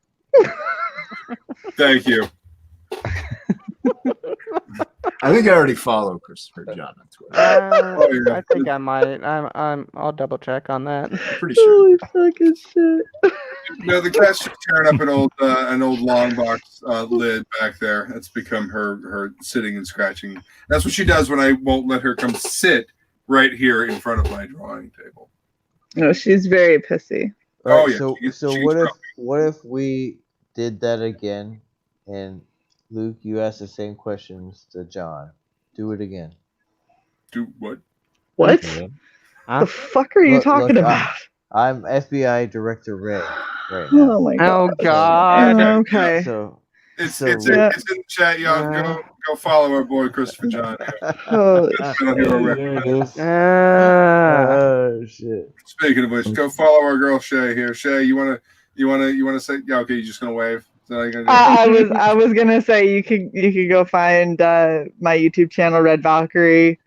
Thank you. I think I already follow Christopher John on Twitter. I think I might. I'll double check on that. Pretty sure. Holy fucking shit. No, the cat's just tearing up an old long box lid back there. That's become her sitting and scratching. That's what she does when I won't let her come sit right here in front of my drawing table. No, she's very pissy. All right, Oh, yeah. So what if we did that again, and Luke, you asked the same questions to John. Do it again. Do what? What? Yeah. The fuck are you talking about? I'm FBI Director Ray right now. Oh my god. Oh god. Okay. It's in the chat, y'all. Go follow our boy Christopher John. Holy Oh shit. Speaking of which, go follow our girl Shay here. Shay, you wanna say? Yeah, okay. You just gonna wave? Is that how you're gonna do it? I was gonna say you could go find my YouTube channel Red Valkyrie.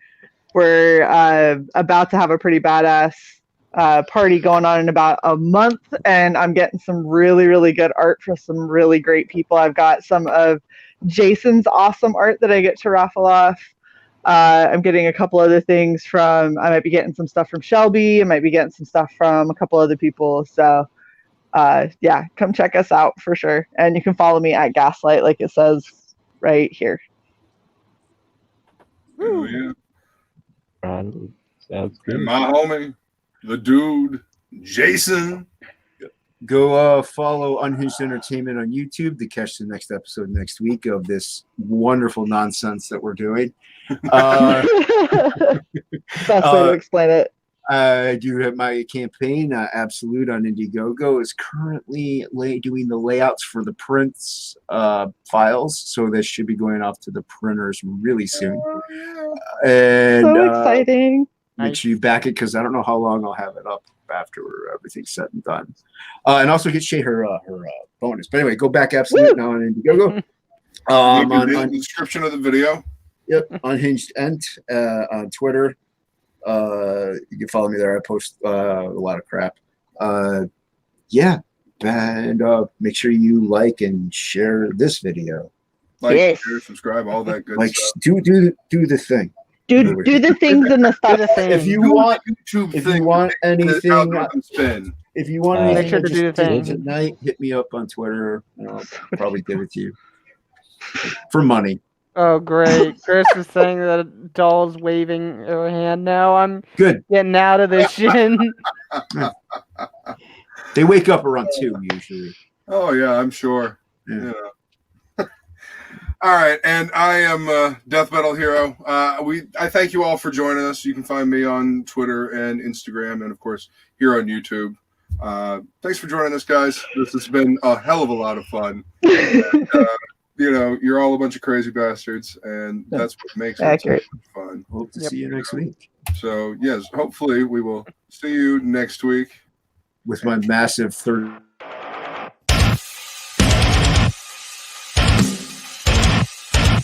We're about to have a pretty badass party going on in about a month, and I'm getting some really, really good art for some really great people. I've got some of Jason's awesome art that I get to raffle off. I'm getting a couple other things I might be getting some stuff from Shelby. I might be getting some stuff from a couple other people. So yeah, come check us out for sure. And you can follow me at Gaslight, like it says right here. Oh yeah. Sounds good. And my homie, the dude, Jason. Go follow Unhinged Entertainment on YouTube to catch the next episode next week of this wonderful nonsense that we're doing. Best way to explain it. I do have my campaign, Absolute on Indiegogo, is currently doing the layouts for the prints files, so this should be going off to the printers really soon. And so exciting. Make sure you back it, because I don't know how long I'll have it up after everything's said and done. And also get Shay her bonus. But anyway, go back Absolute now on Indiegogo. On the description of the video. Yep, Unhinged Ent on Twitter. You can follow me there. I post a lot of crap. Yeah, and make sure you like and share this video. Like, share, subscribe, all that good stuff. Do the thing. Do the things and the stuff. If you want anything, if you want make sure to do the thing tonight, hit me up on Twitter. And I'll probably give it to you for money. Oh, great. Chris is saying that a doll's waving her hand now. I'm Good. getting out of this shit. They wake up around 2 usually. Oh yeah, I'm sure. Yeah. All right, and I am Death Metal Hero. I thank you all for joining us. You can find me on Twitter and Instagram, and of course here on YouTube. Thanks for joining us, guys. This has been a hell of a lot of fun. And, you're all a bunch of crazy bastards, and that's what makes it so much fun. Hope to see you next week. So yes, hopefully we will see you next week with my massive 30